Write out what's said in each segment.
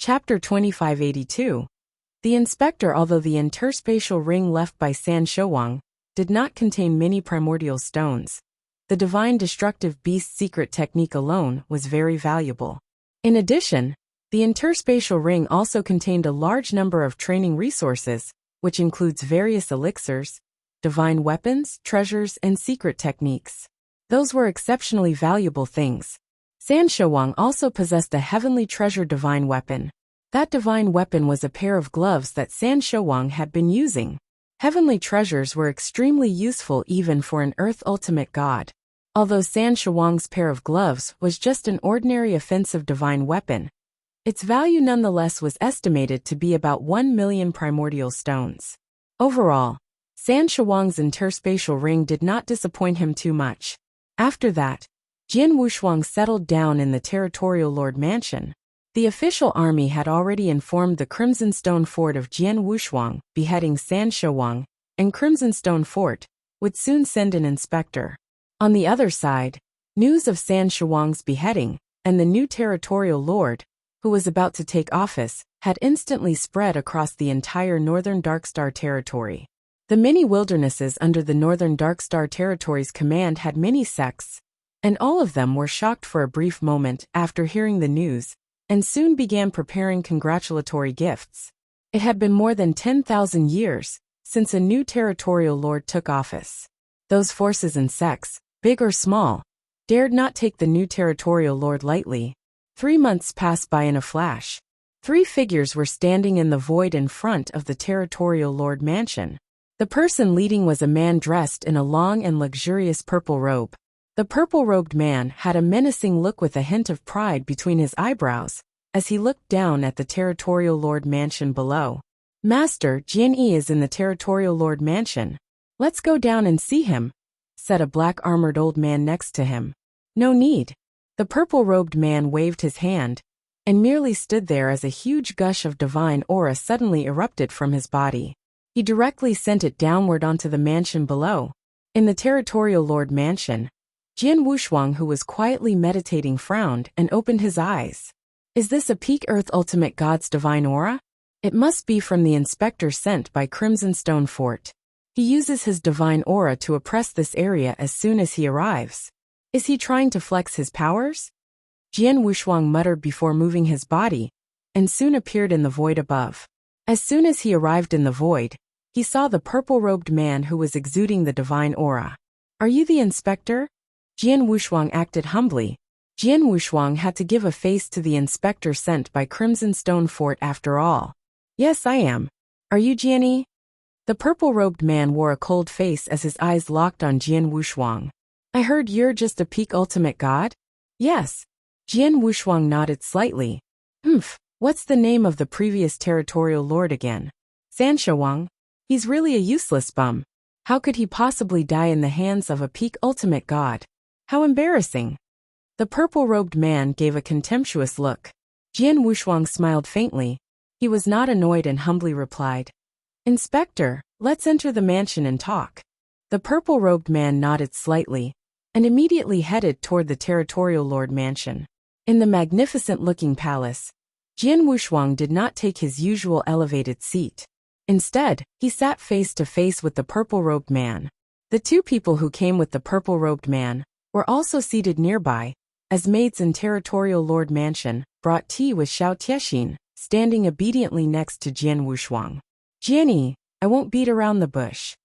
Chapter 2582. The Inspector. Although the interspatial ring left by San Shouwang did not contain many primordial stones, the divine destructive beast secret technique alone was very valuable. In addition, the interspatial ring also contained a large number of training resources, which includes various elixirs, divine weapons, treasures, and secret techniques. Those were exceptionally valuable things. San Shouwang also possessed a heavenly treasure divine weapon. That divine weapon was a pair of gloves that San Shouwang had been using. Heavenly treasures were extremely useful even for an Earth ultimate god. Although San Shouwang's pair of gloves was just an ordinary offensive divine weapon, its value nonetheless was estimated to be about 1 million primordial stones. Overall, San Shouwang's interspatial ring did not disappoint him too much. After that, Jian Wushuang settled down in the Territorial Lord Mansion. The official army had already informed the Crimson Stone Fort of Jian Wushuang beheading San Shouwang, and Crimson Stone Fort would soon send an inspector. On the other side, news of San Shouwang's beheading and the new Territorial Lord, who was about to take office, had instantly spread across the entire Northern Darkstar territory. The many wildernesses under the Northern Darkstar territory's command had many sects, and all of them were shocked for a brief moment after hearing the news, and soon began preparing congratulatory gifts. It had been more than 10,000 years since a new territorial lord took office. Those forces and sects, big or small, dared not take the new territorial lord lightly. 3 months passed by in a flash. 3 figures were standing in the void in front of the territorial lord mansion. The person leading was a man dressed in a long and luxurious purple robe. The purple-robed man had a menacing look with a hint of pride between his eyebrows as he looked down at the Territorial Lord Mansion below. "Master, Jian Yi is in the Territorial Lord Mansion. Let's go down and see him," said a black-armored old man next to him. "No need." The purple-robed man waved his hand and merely stood there as a huge gush of divine aura suddenly erupted from his body. He directly sent it downward onto the mansion below. In the Territorial Lord Mansion, Jian Wushuang, who was quietly meditating, frowned and opened his eyes. "Is this a peak Earth Ultimate God's divine aura? It must be from the inspector sent by Crimson Stone Fort. He uses his divine aura to oppress this area as soon as he arrives. Is he trying to flex his powers?" Jian Wushuang muttered before moving his body, and soon appeared in the void above. As soon as he arrived in the void, he saw the purple-robed man who was exuding the divine aura. "Are you the inspector?" Jian Wushuang acted humbly. Jian Wushuang had to give a face to the inspector sent by Crimson Stone Fort after all. "Yes, I am. Are you Jian Yi?" The purple-robed man wore a cold face as his eyes locked on Jian Wushuang. "I heard you're just a peak ultimate god?" "Yes." Jian Wushuang nodded slightly. What's the name of the previous territorial lord again?" "San Shouwang. He's really a useless bum. How could he possibly die in the hands of a peak ultimate god? How embarrassing." The purple-robed man gave a contemptuous look. Jian Wushuang smiled faintly. He was not annoyed and humbly replied, "Inspector, let's enter the mansion and talk." The purple-robed man nodded slightly and immediately headed toward the Territorial Lord Mansion. In the magnificent-looking palace, Jian Wushuang did not take his usual elevated seat. Instead, he sat face to face with the purple-robed man. The 2 people who came with the purple-robed man were also seated nearby, as maids in Territorial Lord Mansion brought tea with Xiao Tiexin, standing obediently next to Jian Wushuang. "Jian Yi, I won't beat around the bush.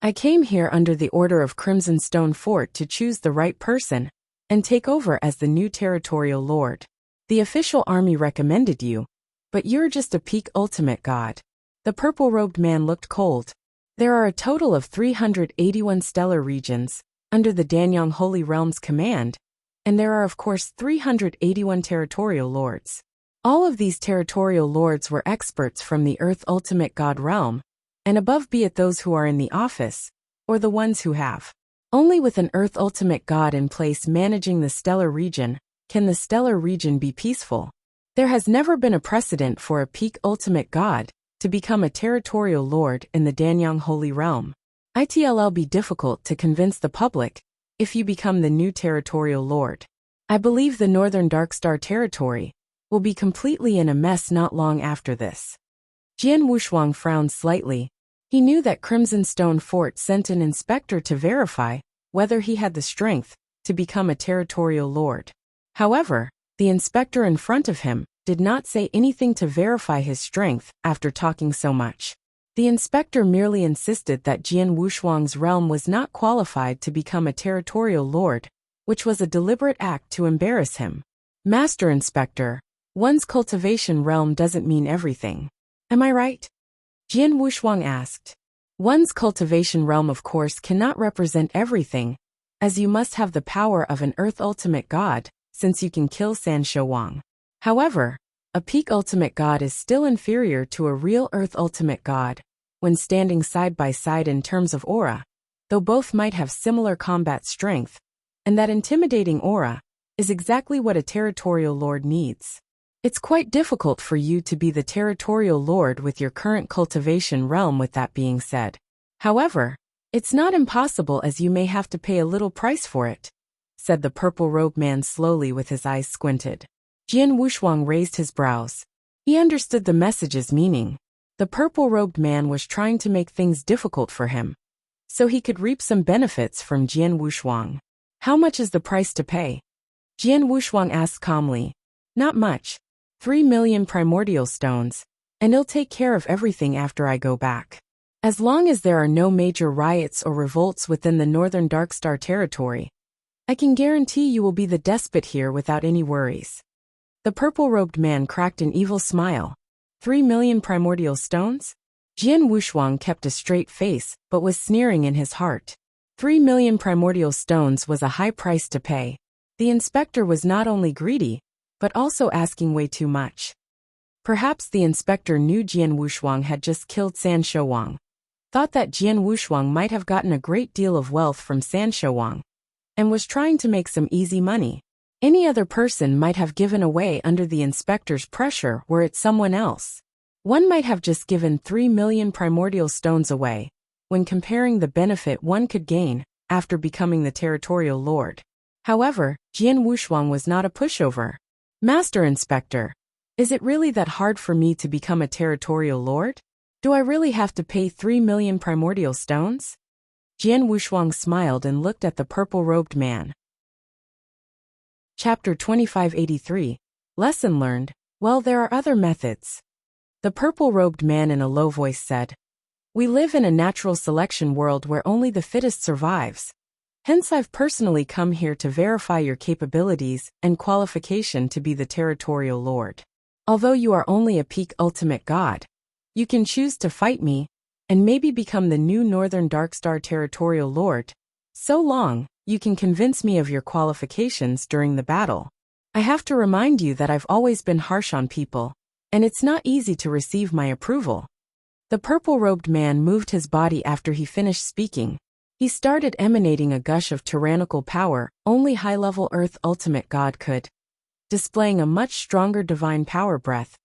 I came here under the order of Crimson Stone Fort to choose the right person and take over as the new Territorial Lord. The official army recommended you, but you're just a peak ultimate god." The purple-robed man looked cold. "There are a total of 381 stellar regions under the Danyang Holy Realm's command, and there are of course 381 territorial lords. All of these territorial lords were experts from the Earth Ultimate God realm, and above be it those who are in the office, or the ones who have. Only with an Earth Ultimate God in place managing the stellar region can the stellar region be peaceful. There has never been a precedent for a peak Ultimate God to become a territorial lord in the Danyang Holy Realm. It'll be difficult to convince the public if you become the new territorial lord. I believe the Northern Darkstar territory will be completely in a mess not long after this. Jian Wushuang frowned slightly. He knew that Crimson Stone Fort sent an inspector to verify whether he had the strength to become a territorial lord. However, the inspector in front of him did not say anything to verify his strength after talking so much. The inspector merely insisted that Jian Wushuang's realm was not qualified to become a territorial lord, which was a deliberate act to embarrass him. Master Inspector, one's cultivation realm doesn't mean everything. Am I right? Jian Wushuang asked. One's cultivation realm of course cannot represent everything, as you must have the power of an Earth Ultimate God, since you can kill San Shouwang. However, a peak Ultimate God is still inferior to a real Earth Ultimate God, when standing side by side in terms of aura, though both might have similar combat strength, and that intimidating aura is exactly what a territorial lord needs. It's quite difficult for you to be the territorial lord with your current cultivation realm. With that being said. However, it's not impossible, as you may have to pay a little price for it, said the purple-robed man slowly with his eyes squinted. Jian Wushuang raised his brows. He understood the message's meaning. The purple-robed man was trying to make things difficult for him, so he could reap some benefits from Jian Wushuang. How much is the price to pay? Jian Wushuang asked calmly. Not much. 3 million primordial stones, and he'll take care of everything after I go back. As long as there are no major riots or revolts within the northern Darkstar territory, I can guarantee you will be the despot here without any worries. The purple-robed man cracked an evil smile. 3 million primordial stones? Jian Wushuang kept a straight face but was sneering in his heart. 3 million primordial stones was a high price to pay. The inspector was not only greedy, but also asking way too much. Perhaps the inspector knew Jian Wushuang had just killed San Shouwang, thought that Jian Wushuang might have gotten a great deal of wealth from San Shouwang, and was trying to make some easy money. Any other person might have given away under the inspector's pressure were it someone else. One might have just given 3 million primordial stones away, when comparing the benefit one could gain after becoming the territorial lord. However, Jian Wushuang was not a pushover. Master Inspector, is it really that hard for me to become a territorial lord? Do I really have to pay 3 million primordial stones? Jian Wushuang smiled and looked at the purple-robed man. Chapter 2583. Lesson learned. Well, there are other methods. The purple-robed man in a low voice said, We live in a natural selection world where only the fittest survives. Hence I've personally come here to verify your capabilities and qualification to be the territorial lord. Although you are only a peak ultimate god, you can choose to fight me, and maybe become the new Northern Darkstar territorial lord. So long, you can convince me of your qualifications during the battle. I have to remind you that I've always been harsh on people, and it's not easy to receive my approval. The purple-robed man moved his body after he finished speaking. He started emanating a gush of tyrannical power only high-level Earth Ultimate God could, displaying a much stronger divine power breath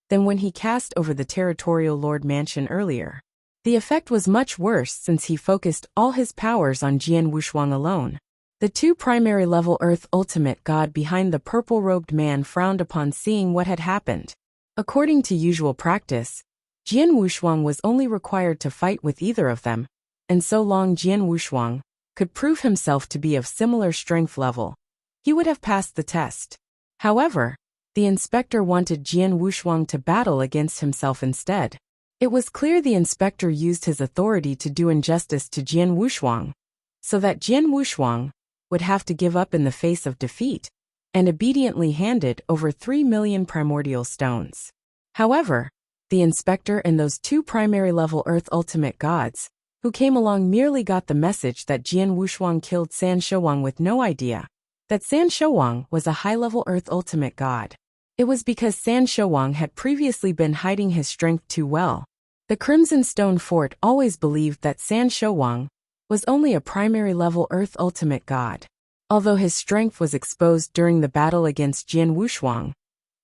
than when he cast over the Territorial Lord Mansion earlier. The effect was much worse since he focused all his powers on Jian Wushuang alone. The two primary-level Earth Ultimate God behind the purple-robed man frowned upon seeing what had happened. According to usual practice, Jian Wushuang was only required to fight with either of them, and so long Jian Wushuang could prove himself to be of similar strength level, he would have passed the test. However, the inspector wanted Jian Wushuang to battle against himself instead. It was clear the inspector used his authority to do injustice to Jian Wushuang, so that Jian Wushuang would have to give up in the face of defeat, and obediently handed over 3 million primordial stones. However, the inspector and those two primary-level Earth Ultimate Gods who came along merely got the message that Jian Wushuang killed San Shouwang with no idea that San Shouwang was a high-level Earth Ultimate God. It was because San Shouwang had previously been hiding his strength too well. The Crimson Stone Fort always believed that San Shouwang was only a primary-level Earth Ultimate God. Although his strength was exposed during the battle against Jian Wushuang,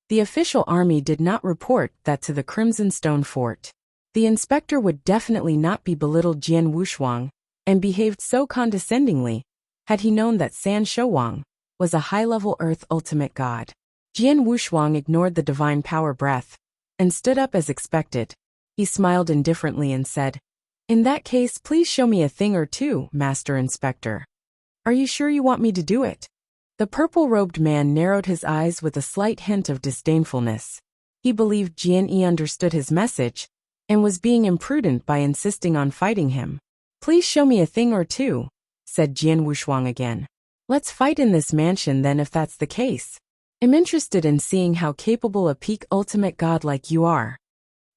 the official army did not report that to the Crimson Stone Fort. The inspector would definitely not be belittled Jian Wushuang and behaved so condescendingly had he known that San Shouwang was a high-level Earth Ultimate God. Jian Wushuang ignored the divine power breath and stood up as expected. He smiled indifferently and said, "In that case, please show me a thing or two, Master Inspector." "Are you sure you want me to do it?" The purple-robed man narrowed his eyes with a slight hint of disdainfulness. He believed Jian Yi understood his message and was being imprudent by insisting on fighting him. "Please show me a thing or two," said Jian Wushuang again. "Let's fight in this mansion then if that's the case. I'm interested in seeing how capable a peak ultimate god like you are."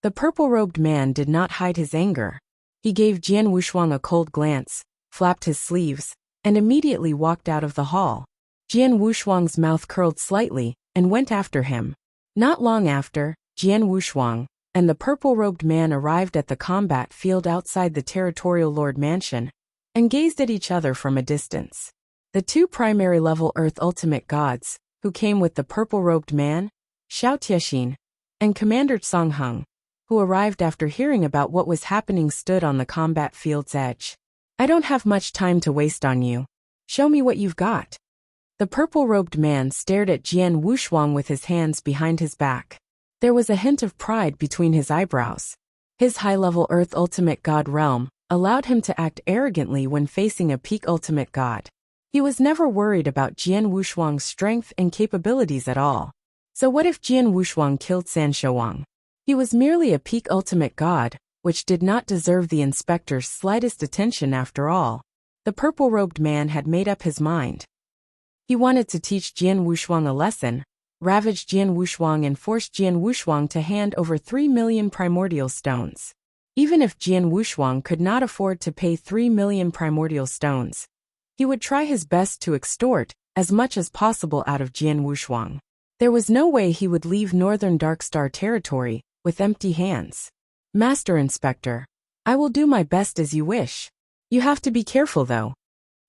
The purple-robed man did not hide his anger. He gave Jian Wushuang a cold glance, flapped his sleeves, and immediately walked out of the hall. Jian Wushuang's mouth curled slightly and went after him. Not long after, Jian Wushuang and the purple-robed man arrived at the combat field outside the Territorial Lord Mansion and gazed at each other from a distance. The two primary-level Earth Ultimate Gods, who came with the purple-robed man, Xiao Tiexin, and Commander Songheng, who arrived after hearing about what was happening, stood on the combat field's edge. "I don't have much time to waste on you. Show me what you've got." The purple-robed man stared at Jian Wushuang with his hands behind his back. There was a hint of pride between his eyebrows. His high-level Earth Ultimate God realm allowed him to act arrogantly when facing a peak Ultimate God. He was never worried about Jian Wushuang's strength and capabilities at all. So what if Jian Wushuang killed San Shouwang? He was merely a peak Ultimate God, which did not deserve the inspector's slightest attention after all. The purple-robed man had made up his mind. He wanted to teach Jian Wushuang a lesson, ravage Jian Wushuang and force Jian Wushuang to hand over 3 million primordial stones. Even if Jian Wushuang could not afford to pay 3 million primordial stones, he would try his best to extort as much as possible out of Jian Wushuang. There was no way he would leave Northern Darkstar territory with empty hands. "Master Inspector, I will do my best as you wish. You have to be careful though."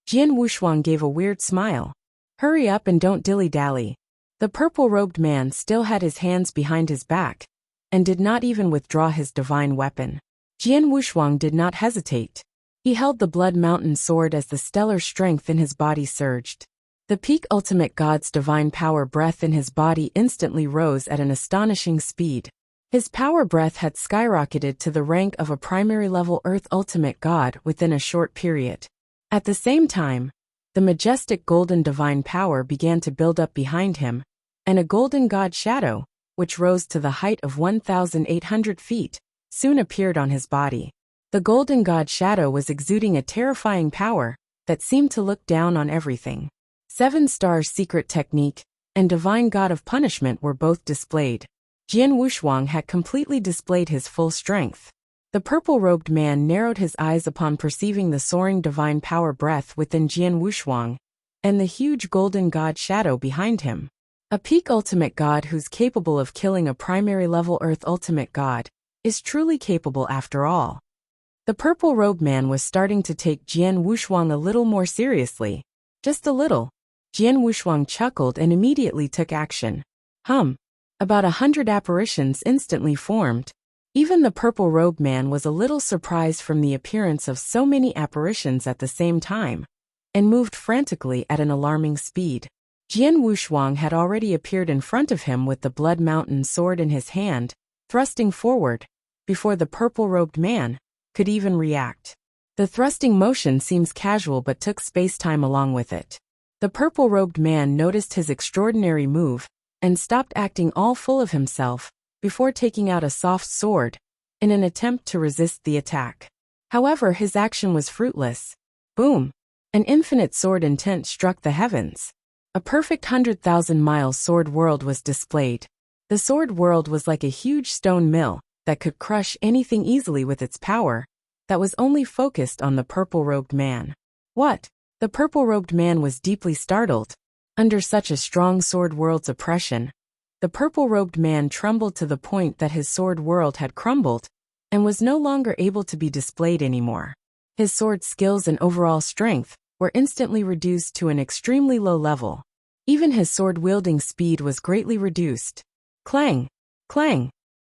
Jian Wushuang gave a weird smile. "Hurry up and don't dilly-dally." The purple-robed man still had his hands behind his back and did not even withdraw his divine weapon. Jian Wushuang did not hesitate. He held the Blood Mountain sword as the stellar strength in his body surged. The peak Ultimate God's divine power breath in his body instantly rose at an astonishing speed. His power breath had skyrocketed to the rank of a primary-level Earth Ultimate God within a short period. At the same time, the majestic golden divine power began to build up behind him, and a golden god shadow, which rose to the height of 1,800 feet, soon appeared on his body. The golden god shadow was exuding a terrifying power that seemed to look down on everything. 7-star secret technique and divine god of punishment were both displayed. Jian Wushuang had completely displayed his full strength. The purple-robed man narrowed his eyes upon perceiving the soaring divine power breath within Jian Wushuang and the huge golden god shadow behind him. A peak ultimate god who's capable of killing a primary-level Earth Ultimate God is truly capable after all. The purple-robed man was starting to take Jian Wushuang a little more seriously. Just a little. Jian Wushuang chuckled and immediately took action. About 100 apparitions instantly formed. Even the purple-robed man was a little surprised from the appearance of so many apparitions at the same time, and moved frantically at an alarming speed. Jian Wushuang had already appeared in front of him with the Blood Mountain sword in his hand, thrusting forward, before the purple-robed man could even react. The thrusting motion seems casual but took space-time along with it. The purple-robed man noticed his extraordinary move and stopped acting all full of himself before taking out a soft sword in an attempt to resist the attack. However, his action was fruitless. Boom! An infinite sword intent struck the heavens. A perfect 100,000-mile sword world was displayed. The sword world was like a huge stone mill that could crush anything easily with its power that was only focused on the purple-robed man. What? The purple-robed man was deeply startled. Under such a strong sword world's oppression, the purple-robed man trembled to the point that his sword world had crumbled and was no longer able to be displayed anymore. His sword skills and overall strength were instantly reduced to an extremely low level. Even his sword-wielding speed was greatly reduced. Clang! Clang!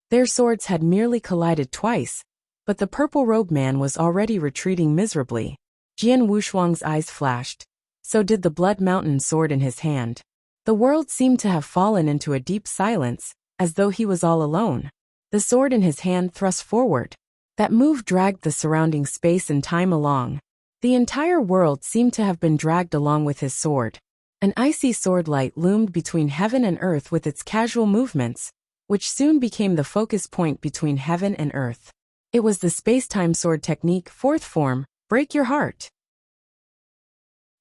Their swords had merely collided twice, but the purple-robed man was already retreating miserably. Jian Wushuang's eyes flashed. So did the Blood Mountain sword in his hand. The world seemed to have fallen into a deep silence, as though he was all alone. The sword in his hand thrust forward. That move dragged the surrounding space and time along. The entire world seemed to have been dragged along with his sword. An icy sword light loomed between heaven and earth with its casual movements, which soon became the focus point between heaven and earth. It was the space-time sword technique, fourth form, break your heart.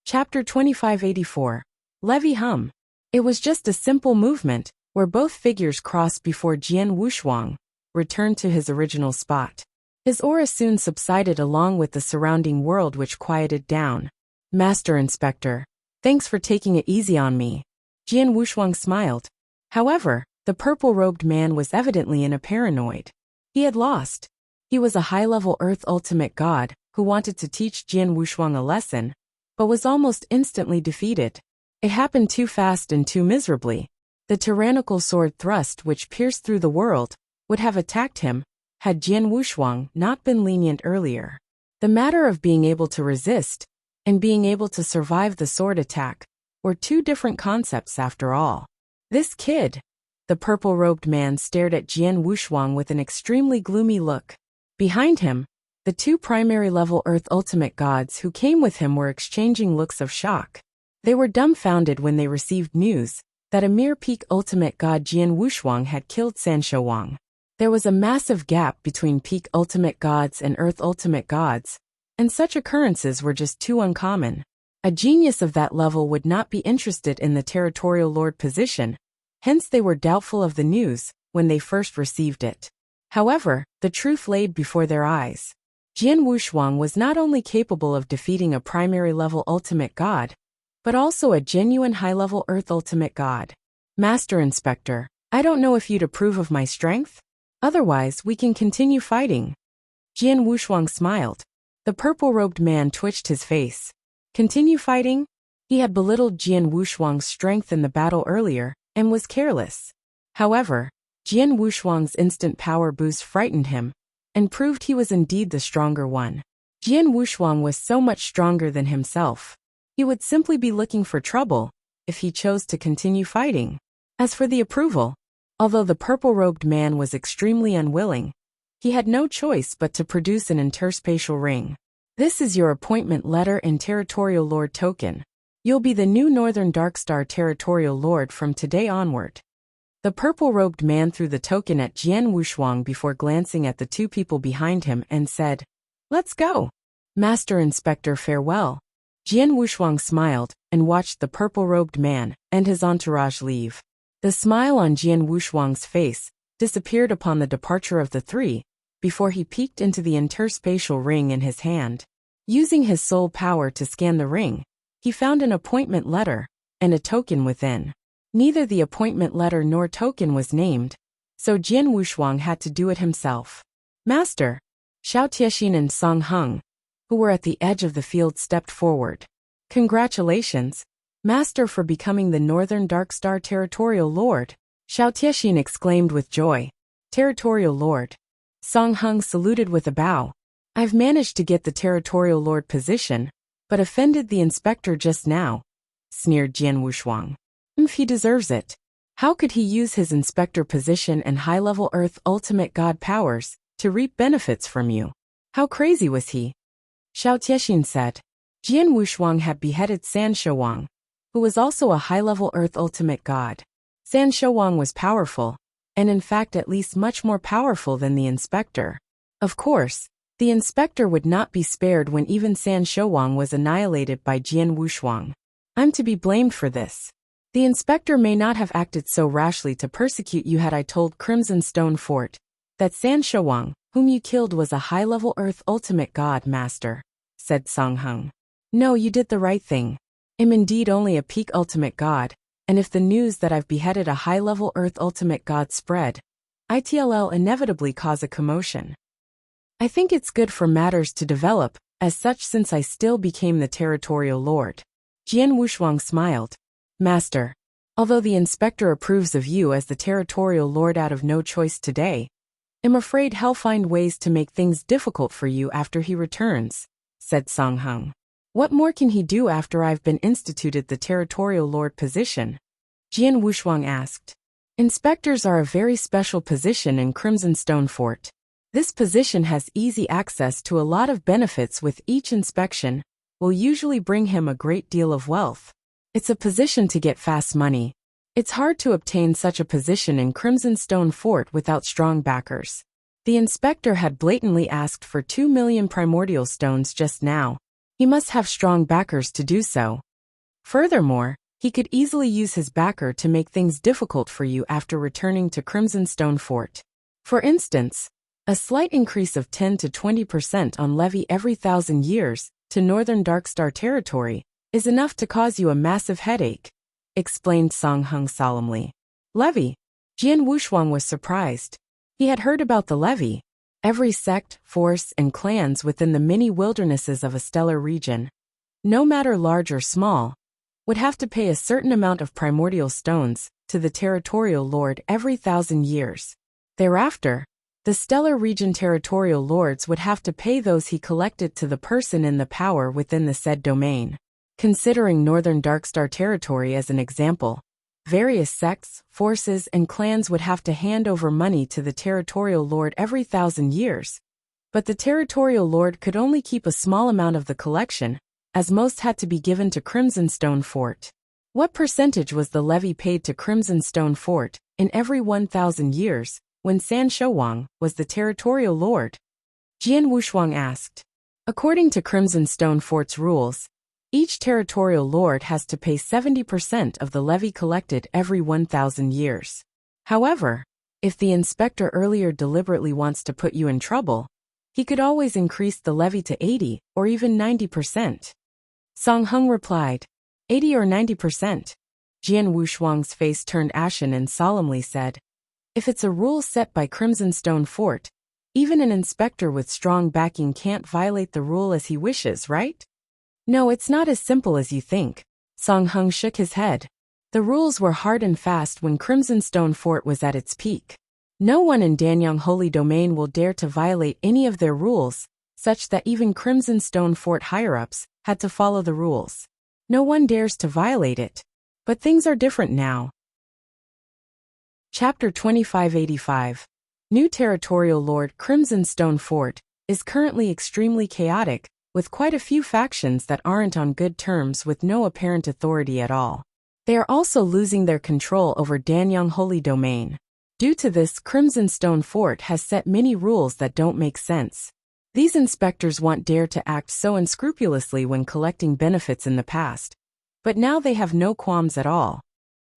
Chapter 2584. Levy Hum. It was just a simple movement, where both figures crossed before Jian Wushuang returned to his original spot. His aura soon subsided along with the surrounding world, which quieted down. Master Inspector, thanks for taking it easy on me. Jian Wushuang smiled. However, the purple-robed man was evidently in a paranoid. He had lost. He was a high-level Earth Ultimate God who wanted to teach Jian Wushuang a lesson, but was almost instantly defeated. It happened too fast and too miserably. The tyrannical sword thrust which pierced through the world would have attacked him, had Jian Wushuang not been lenient earlier. The matter of being able to resist and being able to survive the sword attack were two different concepts after all. This kid. The purple-robed man stared at Jian Wushuang with an extremely gloomy look. Behind him, the two primary-level Earth Ultimate Gods who came with him were exchanging looks of shock. They were dumbfounded when they received news that a mere peak Ultimate God Jian Wushuang had killed San Shouwang. There was a massive gap between peak Ultimate Gods and Earth Ultimate Gods, and such occurrences were just too uncommon. A genius of that level would not be interested in the Territorial Lord position, hence they were doubtful of the news when they first received it. However, the truth lay before their eyes. Jian Wushuang was not only capable of defeating a primary-level Ultimate God, but also a genuine high-level Earth Ultimate God. Master Inspector, I don't know if you'd approve of my strength? Otherwise, we can continue fighting. Jian Wushuang smiled. The purple-robed man twitched his face. Continue fighting? He had belittled Jian Wushuang's strength in the battle earlier, and was careless. However, Jian Wushuang's instant power boost frightened him, and proved he was indeed the stronger one. Jian Wushuang was so much stronger than himself. He would simply be looking for trouble, if he chose to continue fighting. As for the approval, although the purple-robed man was extremely unwilling, he had no choice but to produce an interspatial ring. This is your appointment letter and Territorial Lord token. You'll be the new Northern Darkstar Territorial Lord from today onward. The purple-robed man threw the token at Jian Wushuang before glancing at the two people behind him and said, "Let's go. Master Inspector, farewell." Jian Wushuang smiled and watched the purple-robed man and his entourage leave. The smile on Jian Wushuang's face disappeared upon the departure of the three, before he peeked into the interspatial ring in his hand. Using his soul power to scan the ring, he found an appointment letter and a token within. Neither the appointment letter nor token was named, so Jian Wushuang had to do it himself. Master, Xiao Tiexin and Song Heng, who were at the edge of the field, stepped forward. Congratulations, Master, for becoming the Northern Darkstar Territorial Lord. Xiao Tiexin exclaimed with joy. Territorial Lord. Song Heng saluted with a bow. I've managed to get the Territorial Lord position, but offended the inspector just now, sneered Jian Wushuang. He deserves it. How could he use his inspector position and high-level Earth Ultimate God powers to reap benefits from you? How crazy was he? Xiao Tiexin said. Jian Wushuang had beheaded San Shouwang, who was also a high-level Earth Ultimate God. San Shouwang was powerful, and in fact at least much more powerful than the inspector. Of course, the inspector would not be spared when even San Shouwang was annihilated by Jian Wushuang. I'm to be blamed for this. The inspector may not have acted so rashly to persecute you had I told Crimson Stone Fort that San Shouwang, whom you killed, was a high-level Earth Ultimate God, Master, said Song Heng. No, you did the right thing. I'm indeed only a peak Ultimate God, and if the news that I've beheaded a high-level Earth Ultimate God spread, it'll inevitably cause a commotion. I think it's good for matters to develop as such since I still became the Territorial Lord. Jian Wushuang smiled. Master, although the inspector approves of you as the Territorial Lord out of no choice today, I'm afraid he'll find ways to make things difficult for you after he returns, said Song Heng. What more can he do after I've been instituted the Territorial Lord position? Jian Wushuang asked. Inspectors are a very special position in Crimson Stone Fort. This position has easy access to a lot of benefits with each inspection, will usually bring him a great deal of wealth. It's a position to get fast money. It's hard to obtain such a position in Crimson Stone Fort without strong backers. The inspector had blatantly asked for 2 million primordial stones just now. He must have strong backers to do so. Furthermore, he could easily use his backer to make things difficult for you after returning to Crimson Stone Fort. For instance, a slight increase of 10 to 20% on levy every 1,000 years to Northern Darkstar territory is enough to cause you a massive headache, explained Song Hung solemnly. Levy? Jian Wushuang was surprised. He had heard about the levy. Every sect, force, and clans within the many wildernesses of a stellar region, no matter large or small, would have to pay a certain amount of primordial stones to the territorial lord every 1,000 years. Thereafter, the stellar region territorial lords would have to pay those he collected to the person in the power within the said domain. Considering Northern Darkstar territory as an example, various sects, forces, and clans would have to hand over money to the territorial lord every 1,000 years. But the territorial lord could only keep a small amount of the collection, as most had to be given to Crimson Stone Fort. What percentage was the levy paid to Crimson Stone Fort in every 1,000 years, when San Shouwang was the territorial lord? Jian Wushuang asked. According to Crimson Stone Fort's rules, each territorial lord has to pay 70% of the levy collected every 1,000 years. However, if the inspector earlier deliberately wants to put you in trouble, he could always increase the levy to 80 or even 90%. Song Hung replied, 80 or 90%. Jian Wushuang's face turned ashen and solemnly said, if it's a rule set by Crimson Stone Fort, even an inspector with strong backing can't violate the rule as he wishes, right? No, it's not as simple as you think. Song Hung shook his head. The rules were hard and fast when Crimson Stone Fort was at its peak. No one in Danyang Holy Domain will dare to violate any of their rules, such that even Crimson Stone Fort higher-ups had to follow the rules. No one dares to violate it. But things are different now. Chapter 2585. New Territorial Lord Crimson Stone Fort is currently extremely chaotic, with quite a few factions that aren't on good terms with no apparent authority at all. They are also losing their control over Danyang Holy Domain. Due to this, Crimson Stone Fort has set many rules that don't make sense. These inspectors won't dare to act so unscrupulously when collecting benefits in the past, but now they have no qualms at all.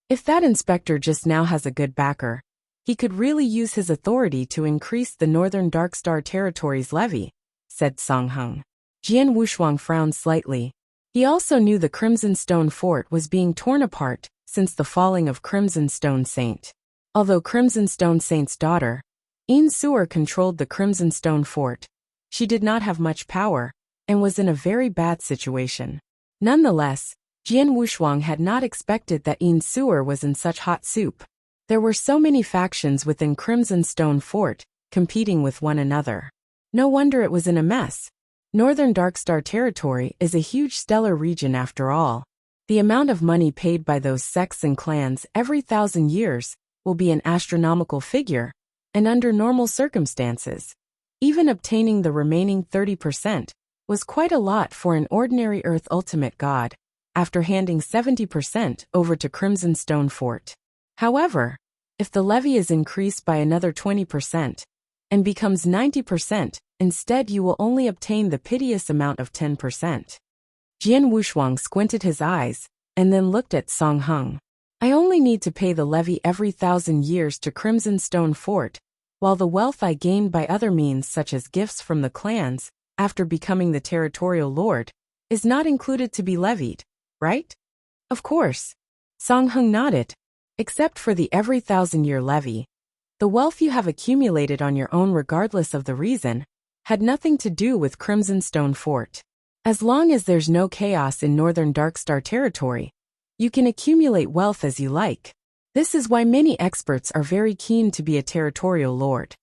If that inspector just now has a good backer, he could really use his authority to increase the Northern Darkstar territory's levy, said Song Hung. Jian Wushuang frowned slightly. He also knew the Crimson Stone Fort was being torn apart since the falling of Crimson Stone Saint. Although Crimson Stone Saint's daughter, Yin Suer, controlled the Crimson Stone Fort, she did not have much power and was in a very bad situation. Nonetheless, Jian Wushuang had not expected that Yin Suer was in such hot soup. There were so many factions within Crimson Stone Fort, competing with one another. No wonder it was in a mess. Northern Darkstar territory is a huge stellar region after all. The amount of money paid by those sects and clans every 1,000 years will be an astronomical figure, and under normal circumstances, even obtaining the remaining 30% was quite a lot for an ordinary Earth Ultimate God, after handing 70% over to Crimson Stone Fort. However, if the levy is increased by another 20% and becomes 90%, instead you will only obtain the piteous amount of 10%. Jian Wushuang squinted his eyes and then looked at Song Hung. I only need to pay the levy every 1,000 years to Crimson Stone Fort, while the wealth I gained by other means such as gifts from the clans, after becoming the territorial lord, is not included to be levied, right? Of course. Song Hung nodded. Except for the every 1,000-year levy, the wealth you have accumulated on your own regardless of the reason, had nothing to do with Crimson Stone Fort. As long as there's no chaos in Northern Darkstar territory, you can accumulate wealth as you like. This is why many experts are very keen to be a territorial lord.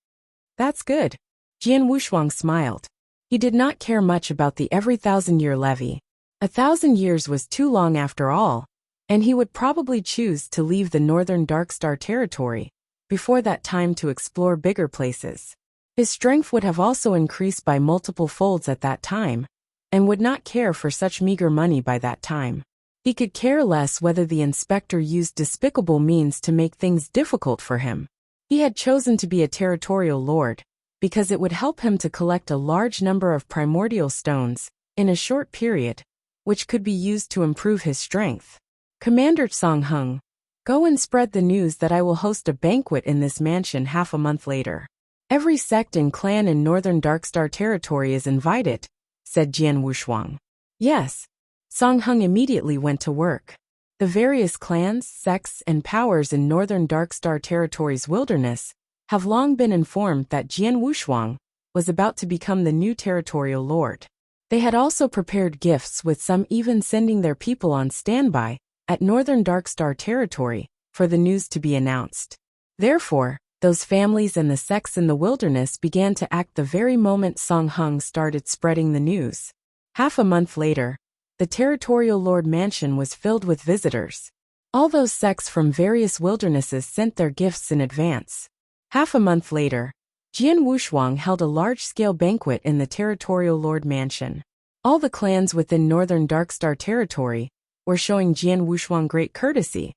That's good. Jian Wushuang smiled. He did not care much about the every 1,000-year levy. 1,000 years was too long after all, and he would probably choose to leave the northern Darkstar territory before that time to explore bigger places. His strength would have also increased by multiple folds at that time, and would not care for such meager money by that time. He could care less whether the inspector used despicable means to make things difficult for him. He had chosen to be a territorial lord, because it would help him to collect a large number of primordial stones in a short period, which could be used to improve his strength. Commander Song Hung, go and spread the news that I will host a banquet in this mansion half a month later. Every sect and clan in northern Darkstar territory is invited, said Jian Wushuang. Yes. Song Hung immediately went to work. The various clans, sects, and powers in northern Darkstar territory's wilderness have long been informed that Jian Wushuang was about to become the new territorial lord. They had also prepared gifts, with some even sending their people on standby at northern Darkstar territory for the news to be announced. Therefore, those families and the sects in the wilderness began to act the very moment Song Hung started spreading the news. Half a month later, the territorial lord mansion was filled with visitors. All those sects from various wildernesses sent their gifts in advance. Half a month later, Jian Wushuang held a large-scale banquet in the territorial lord mansion. All the clans within northern Darkstar territory were showing Jian Wushuang great courtesy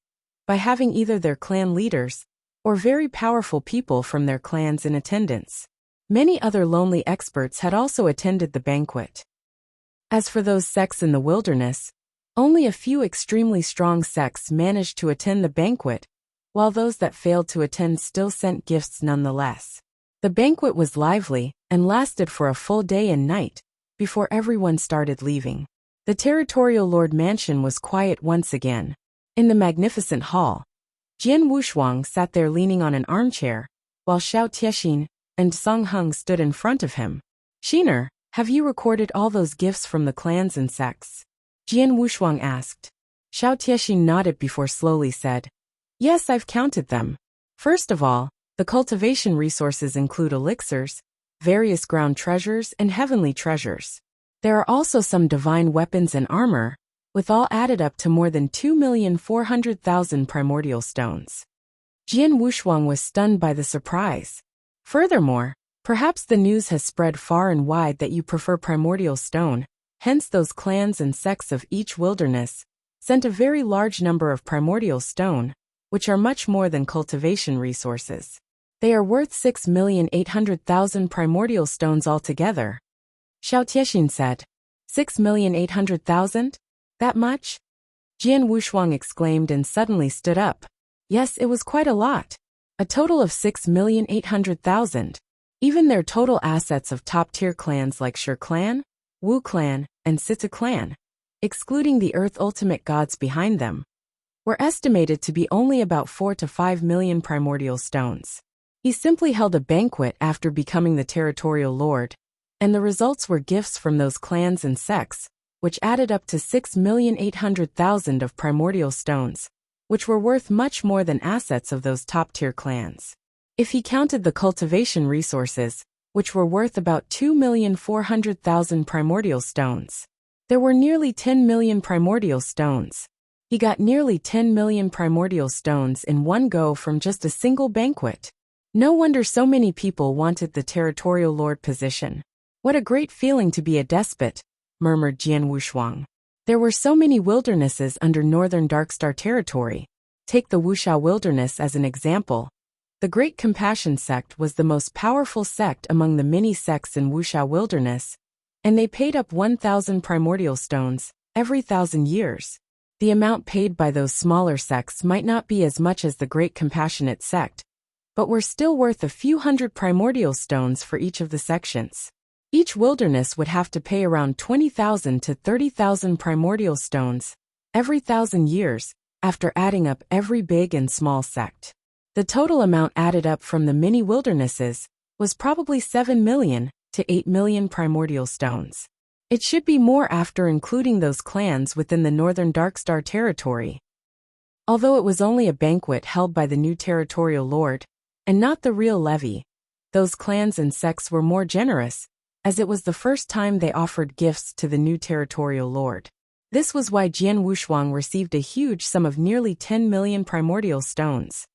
by having either their clan leaders or very powerful people from their clans in attendance. Many other lonely experts had also attended the banquet. As for those sects in the wilderness, only a few extremely strong sects managed to attend the banquet, while those that failed to attend still sent gifts nonetheless. The banquet was lively and lasted for a full day and night before everyone started leaving. The territorial lord mansion was quiet once again. In the magnificent hall, Jian Wushuang sat there leaning on an armchair, while Xiao Tiexin and Song Hung stood in front of him. Shiner, have you recorded all those gifts from the clans and sects? Jian Wushuang asked. Xiao Tiexin nodded before slowly said, Yes, I've counted them. First of all, the cultivation resources include elixirs, various ground treasures, and heavenly treasures. There are also some divine weapons and armor, with all added up to more than 2,400,000 primordial stones. Jian Wushuang was stunned by the surprise. Furthermore, perhaps the news has spread far and wide that you prefer primordial stone, hence those clans and sects of each wilderness sent a very large number of primordial stone, which are much more than cultivation resources. They are worth 6,800,000 primordial stones altogether. Xiao Tiexin said. 6,800,000? That much? Jian Wushuang exclaimed and suddenly stood up. Yes, it was quite a lot. A total of 6,800,000. Even their total assets of top-tier clans like Shi clan, Wu clan, and Sita clan, excluding the Earth ultimate gods behind them, were estimated to be only about 4 to 5 million primordial stones. He simply held a banquet after becoming the territorial lord, and the results were gifts from those clans and sects, which added up to 6,800,000 of primordial stones, which were worth much more than assets of those top-tier clans. If he counted the cultivation resources, which were worth about 2,400,000 primordial stones, there were nearly 10 million primordial stones. He got nearly 10 million primordial stones in one go from just a single banquet. No wonder so many people wanted the territorial lord position. What a great feeling to be a despot, murmured Jian Wushuang. There were so many wildernesses under northern Darkstar territory. Take the Wuxia wilderness as an example. The Great Compassion sect was the most powerful sect among the many sects in Wuxia wilderness, and they paid up 1,000 primordial stones every 1,000 years. The amount paid by those smaller sects might not be as much as the Great Compassionate sect, but were still worth a few hundred primordial stones for each of the sections. Each wilderness would have to pay around 20,000 to 30,000 primordial stones every 1,000 years, after adding up every big and small sect. The total amount added up from the many wildernesses was probably 7 million to 8 million primordial stones. It should be more after including those clans within the northern Darkstar territory. Although it was only a banquet held by the new territorial lord, and not the real levy, those clans and sects were more generous, as it was the first time they offered gifts to the new territorial lord. This was why Jian Wushuang received a huge sum of nearly 10 million primordial stones.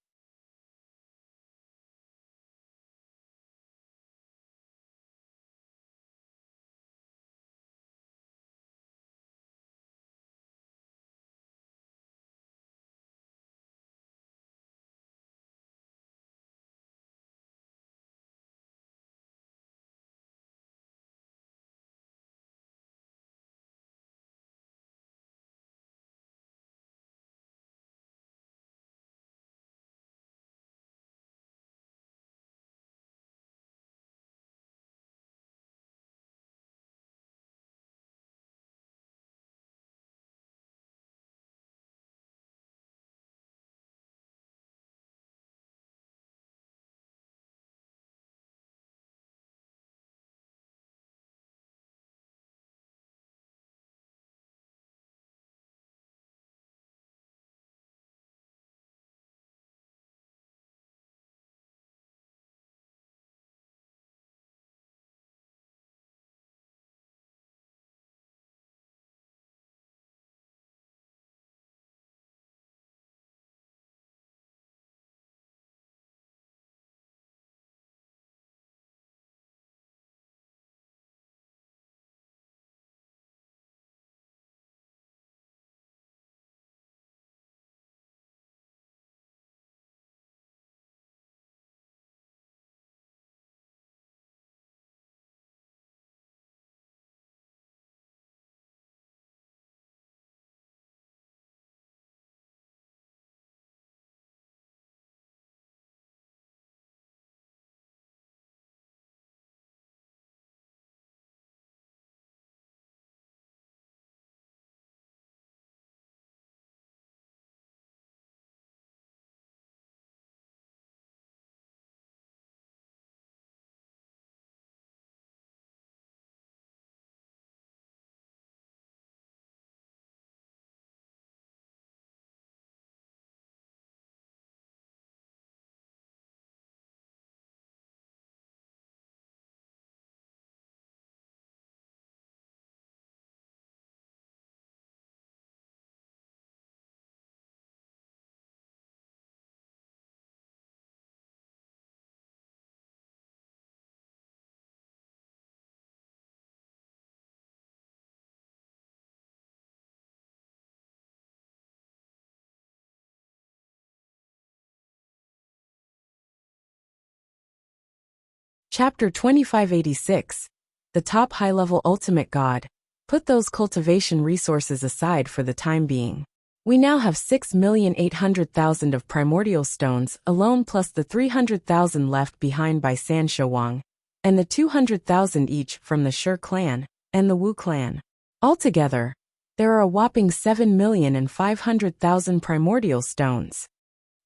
Chapter 2586. The Top High-Level Ultimate God. Put those cultivation resources aside for the time being. We now have 6,800,000 of primordial stones alone, plus the 300,000 left behind by San Shouwang, and the 200,000 each from the Shi clan and the Wu clan. Altogether, there are a whopping 7,500,000 primordial stones.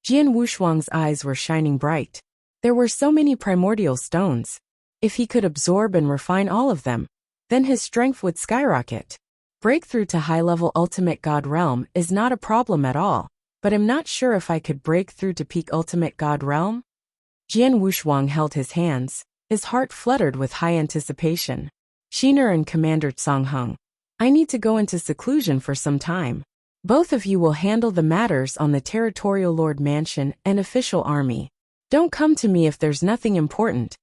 Jian Wushuang's eyes were shining bright. There were so many primordial stones. If he could absorb and refine all of them, then his strength would skyrocket. Breakthrough to high-level ultimate god realm is not a problem at all, but I'm not sure if I could break through to peak ultimate god realm. Jian Wushuang held his hands, his heart fluttered with high anticipation. Shiner and Commander Songheng, I need to go into seclusion for some time. Both of you will handle the matters on the Territorial Lord Mansion and official army. Don't come to me if there's nothing important,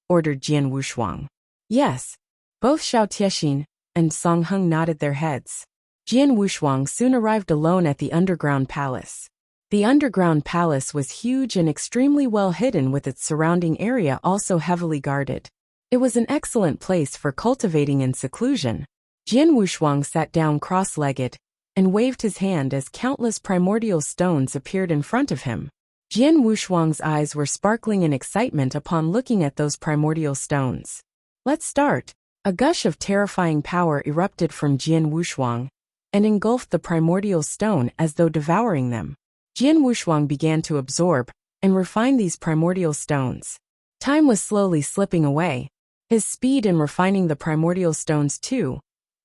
ordered Jian Wushuang. Yes. Both Xiao Tiexin and Songheng nodded their heads. Jian Wushuang soon arrived alone at the underground palace. The underground palace was huge and extremely well hidden, with its surrounding area also heavily guarded. It was an excellent place for cultivating in seclusion. Jian Wushuang sat down cross-legged and waved his hand as countless primordial stones appeared in front of him. Jian Wushuang's eyes were sparkling in excitement upon looking at those primordial stones. Let's start. A gush of terrifying power erupted from Jian Wushuang and engulfed the primordial stone as though devouring them. Jian Wushuang began to absorb and refine these primordial stones. Time was slowly slipping away. His speed in refining the primordial stones, too,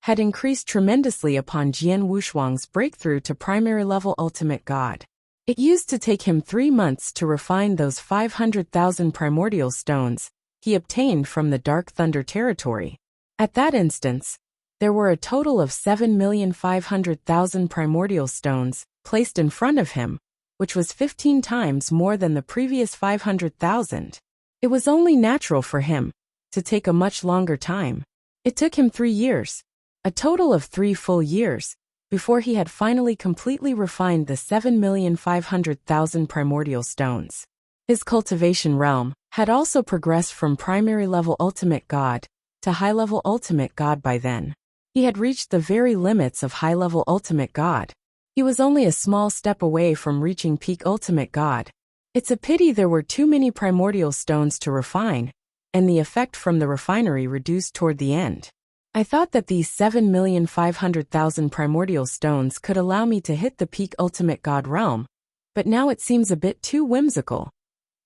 had increased tremendously upon Jian Wushuang's breakthrough to primary level ultimate god. It used to take him 3 months to refine those 500,000 primordial stones he obtained from the Dark Thunder territory. At that instance, There were a total of 7,500,000 primordial stones placed in front of him, which was 15 times more than the previous 500,000. It was only natural for him to take a much longer time. It took him 3 years, a total of 3 full years, before he had finally completely refined the 7,500,000 primordial stones. His cultivation realm had also progressed from primary level ultimate god to high level ultimate god by then. He had reached the very limits of high level ultimate god. He was only a small step away from reaching peak ultimate god. It's a pity there were too many primordial stones to refine, and the effect from the refinery reduced toward the end. I thought that these 7,500,000 primordial stones could allow me to hit the peak ultimate god realm, but now it seems a bit too whimsical,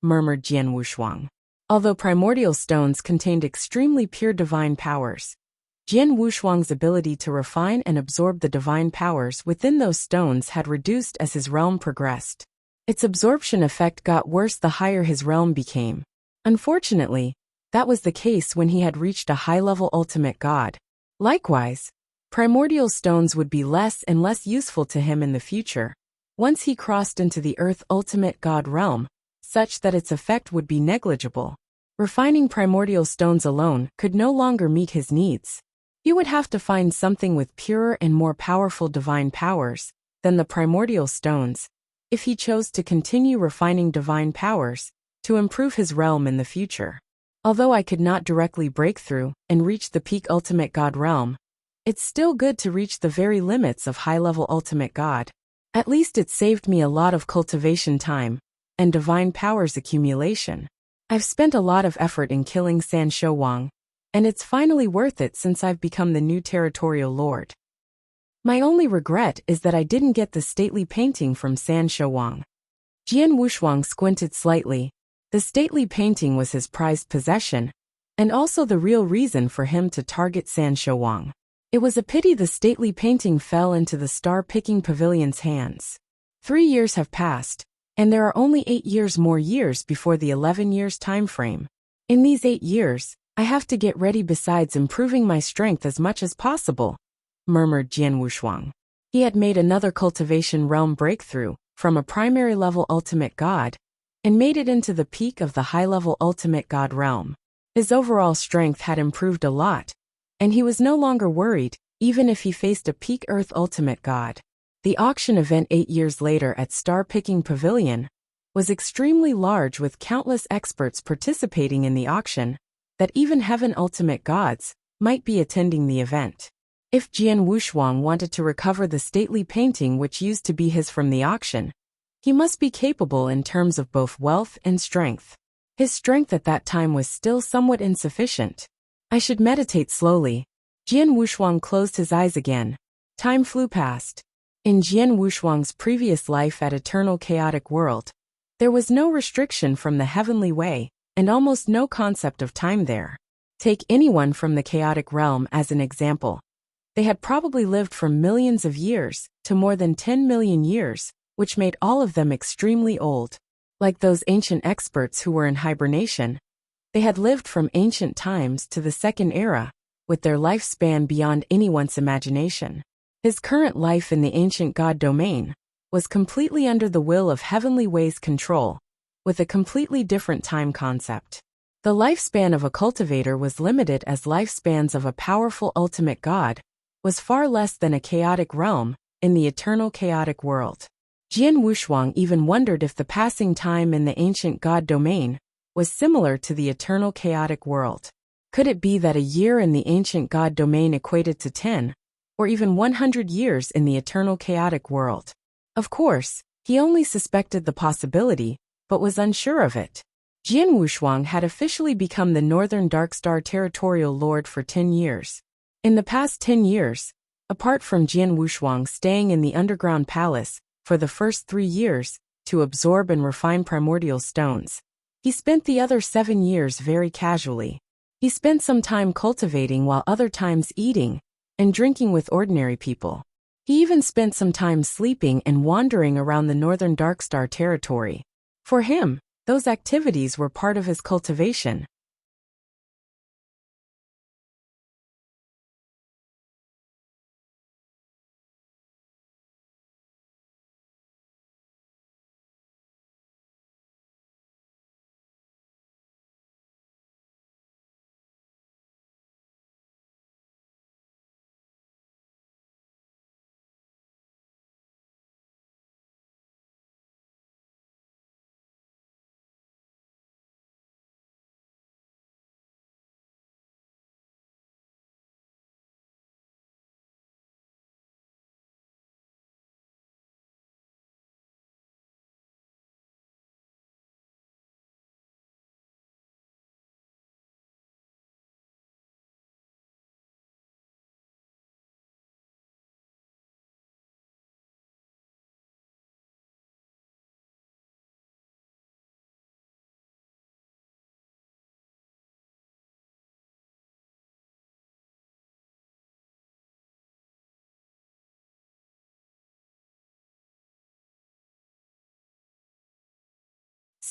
murmured Jian Wushuang. Although primordial stones contained extremely pure divine powers, Jian Wushuang's ability to refine and absorb the divine powers within those stones had reduced as his realm progressed. Its absorption effect got worse the higher his realm became. Unfortunately, that was the case when he had reached a high-level ultimate god. Likewise, primordial stones would be less and less useful to him in the future, once he crossed into the Earth ultimate god realm, such that its effect would be negligible. Refining primordial stones alone could no longer meet his needs. He would have to find something with purer and more powerful divine powers than the primordial stones, if he chose to continue refining divine powers to improve his realm in the future. Although I could not directly break through and reach the peak ultimate god realm, it's still good to reach the very limits of high-level ultimate god. At least it saved me a lot of cultivation time and divine powers accumulation. I've spent a lot of effort in killing San Shouwang, and it's finally worth it since I've become the new territorial lord. My only regret is that I didn't get the stately painting from San Shouwang. Jian Wushuang squinted slightly. The stately painting was his prized possession, and also the real reason for him to target San Shouwang. It was a pity the stately painting fell into the star-picking pavilion's hands. 3 years have passed, and there are only 8 years more years before the 11 years time frame. In these 8 years, I have to get ready besides improving my strength as much as possible, murmured Jian Wushuang. He had made another cultivation realm breakthrough from a primary level ultimate god and made it into the peak of the high-level ultimate god realm. His overall strength had improved a lot, and he was no longer worried, even if he faced a peak Earth ultimate god. The auction event 8 years later at Star Picking Pavilion was extremely large with countless experts participating in the auction, that even heaven ultimate gods might be attending the event. If Jian Wushuang wanted to recover the stately painting which used to be his from the auction, he must be capable in terms of both wealth and strength. His strength at that time was still somewhat insufficient. I should meditate slowly. Jian Wushuang closed his eyes again. Time flew past. In Jian Wushuang's previous life at Eternal Chaotic World, there was no restriction from the heavenly way, and almost no concept of time there. Take anyone from the chaotic realm as an example. They had probably lived from millions of years to more than 10 million years, which made all of them extremely old. Like those ancient experts who were in hibernation, they had lived from ancient times to the second era, with their lifespan beyond anyone's imagination. His current life in the ancient god domain was completely under the will of heavenly ways control, with a completely different time concept. The lifespan of a cultivator was limited as lifespans of a powerful ultimate god was far less than a chaotic realm in the eternal chaotic world. Jian Wushuang even wondered if the passing time in the ancient god domain was similar to the eternal chaotic world. Could it be that a year in the ancient god domain equated to 10, or even 100 years in the eternal chaotic world? Of course, he only suspected the possibility, but was unsure of it. Jian Wushuang had officially become the Northern Darkstar Territorial Lord for 10 years. In the past 10 years, apart from Jian Wushuang staying in the underground palace for the first 3 years to absorb and refine primordial stones, he spent the other 7 years very casually. He spent some time cultivating while other times eating and drinking with ordinary people. He even spent some time sleeping and wandering around the Northern Darkstar territory. For him, those activities were part of his cultivation.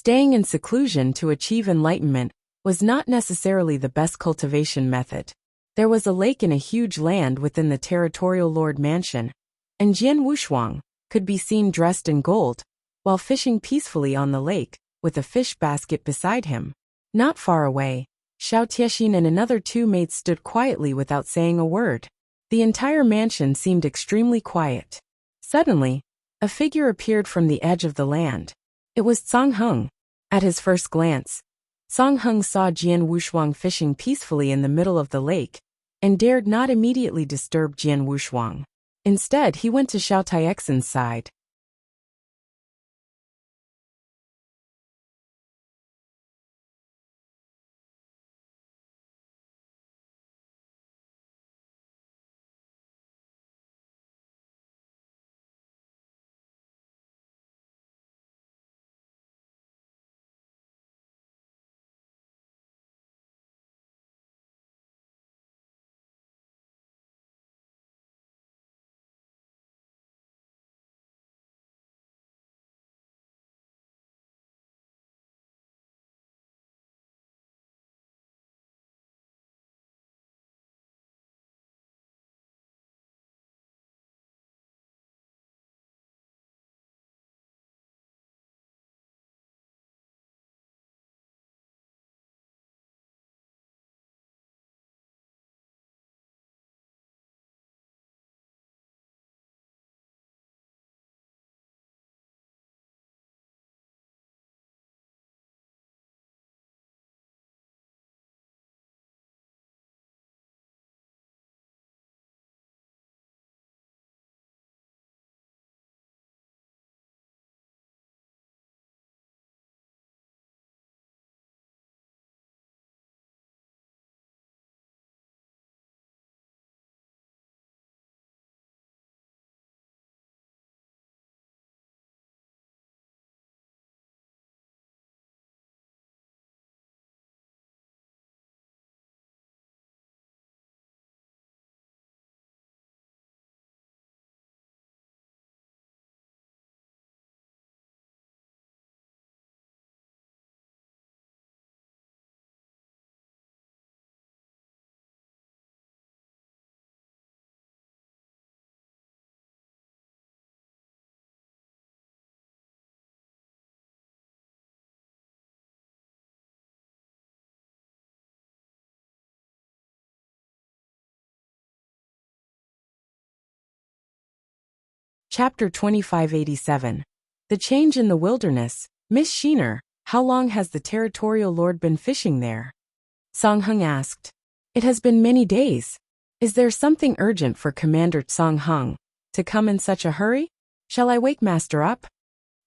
Staying in seclusion to achieve enlightenment was not necessarily the best cultivation method. There was a lake in a huge land within the territorial lord mansion, and Jian Wushuang could be seen dressed in gold, while fishing peacefully on the lake, with a fish basket beside him. Not far away, Xiao Tiexin and another two mates stood quietly without saying a word. The entire mansion seemed extremely quiet. Suddenly, a figure appeared from the edge of the land. It was Song Heng. At his first glance, Song Heng saw Jian Wushuang fishing peacefully in the middle of the lake, and dared not immediately disturb Jian Wushuang. Instead, he went to Xiao Tiexin's side. Chapter 2587. The Change in the Wilderness. Miss Sheener, how long has the territorial lord been fishing there? Song Heng asked. It has been many days. Is there something urgent for Commander Song Heng to come in such a hurry? Shall I wake Master up?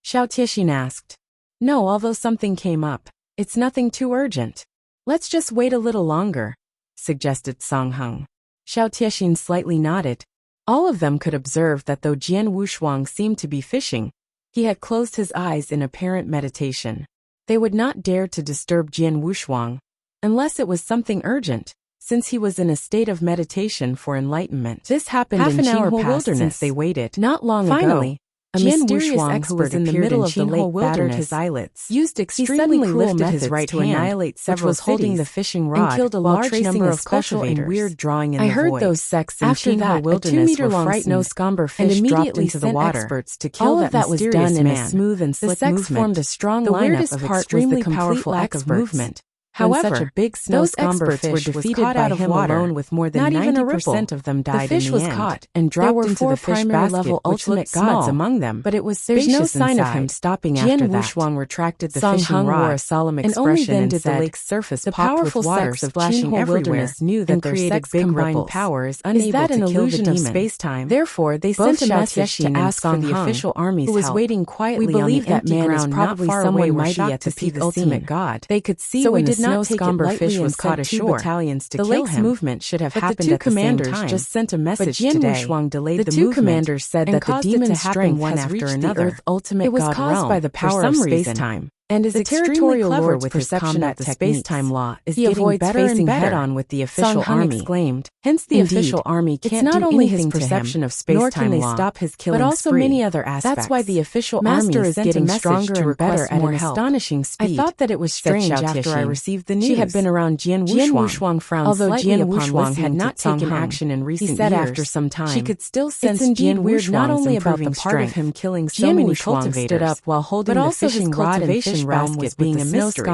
Xiao Tiexin asked. No, although something came up, it's nothing too urgent. Let's just wait a little longer, suggested Song Heng. Xiao Tiexin slightly nodded. All of them could observe that though Jian Wushuang seemed to be fishing, he had closed his eyes in apparent meditation. They would not dare to disturb Jian Wushuang, unless it was something urgent, since he was in a state of meditation for enlightenment. This happened in an hour passed since they waited. Not long ago, a mysterious expert who was in the middle of the lake battered his eyelids, used extremely cruel methods to annihilate several cities, holding the fishing rod, and killed a large number of special and weird drawing in the void. I heard those sects in Qinghou Wilderness were frightened scomber fish dropped into the water. Experts to kill all of that was done in a smooth and slick movement. The sects formed a strong lineup of extremely powerful lack of movement. However, such a big those experts were defeated by him alone with more than 90% of them died in the end. The fish was caught and dropped into the fish basket, which looked small among them, but it was spacious. There's no sign of him stopping after that. Jian Wushuang retracted the fishing rod, wore a solemn expression, and said, the lake's surface popped with water splashing everywhere, knew that their sex combined power is unable to kill the demon. Space-time? Therefore, they sent a message to ask for the official army's help. Who was waiting quietly on the empty ground not far away mighty at to see the ultimate god. They could see when the snow scomber fish was caught ashore. Battalions to kill him. The lake's movement should have happened at the same time. Just sent a message today. But Jian Wushuang delayed the two commanders said that the demon's strength has reached the Earth's ultimate god realm. It was caused by the power of space-time. and is extremely clever with his combat techniques. Space-time law is getting better and better head-on with the official army. Exclaimed. Hence, the official army can't do only his perception of space-time nor can they stop his killing but also many other aspects. That's why the official army is getting stronger and better at an astonishing speed. I thought that it was strange after I received the news. She had been around Jian Wuxuang frowned although Jian Wuxuang had not taken action in recent years. He said after some time, she could still sense Jian Wuxuang's not only about the part of him killing so many cultivators, stood up while holding the fishing rod and fish basket being a mystery.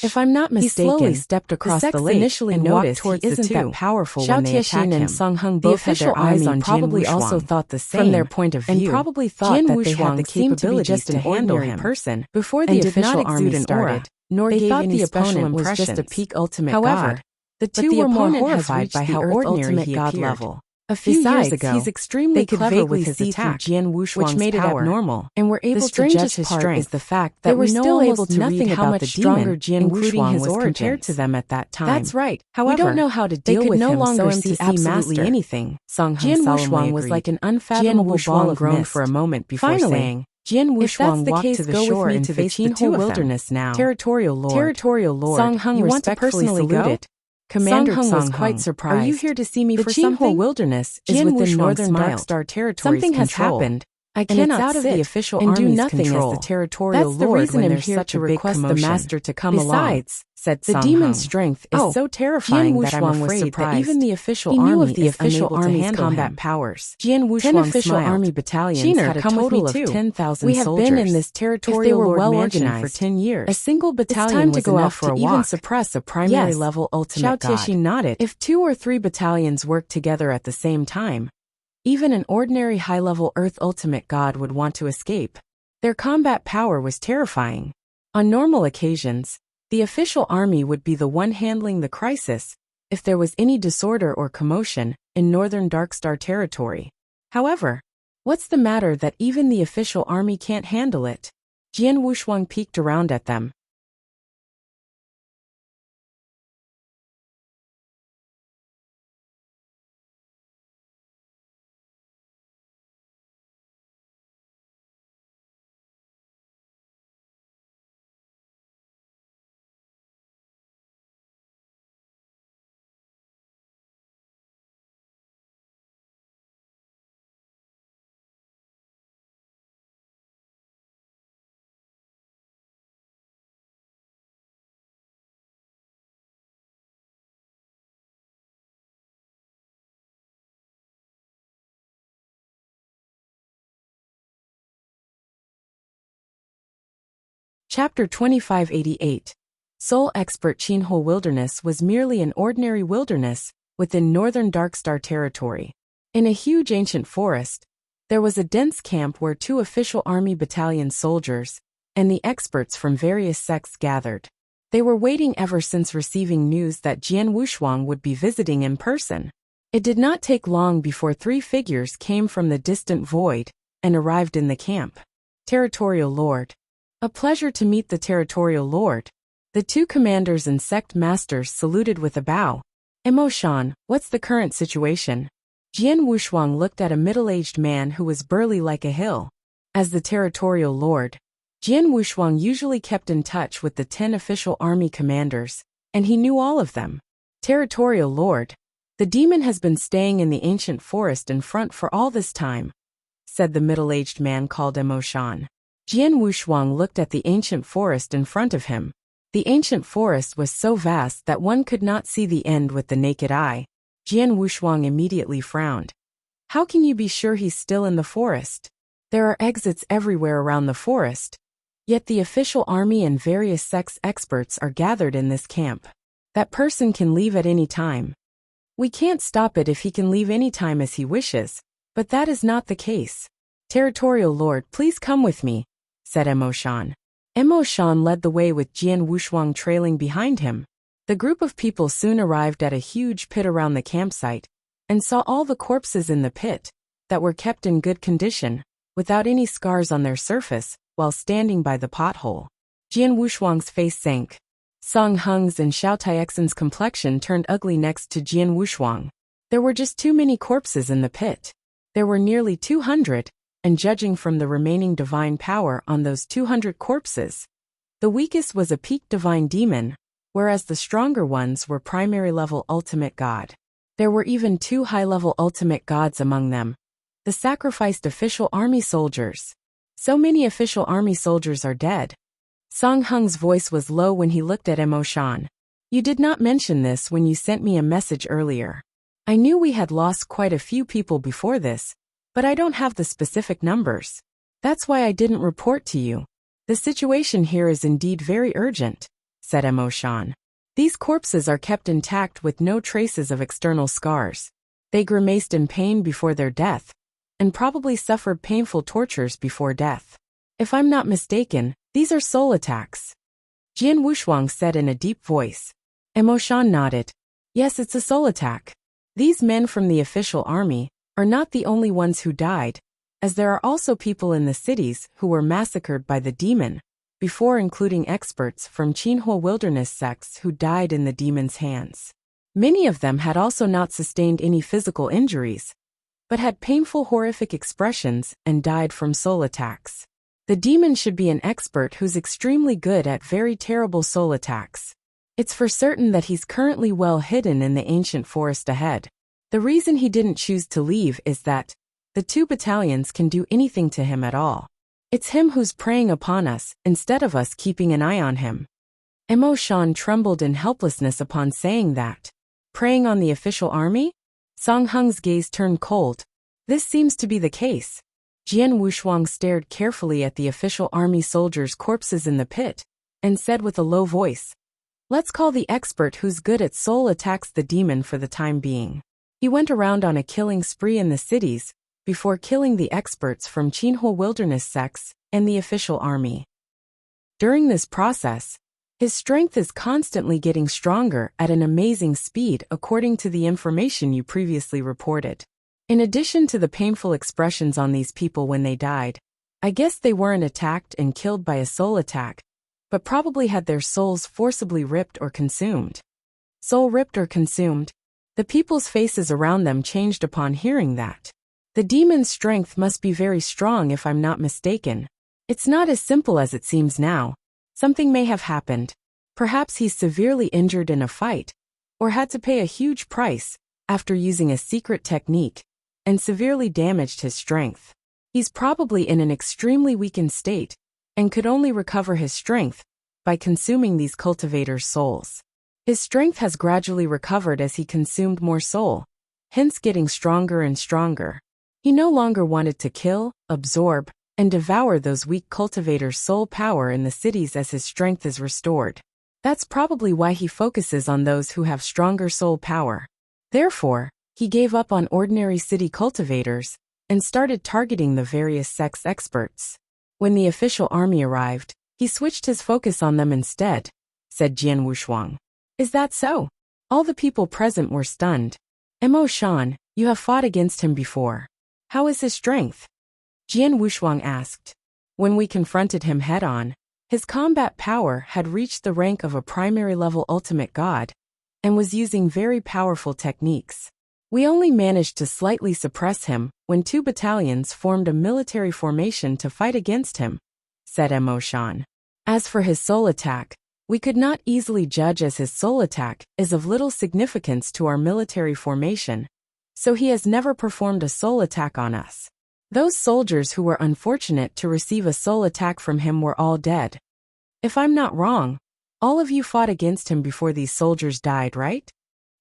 If I'm not mistaken, he slowly stepped across the lake initially and noticed he isn't that powerful when they attack him. And Song Hung both had their eyes on probably also thought the same from their point of view, and probably thought that they had the capabilities to handle him person before the official army started. Nor they thought the opponent was just a peak ultimate god. The two were more horrified by how ordinary he appeared. A few years ago, he's extremely clever with his attack, which made it abnormal, and were able to judge his strength. Is the fact that we were still able to read how much stronger Jian Wuxuang was compared to them at that time. That's right. However, we don't know how to deal with him, so him to see absolutely anything. Jian Wuxuang was like an unfathomable ball of mist for a moment before saying, Jian Wuxuang walked to the shore and faced the two wilderness now. Territorial Lord, Song Hung respectfully saluted. Commander Song was quite surprised. Are you here to see me for something? The Wilderness is within Northern Darkstar territory's something has happened. I cannot out of the official and do nothing control. As the territorial That's lord the reason when I'm here to request the master to come Besides, along. Said the demon's strength is so terrifying that I'm afraid that even the official army of the official army's combat powers. Jian Wuxuang 10 official army battalions had a total of 10,000 soldiers. We have been in this territorial lord well organized for 10 years. A single battalion was enough for even suppress a primary level ultimate god. Xiao Tieshi nodded. If 2 or 3 battalions worked together at the same time, even an ordinary high-level Earth ultimate god would want to escape. Their combat power was terrifying. On normal occasions, the official army would be the one handling the crisis if there was any disorder or commotion in Northern Darkstar territory. However, what's the matter that even the official army can't handle it? Jian Wuxuang peeked around at them. Chapter 2588. Soul Expert Qinhou Wilderness was merely an ordinary wilderness within Northern Darkstar territory. In a huge ancient forest, there was a dense camp where 2 official army battalion soldiers and the experts from various sects gathered. They were waiting ever since receiving news that Jian Wuxuang would be visiting in person. It did not take long before 3 figures came from the distant void and arrived in the camp. Territorial Lord. A pleasure to meet the Territorial Lord. The 2 commanders and sect masters saluted with a bow. Emo-shan, what's the current situation? Jian Wuxuang looked at a middle-aged man who was burly like a hill. As the Territorial Lord, Jian Wuxuang usually kept in touch with the 10 official army commanders, and he knew all of them. Territorial Lord, the demon has been staying in the ancient forest in front for all this time, said the middle-aged man called Emo-shan. Jian Wuxuang looked at the ancient forest in front of him. The ancient forest was so vast that one could not see the end with the naked eye. Jian Wuxuang immediately frowned. How can you be sure he's still in the forest? There are exits everywhere around the forest. Yet the official army and various sects experts are gathered in this camp. That person can leave at any time. We can't stop it if he can leave any time as he wishes, but that is not the case. Territorial Lord, please come with me, said Emo-shan. Emo-shan led the way with Jian Wuxuang trailing behind him. The group of people soon arrived at a huge pit around the campsite and saw all the corpses in the pit that were kept in good condition, without any scars on their surface, while standing by the pothole. Jian Wuxuang's face sank. Song Hung's and Xiao Tiexin's complexion turned ugly next to Jian Wuxuang. There were just too many corpses in the pit. There were nearly 200. And judging from the remaining divine power on those 200 corpses, The weakest was a peak divine demon, whereas the stronger ones were primary level ultimate god. There were even 2 high-level ultimate gods among them. The sacrificed official army soldiers. So many official army soldiers are dead. Song Hung's voice was low when he looked at Emoshan. You did not mention this when you sent me a message earlier. I knew we had lost quite a few people before this, but I don't have the specific numbers. That's why I didn't report to you. The situation here is indeed very urgent, said Emoshan. These corpses are kept intact with no traces of external scars. They grimaced in pain before their death, and probably suffered painful tortures before death. If I'm not mistaken, these are soul attacks. Jian Wushuang said in a deep voice. Emoshan nodded. Yes, it's a soul attack. These men from the official army are not the only ones who died, as there are also people in the cities who were massacred by the demon, before including experts from Qinhuo wilderness sects who died in the demon's hands. Many of them had also not sustained any physical injuries, but had painful horrific expressions and died from soul attacks. The demon should be an expert who's extremely good at very terrible soul attacks. It's for certain that he's currently well hidden in the ancient forest ahead. The reason he didn't choose to leave is that the 2 battalions can do anything to him at all. It's him who's preying upon us, instead of us keeping an eye on him. Emoshan trembled in helplessness upon saying that. Preying on the official army? Song Hung's gaze turned cold. This seems to be the case. Jian Wushuang stared carefully at the official army soldiers' corpses in the pit, and said with a low voice, Let's call the expert who's good at soul attacks the demon for the time being. He went around on a killing spree in the cities, before killing the experts from Qinhuo wilderness sects and the official army. During this process, his strength is constantly getting stronger at an amazing speed according to the information you previously reported. In addition to the painful expressions on these people when they died, I guess they weren't attacked and killed by a soul attack, but probably had their souls forcibly ripped or consumed. Soul ripped or consumed? The people's faces around them changed upon hearing that. The demon's strength must be very strong if I'm not mistaken. It's not as simple as it seems now. Something may have happened. Perhaps he's severely injured in a fight, or had to pay a huge price after using a secret technique, and severely damaged his strength. He's probably in an extremely weakened state, and could only recover his strength by consuming these cultivators' souls. His strength has gradually recovered as he consumed more soul, hence getting stronger and stronger. He no longer wanted to kill, absorb, and devour those weak cultivators' soul power in the cities as his strength is restored. That's probably why he focuses on those who have stronger soul power. Therefore, he gave up on ordinary city cultivators and started targeting the various sects experts. When the official army arrived, he switched his focus on them instead, said Jian Wushuang. Is that so? All the people present were stunned. Emoshan, you have fought against him before. How is his strength? Jian Wushuang asked. When we confronted him head-on, his combat power had reached the rank of a primary-level ultimate god, and was using very powerful techniques. We only managed to slightly suppress him when 2 battalions formed a military formation to fight against him, said Emoshan. As for his soul attack, we could not easily judge as his soul attack is of little significance to our military formation, so he has never performed a soul attack on us. Those soldiers who were unfortunate to receive a soul attack from him were all dead. If I'm not wrong, all of you fought against him before these soldiers died, right?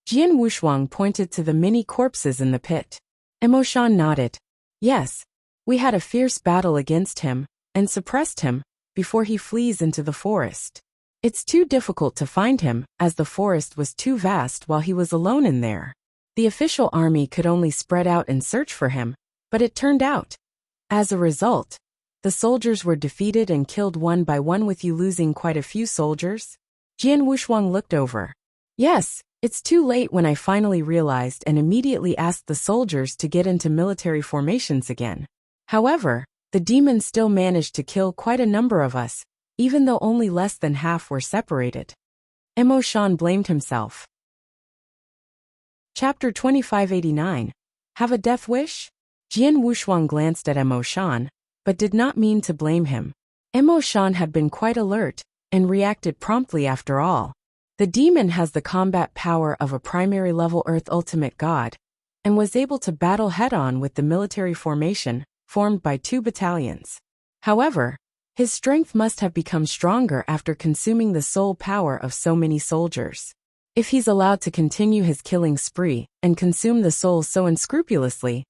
Jian Wushuang pointed to the many corpses in the pit. Emoshan nodded. Yes, we had a fierce battle against him, and suppressed him, before he flees into the forest. It's too difficult to find him, as the forest was too vast while he was alone in there. The official army could only spread out and search for him, but it turned out. As a result, the soldiers were defeated and killed one by one, with you losing quite a few soldiers. Jian Wushuang looked over. Yes, it's too late when I finally realized and immediately asked the soldiers to get into military formations again. However, the demon still managed to kill quite a number of us, even though only less than half were separated. Emoshan blamed himself. Chapter 2589. Have a death wish? Jian Wushuang glanced at Emoshan, but did not mean to blame him. Emoshan had been quite alert, and reacted promptly after all. The demon has the combat power of a primary-level Earth Ultimate God, and was able to battle head-on with the military formation, formed by 2 battalions. However, his strength must have become stronger after consuming the soul power of so many soldiers. If he's allowed to continue his killing spree and consume the souls so unscrupulously,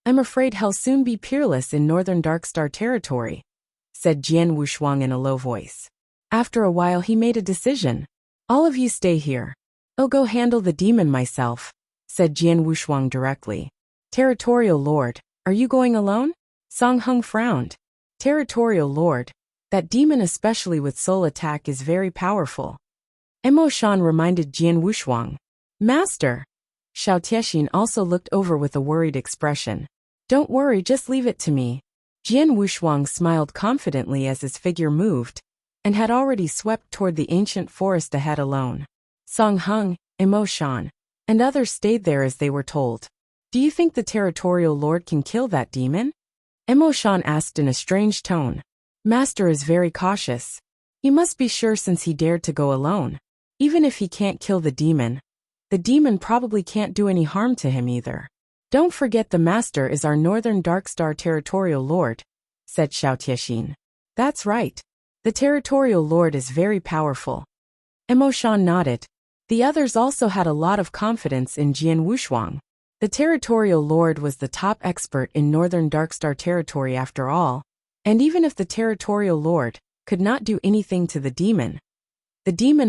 I'm afraid he'll soon be peerless in Northern Darkstar territory, said Jian Wushuang in a low voice. After a while he made a decision. All of you stay here. I'll go handle the demon myself, said Jian Wushuang directly. Territorial Lord, are you going alone? Song Hung frowned. Territorial Lord, that demon especially with soul attack is very powerful. Mo Shan reminded Jian Wushuang. Master! Xiao Tiexin also looked over with a worried expression. Don't worry, just leave it to me. Jian Wushuang smiled confidently as his figure moved, and had already swept toward the ancient forest ahead alone. Song Hung, Mo Shan, and others stayed there as they were told. Do you think the Territorial Lord can kill that demon? Mo Shan asked in a strange tone. Master is very cautious. He must be sure since he dared to go alone. Even if he can't kill the demon probably can't do any harm to him either. Don't forget the Master is our Northern Darkstar Territorial Lord, said Xiao Tiexin. That's right. The Territorial Lord is very powerful. Mo Shan nodded. The others also had a lot of confidence in Jian Wushuang. The Territorial Lord was the top expert in Northern Darkstar territory after all, and even if the Territorial Lord could not do anything to the demon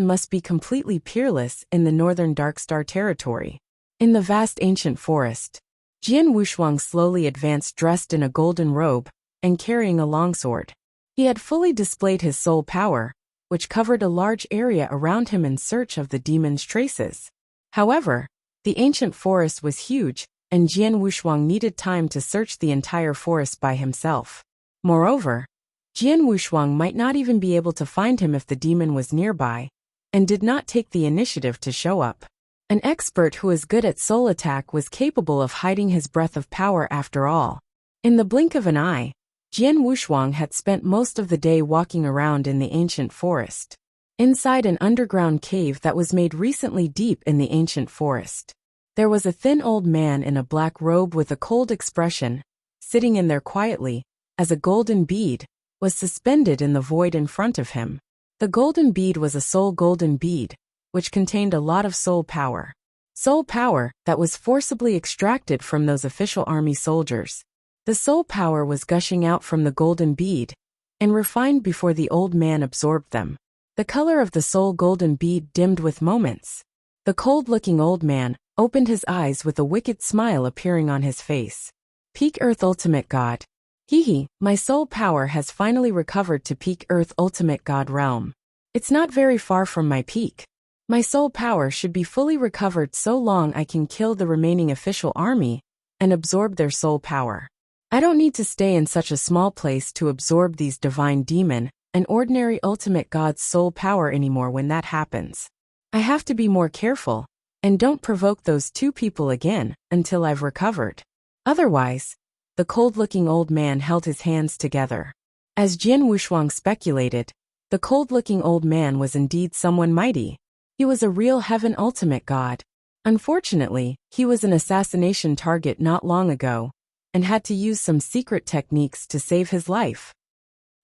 must be completely peerless in the Northern Darkstar territory. In the vast ancient forest, Jian Wushuang slowly advanced dressed in a golden robe and carrying a longsword. He had fully displayed his soul power, which covered a large area around him in search of the demon's traces. However, the ancient forest was huge, and Jian Wushuang needed time to search the entire forest by himself. Moreover, Jian Wushuang might not even be able to find him if the demon was nearby, and did not take the initiative to show up. An expert who is good at soul attack was capable of hiding his breath of power after all. In the blink of an eye, Jian Wushuang had spent most of the day walking around in the ancient forest. Inside an underground cave that was made recently deep in the ancient forest, there was a thin old man in a black robe with a cold expression, sitting in there quietly, as a golden bead was suspended in the void in front of him. The golden bead was a soul golden bead, which contained a lot of soul power. Soul power that was forcibly extracted from those official army soldiers. The soul power was gushing out from the golden bead, and refined before the old man absorbed them. The color of the soul golden bead dimmed with moments. The cold-looking old man opened his eyes with a wicked smile appearing on his face. Peak Earth Ultimate God. My soul power has finally recovered to peak Earth Ultimate God realm. It's not very far from my peak. My soul power should be fully recovered so long I can kill the remaining official army and absorb their soul power. I don't need to stay in such a small place to absorb these divine demon and ordinary ultimate God's soul power anymore when that happens. I have to be more careful, and don't provoke those 2 people again until I've recovered. Otherwise, the cold-looking old man held his hands together. As Jian Wushuang speculated, the cold-looking old man was indeed someone mighty. He was a real heaven ultimate God. Unfortunately, he was an assassination target not long ago, and had to use some secret techniques to save his life.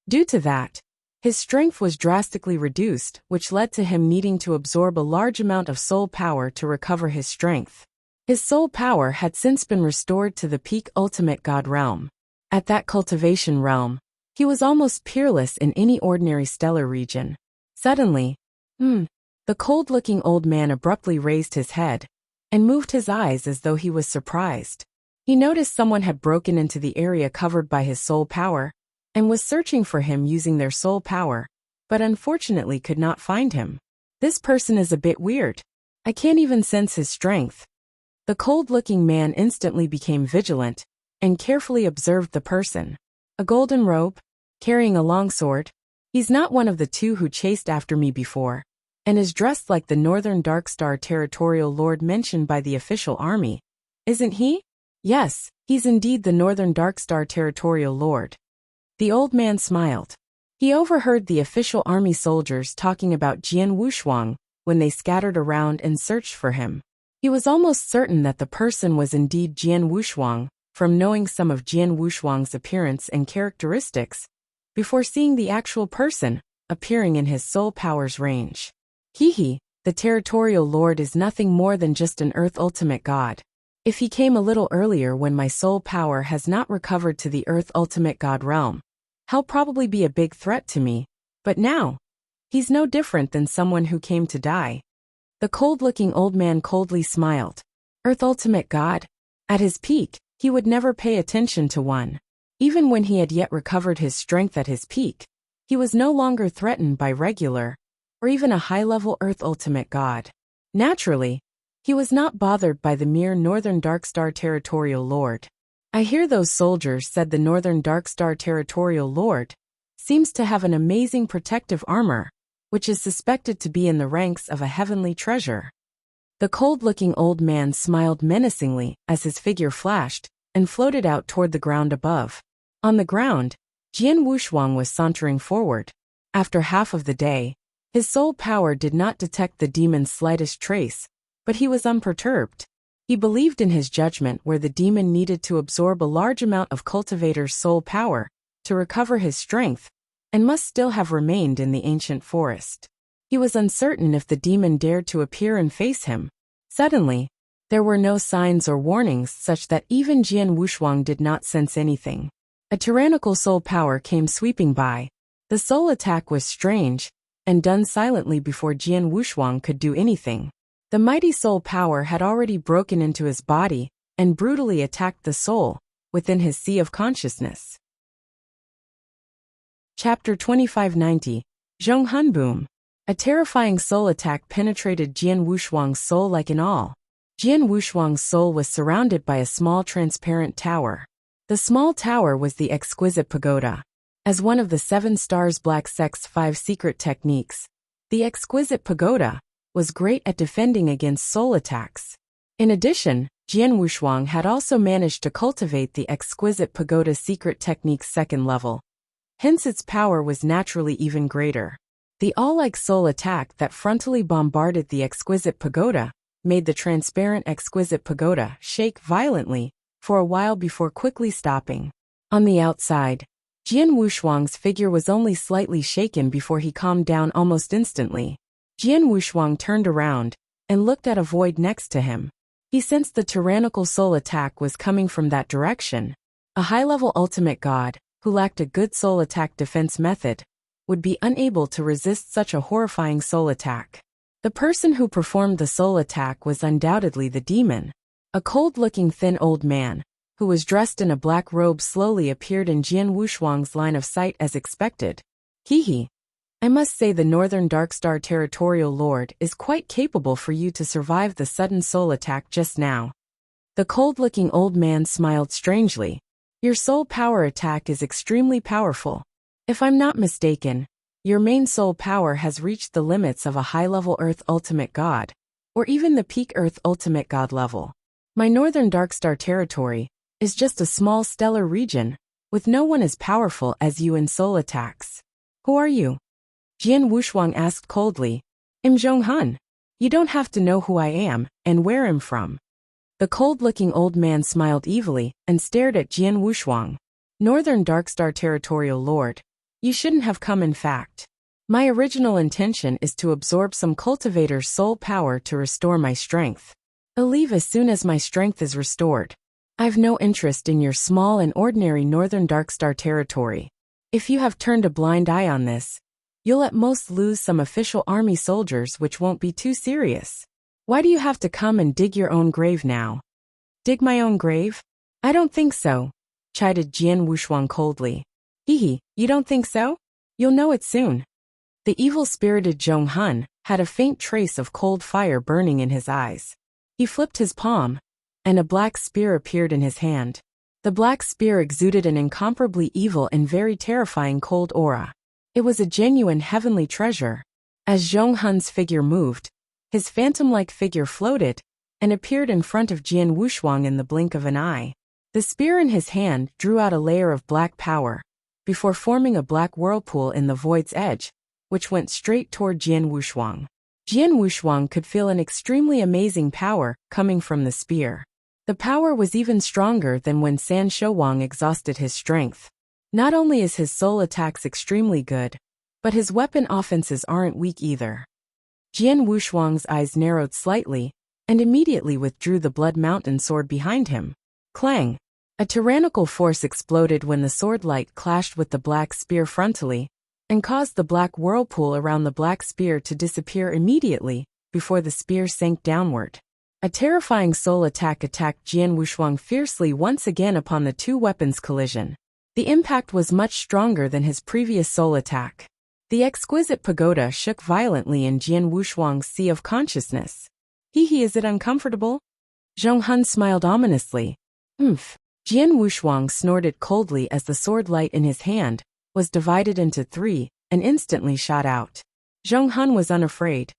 Due to that, his strength was drastically reduced, which led to him needing to absorb a large amount of soul power to recover his strength. His soul power had since been restored to the peak ultimate God realm. At that cultivation realm, he was almost peerless in any ordinary stellar region. Suddenly, the cold-looking old man abruptly raised his head and moved his eyes as though he was surprised. He noticed someone had broken into the area covered by his soul power and was searching for him using their soul power, but unfortunately could not find him. This person is a bit weird. I can't even sense his strength. The cold-looking man instantly became vigilant and carefully observed the person. A golden robe, carrying a long sword. He's not one of the 2 who chased after me before, and is dressed like the Northern Darkstar Territorial Lord mentioned by the official army. Isn't he? Yes, he's indeed the Northern Darkstar Territorial Lord. The old man smiled. He overheard the official army soldiers talking about Jian Wushuang when they scattered around and searched for him. He was almost certain that the person was indeed Jian Wushuang, from knowing some of Jian Wushuang's appearance and characteristics, before seeing the actual person appearing in his soul power's range. He, the territorial lord, is nothing more than just an earth ultimate god. If he came a little earlier when my soul power has not recovered to the earth ultimate god realm, he'll probably be a big threat to me, but now, he's no different than someone who came to die. The cold-looking old man coldly smiled. Earth ultimate god? At his peak, he would never pay attention to one. Even when he had yet recovered his strength at his peak, he was no longer threatened by regular, or even a high-level earth ultimate god. Naturally, he was not bothered by the mere Northern Darkstar Territorial Lord. I hear those soldiers said the Northern Darkstar Territorial Lord seems to have an amazing protective armor, which is suspected to be in the ranks of a heavenly treasure. The cold-looking old man smiled menacingly as his figure flashed and floated out toward the ground above. On the ground, Jian Wushuang was sauntering forward. After half of the day, his soul power did not detect the demon's slightest trace, but he was unperturbed. He believed in his judgment where the demon needed to absorb a large amount of cultivator's soul power to recover his strength, and must still have remained in the ancient forest. He was uncertain if the demon dared to appear and face him. Suddenly, there were no signs or warnings such that even Jian Wushuang did not sense anything. A tyrannical soul power came sweeping by. The soul attack was strange, and done silently before Jian Wushuang could do anything. The mighty soul power had already broken into his body and brutally attacked the soul within his sea of consciousness. Chapter 2590, Zhonghun Boom. A terrifying soul attack penetrated Jian Wushuang's soul like an awl. Jian Wushuang's soul was surrounded by a small transparent tower. The small tower was the exquisite pagoda. As one of the 7 stars Black Sect's 5 secret techniques, the exquisite pagoda was great at defending against soul attacks. In addition, Jian Wushuang had also managed to cultivate the exquisite pagoda secret technique's 2nd level. Hence its power was naturally even greater. The awl-like soul attack that frontally bombarded the exquisite pagoda made the transparent exquisite pagoda shake violently for a while before quickly stopping. On the outside, Jian Wushuang's figure was only slightly shaken before he calmed down almost instantly. Jian Wushuang turned around and looked at a void next to him. He sensed the tyrannical soul attack was coming from that direction. A high-level ultimate god, who lacked a good soul attack defense method, would be unable to resist such a horrifying soul attack. The person who performed the soul attack was undoubtedly the demon. A cold-looking thin old man, who was dressed in a black robe, slowly appeared in Jian Wushuang's line of sight as expected. He. I must say the Northern Darkstar Territorial Lord is quite capable for you to survive the sudden soul attack just now. The cold-looking old man smiled strangely. Your soul power attack is extremely powerful. If I'm not mistaken, your main soul power has reached the limits of a high-level Earth Ultimate God, or even the peak Earth Ultimate God level. My Northern Darkstar territory is just a small stellar region, with no one as powerful as you in soul attacks. Who are you? Jian Wushuang asked coldly. I'm Zhonghun. You don't have to know who I am and where I'm from. The cold-looking old man smiled evilly and stared at Jian Wushuang. Northern Darkstar Territorial Lord, you shouldn't have come in fact. My original intention is to absorb some cultivator's soul power to restore my strength. I'll leave as soon as my strength is restored. I've no interest in your small and ordinary Northern Darkstar territory. If you have turned a blind eye on this, you'll at most lose some official army soldiers, which won't be too serious. Why do you have to come and dig your own grave now? Dig my own grave? I don't think so, chided Jian Wushuang coldly. You don't think so? You'll know it soon. The evil-spirited Zhonghun had a faint trace of cold fire burning in his eyes. He flipped his palm, and a black spear appeared in his hand. The black spear exuded an incomparably evil and very terrifying cold aura. It was a genuine heavenly treasure. As Zhonghun's figure moved, his phantom-like figure floated and appeared in front of Jian Wushuang in the blink of an eye. The spear in his hand drew out a layer of black power, before forming a black whirlpool in the void's edge, which went straight toward Jian Wushuang. Jian Wushuang could feel an extremely amazing power coming from the spear. The power was even stronger than when San Shouwang exhausted his strength. Not only is his soul attacks extremely good, but his weapon offenses aren't weak either. Jian Wushuang's eyes narrowed slightly, and immediately withdrew the Blood Mountain sword behind him. Clang! A tyrannical force exploded when the sword light clashed with the black spear frontally, and caused the black whirlpool around the black spear to disappear immediately, before the spear sank downward. A terrifying soul attack attacked Jian Wushuang fiercely once again upon the two weapons' collision. The impact was much stronger than his previous soul attack. The exquisite pagoda shook violently in Jian Wushuang's sea of consciousness. Is it uncomfortable? Zhong Hun smiled ominously. Jian Wushuang snorted coldly as the sword light in his hand was divided into three, and instantly shot out. Zhong Hun was unafraid.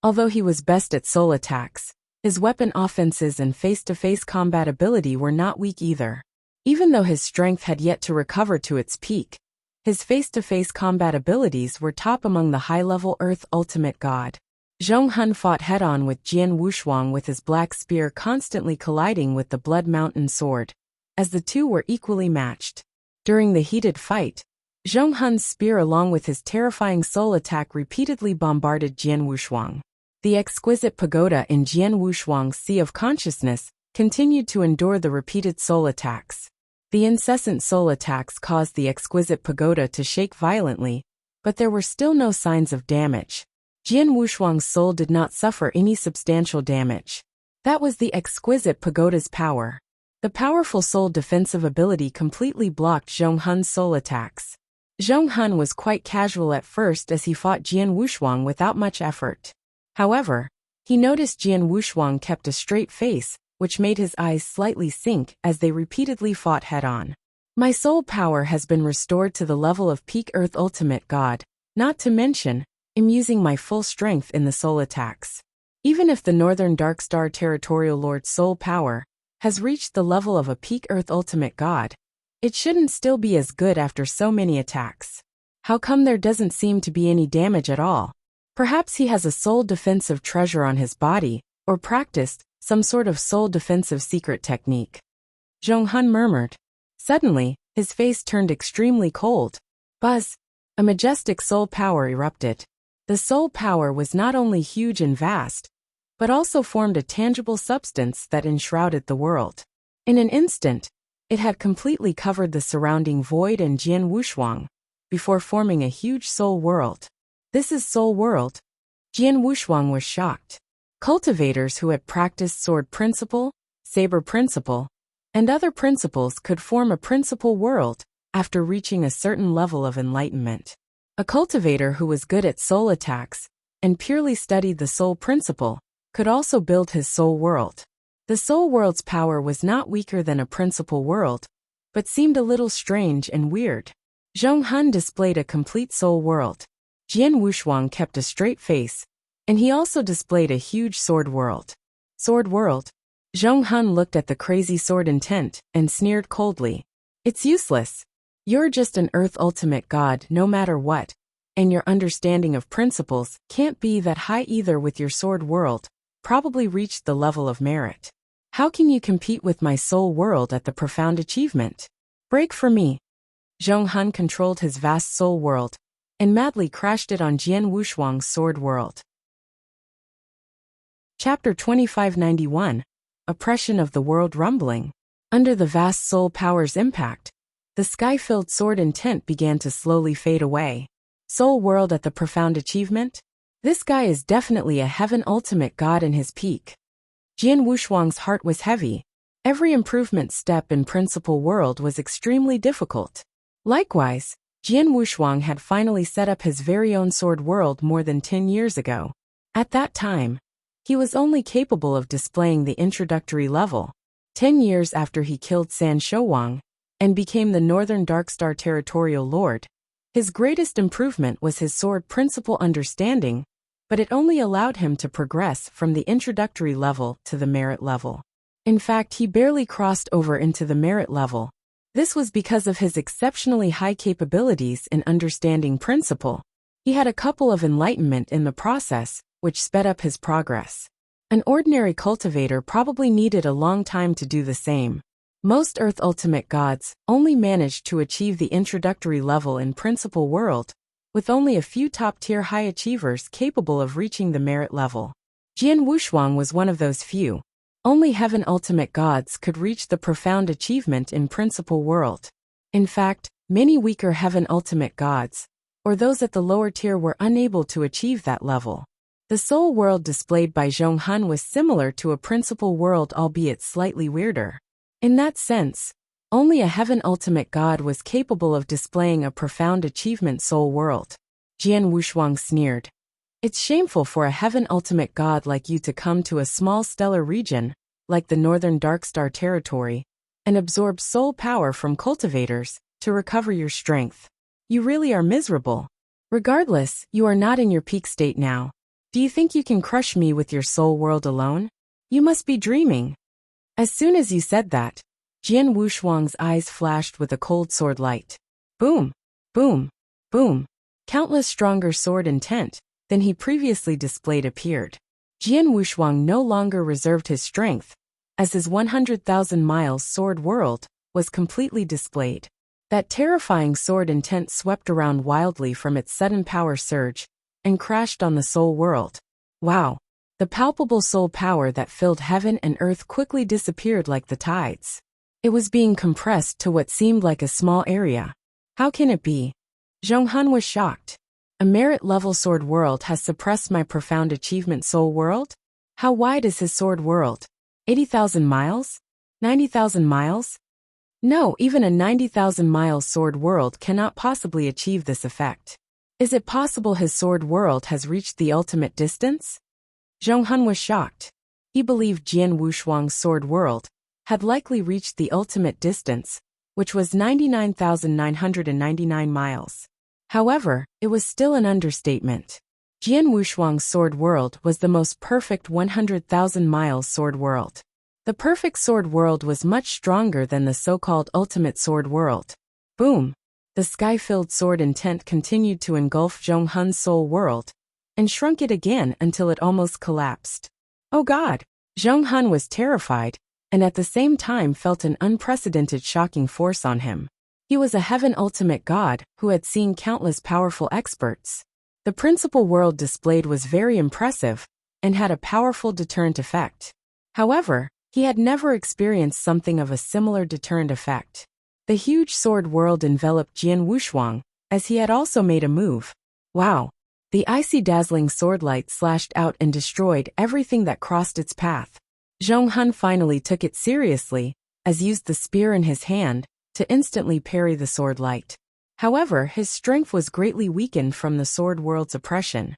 Although he was best at soul attacks, his weapon offenses and face-to-face combat ability were not weak either. Even though his strength had yet to recover to its peak, his face-to-face combat abilities were top among the high-level Earth Ultimate God. Zhong Hun fought head-on with Jian Wushuang with his black spear constantly colliding with the Blood Mountain sword, as the two were equally matched. During the heated fight, Zhong Hun's spear along with his terrifying soul attack repeatedly bombarded Jian Wushuang. The exquisite pagoda in Jian Wushuang's sea of consciousness continued to endure the repeated soul attacks. The incessant soul attacks caused the exquisite pagoda to shake violently, but there were still no signs of damage. Jian Wushuang's soul did not suffer any substantial damage. That was the exquisite pagoda's power. The powerful soul defensive ability completely blocked Zhong Hun's soul attacks. Zhong Hun was quite casual at first as he fought Jian Wushuang without much effort. However, he noticed Jian Wushuang kept a straight face, which made his eyes slightly sink as they repeatedly fought head-on. My soul power has been restored to the level of peak Earth Ultimate God, not to mention, I'm using my full strength in the soul attacks. Even if the Northern Darkstar Territorial Lord's soul power has reached the level of a peak Earth Ultimate God, it shouldn't still be as good after so many attacks. How come there doesn't seem to be any damage at all? Perhaps he has a soul defensive treasure on his body, or practiced some sort of soul defensive secret technique. Zhong Hun murmured. Suddenly, his face turned extremely cold. Buzz! A majestic soul power erupted. The soul power was not only huge and vast, but also formed a tangible substance that enshrouded the world. In an instant, it had completely covered the surrounding void and Jian Wushuang, before forming a huge soul world. This is Soul World? Jian Wushuang was shocked. Cultivators who had practiced sword principle, saber principle, and other principles could form a principle world after reaching a certain level of enlightenment. A cultivator who was good at soul attacks and purely studied the soul principle could also build his soul world. The soul world's power was not weaker than a principle world, but seemed a little strange and weird. Zhong Hun displayed a complete soul world. Jian Wushuang kept a straight face, and he also displayed a huge sword world. Sword world? Zhong Hun looked at the crazy sword intent and sneered coldly. It's useless. You're just an Earth Ultimate God no matter what, and your understanding of principles can't be that high either with your sword world, probably reached the level of merit. How can you compete with my soul world at the profound achievement? Break for me. Zhong Hun controlled his vast soul world, and madly crashed it on Jian Wushuang's sword world. Chapter 2591, Oppression of the World Rumbling. Under the vast soul power's impact, the sky-filled sword intent began to slowly fade away. Soul world at the profound achievement? This guy is definitely a heaven ultimate god in his peak. Jian Wushuang's heart was heavy. Every improvement step in principal world was extremely difficult. Likewise, Jian Wushuang had finally set up his very own sword world more than 10 years ago. At that time, he was only capable of displaying the introductory level. 10 years after he killed San Shouwang and became the Northern Darkstar Territorial Lord, his greatest improvement was his sword principle understanding, but it only allowed him to progress from the introductory level to the merit level. In fact, he barely crossed over into the merit level. This was because of his exceptionally high capabilities in understanding principle. He had a couple of enlightenment in the process, which sped up his progress. An ordinary cultivator probably needed a long time to do the same. Most Earth Ultimate Gods only managed to achieve the introductory level in Principal World, with only a few top-tier high achievers capable of reaching the merit level. Jian Wushuang was one of those few. Only Heaven Ultimate Gods could reach the profound achievement in Principal World. In fact, many weaker Heaven Ultimate Gods, or those at the lower tier, were unable to achieve that level. The soul world displayed by Zhonghun was similar to a Principal World, albeit slightly weirder. In that sense, only a Heaven Ultimate God was capable of displaying a profound achievement soul world. Jian Wushuang sneered. It's shameful for a Heaven Ultimate God like you to come to a small stellar region, like the Northern Darkstar territory, and absorb soul power from cultivators to recover your strength. You really are miserable. Regardless, you are not in your peak state now. Do you think you can crush me with your soul world alone? You must be dreaming. As soon as you said that, Jian Wushuang's eyes flashed with a cold sword light. Boom, boom, boom. Countless stronger sword intent than he previously displayed appeared. Jian Wushuang no longer reserved his strength, as his 100,000 miles sword world was completely displayed. That terrifying sword intent swept around wildly from its sudden power surge and crashed on the soul world. Wow! The palpable soul power that filled heaven and earth quickly disappeared like the tides. It was being compressed to what seemed like a small area. How can it be? Zhonghun was shocked. A merit-level sword world has suppressed my profound achievement soul world? How wide is his sword world? 80,000 miles? 90,000 miles? No, even a 90,000 miles sword world cannot possibly achieve this effect. Is it possible his sword world has reached the ultimate distance? Zhonghun was shocked. He believed Jian Wushuang's sword world had likely reached the ultimate distance, which was 99,999 miles. However, it was still an understatement. Jian Wushuang's sword world was the most perfect 100,000 miles sword world. The perfect sword world was much stronger than the so-called ultimate sword world. Boom! The sky-filled sword intent continued to engulf Zhonghun's soul world, and shrunk it again until it almost collapsed. Oh God! Zhonghun was terrified, and at the same time felt an unprecedented shocking force on him. He was a Heaven Ultimate God who had seen countless powerful experts. The principal world displayed was very impressive and had a powerful deterrent effect. However, he had never experienced something of a similar deterrent effect. The huge sword world enveloped Jian Wushuang, as he had also made a move. Wow! The icy dazzling sword light slashed out and destroyed everything that crossed its path. Zhonghun finally took it seriously, as used the spear in his hand to instantly parry the sword light. However, his strength was greatly weakened from the sword world's oppression.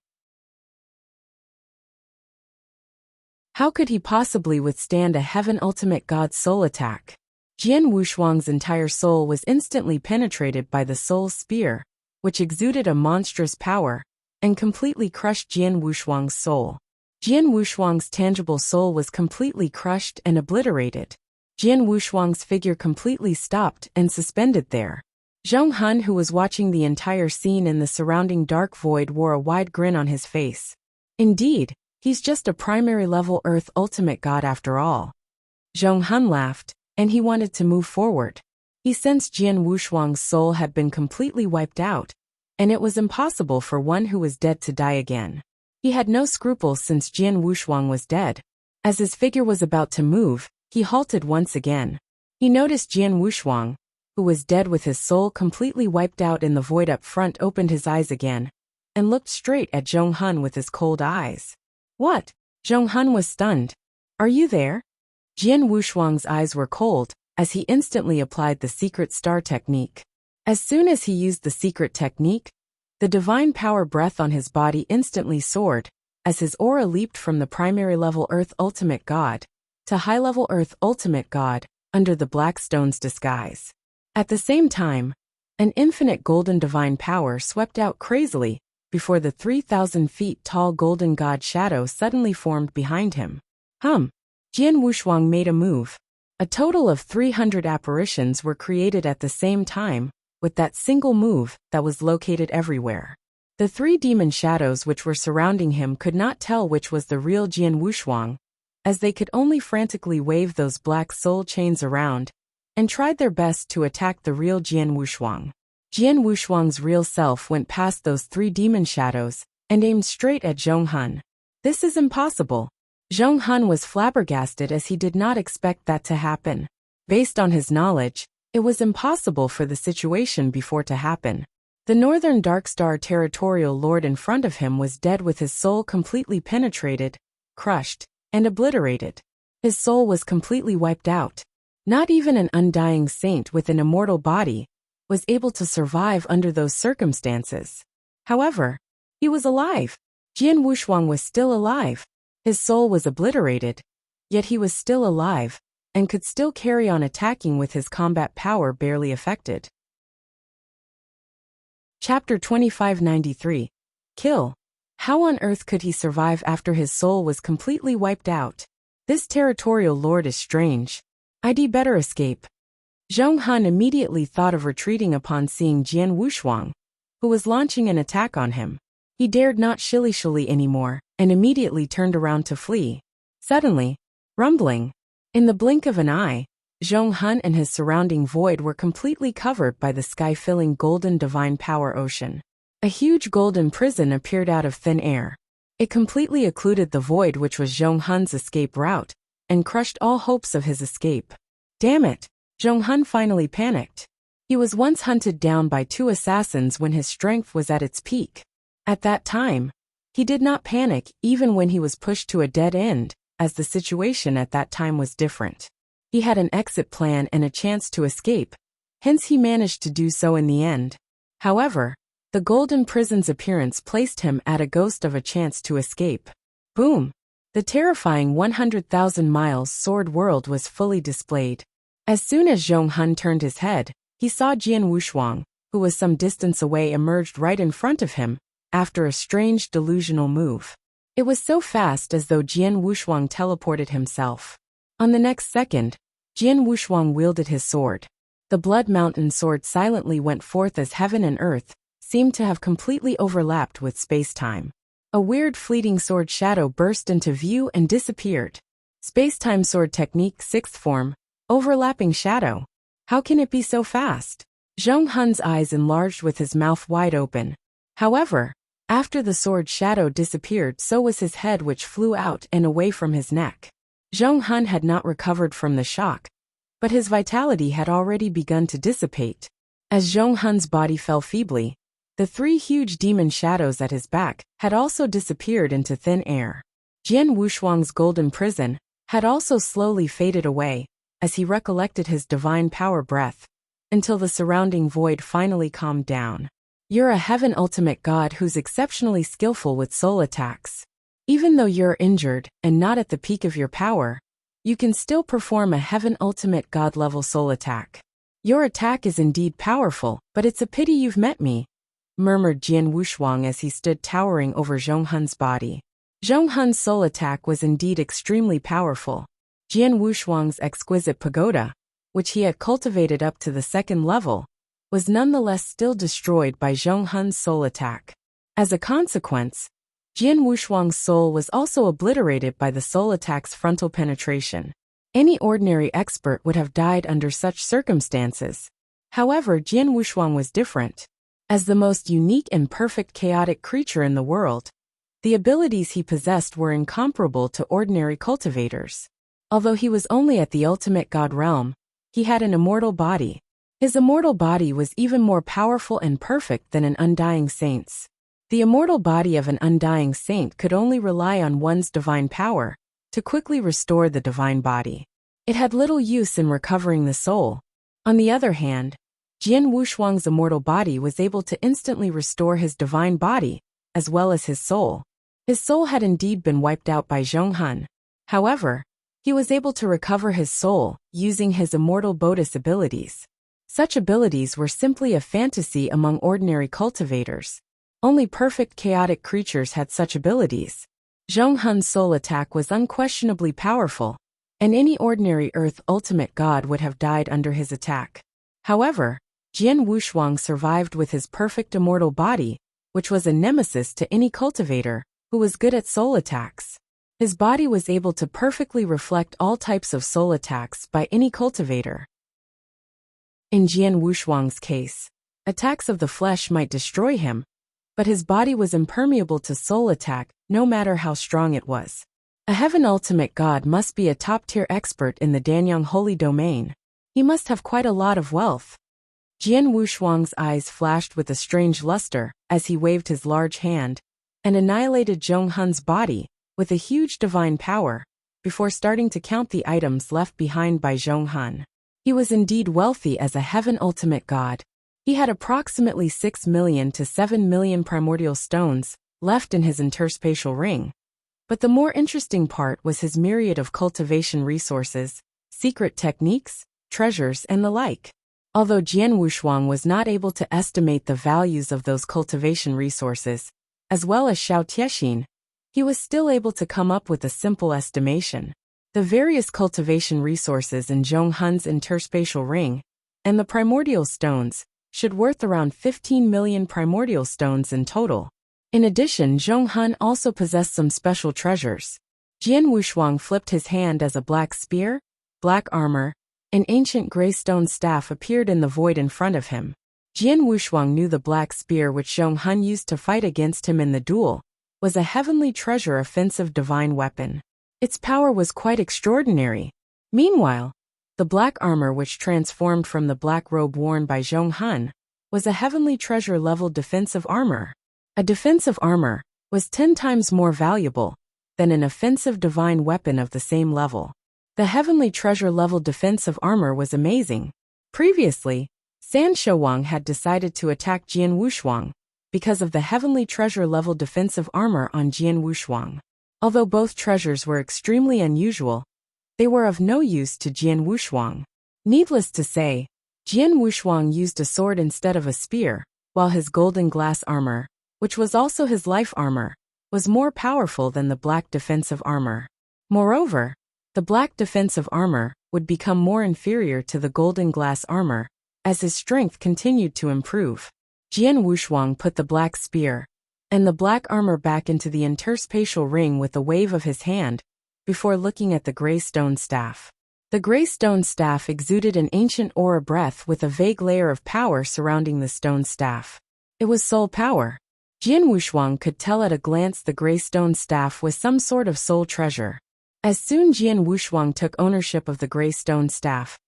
How could he possibly withstand a Heaven Ultimate God's soul attack? Jian Wushuang's entire soul was instantly penetrated by the soul spear, which exuded a monstrous power, and completely crushed Jian Wushuang's soul. Jian Wushuang's tangible soul was completely crushed and obliterated. Jian Wushuang's figure completely stopped and suspended there. Zhonghun, who was watching the entire scene in the surrounding dark void, wore a wide grin on his face. Indeed, he's just a primary-level Earth Ultimate God after all. Zhonghun laughed, and he wanted to move forward. He sensed Jian Wushuang's soul had been completely wiped out, and it was impossible for one who was dead to die again. He had no scruples since Jian Wushuang was dead. As his figure was about to move, he halted once again. He noticed Jian Wushuang, who was dead with his soul completely wiped out in the void up front, opened his eyes again, and looked straight at Zhonghun with his cold eyes. What? Zhonghun was stunned. Are you there? Jian Wushuang's eyes were cold, as he instantly applied the secret star technique. As soon as he used the secret technique, the divine power breath on his body instantly soared, as his aura leaped from the primary-level Earth Ultimate God to high-level Earth Ultimate God under the Black Stone's disguise. At the same time, an infinite golden divine power swept out crazily before the 3,000 feet tall golden god shadow suddenly formed behind him. Jian Wushuang made a move. A total of 300 apparitions were created at the same time, with that single move that was located everywhere. The three demon shadows which were surrounding him could not tell which was the real Jian Wushuang, as they could only frantically wave those black soul chains around, and tried their best to attack the real Jian Wushuang. Jian Wushuang's real self went past those three demon shadows, and aimed straight at Zhong Hun. This is impossible. Zhong Hun was flabbergasted as he did not expect that to happen. Based on his knowledge, it was impossible for the situation before to happen. The Northern Darkstar Territorial Lord in front of him was dead with his soul completely penetrated, crushed, and obliterated. His soul was completely wiped out. Not even an undying saint with an immortal body was able to survive under those circumstances. However, he was alive. Jian Wushuang was still alive. His soul was obliterated, yet he was still alive, and could still carry on attacking with his combat power barely affected. Chapter 2593. Kill. How on earth could he survive after his soul was completely wiped out? This territorial lord is strange. I'd better escape. Zhong Hun immediately thought of retreating upon seeing Jian Wushuang, who was launching an attack on him. He dared not shilly-shally anymore, and immediately turned around to flee. Suddenly, rumbling. In the blink of an eye, Zhong Hun and his surrounding void were completely covered by the sky-filling golden divine power ocean. A huge golden prison appeared out of thin air. It completely occluded the void which was Zhong Hun's escape route, and crushed all hopes of his escape. Damn it! Zhong Hun finally panicked. He was once hunted down by two assassins when his strength was at its peak. At that time, he did not panic even when he was pushed to a dead end, as the situation at that time was different. He had an exit plan and a chance to escape, hence he managed to do so in the end. However, the golden prison's appearance placed him at a ghost of a chance to escape. Boom! The terrifying 100,000 miles sword world was fully displayed. As soon as Zhong Hun turned his head, he saw Jian Wushuang, who was some distance away, emerged right in front of him, after a strange delusional move. It was so fast as though Jian Wushuang teleported himself. On the next second, Jian Wushuang wielded his sword. The Blood Mountain sword silently went forth as heaven and earth seemed to have completely overlapped with space-time. A weird fleeting sword shadow burst into view and disappeared. Space-time sword technique 6th form, overlapping shadow. How can it be so fast? Zhong Hun's eyes enlarged with his mouth wide open. However, after the sword shadow disappeared, so was his head, which flew out and away from his neck. Zhong Hun had not recovered from the shock, but his vitality had already begun to dissipate. As Zhong Hun's body fell feebly, the three huge demon shadows at his back had also disappeared into thin air. Jian Wushuang's golden prison had also slowly faded away as he recollected his divine power breath, until the surrounding void finally calmed down. You're a heaven ultimate god who's exceptionally skillful with soul attacks. Even though you're injured and not at the peak of your power, you can still perform a heaven ultimate god level soul attack. Your attack is indeed powerful, but it's a pity you've met me, murmured Jian Wushuang as he stood towering over Zhong Hun's body. Zhong Hun's soul attack was indeed extremely powerful. Jian Wushuang's exquisite pagoda, which he had cultivated up to the 2nd level, was nonetheless still destroyed by Zhong Hun's soul attack. As a consequence, Jian Wushuang's soul was also obliterated by the soul attack's frontal penetration. Any ordinary expert would have died under such circumstances. However, Jian Wushuang was different. As the most unique and perfect chaotic creature in the world, the abilities he possessed were incomparable to ordinary cultivators. Although he was only at the ultimate god realm, he had an immortal body. His immortal body was even more powerful and perfect than an undying saint's. The immortal body of an undying saint could only rely on one's divine power to quickly restore the divine body. It had little use in recovering the soul. On the other hand, Jian Wushuang's immortal body was able to instantly restore his divine body, as well as his soul. His soul had indeed been wiped out by Zhong Hun. However, he was able to recover his soul using his immortal Bodhis abilities. Such abilities were simply a fantasy among ordinary cultivators. Only perfect chaotic creatures had such abilities. Zhong Hun's soul attack was unquestionably powerful, and any ordinary Earth ultimate god would have died under his attack. However, Jian Wushuang survived with his perfect immortal body, which was a nemesis to any cultivator who was good at soul attacks. His body was able to perfectly reflect all types of soul attacks by any cultivator. In Jian Wushuang's case, attacks of the flesh might destroy him, but his body was impermeable to soul attack, no matter how strong it was. A heaven ultimate god must be a top-tier expert in the Danyang holy domain. He must have quite a lot of wealth. Jian Wushuang's eyes flashed with a strange luster as he waved his large hand and annihilated Zhong Hun's body with a huge divine power, before starting to count the items left behind by Zhong Hun. He was indeed wealthy as a heaven ultimate god. He had approximately 6 million to 7 million primordial stones left in his interspatial ring. But the more interesting part was his myriad of cultivation resources, secret techniques, treasures, and the like. Although Jian Wushuang was not able to estimate the values of those cultivation resources, as well as Xiao Tiexin, he was still able to come up with a simple estimation. The various cultivation resources in Zhong Hun's interspatial ring and the primordial stones should worth around 15 million primordial stones in total. In addition, Zhong Hun also possessed some special treasures. Jian Wushuang flipped his hand as a black spear, black armor, an ancient gray stone staff appeared in the void in front of him. Jian Wushuang knew the black spear which Zhong Hun used to fight against him in the duel was a heavenly treasure offensive divine weapon. Its power was quite extraordinary. Meanwhile, the black armor which transformed from the black robe worn by Zhong Hun was a heavenly treasure level defensive armor. A defensive armor was 10 times more valuable than an offensive divine weapon of the same level. The heavenly treasure level defensive armor was amazing. Previously, San Shouwang had decided to attack Jian Wushuang because of the heavenly treasure level defensive armor on Jian Wushuang. Although both treasures were extremely unusual, they were of no use to Jian Wushuang. Needless to say, Jian Wushuang used a sword instead of a spear, while his golden glass armor, which was also his life armor, was more powerful than the black defensive armor. Moreover, the black defensive armor would become more inferior to the golden glass armor as his strength continued to improve. Jian Wushuang put the black spear and the black armor back into the interspatial ring with a wave of his hand before looking at the gray stone staff. The gray stone staff exuded an ancient aura breath with a vague layer of power surrounding the stone staff. It was soul power. Jian Wushuang could tell at a glance the gray stone staff was some sort of soul treasure. As soon Jian Wushuang took ownership of the gray stone staff,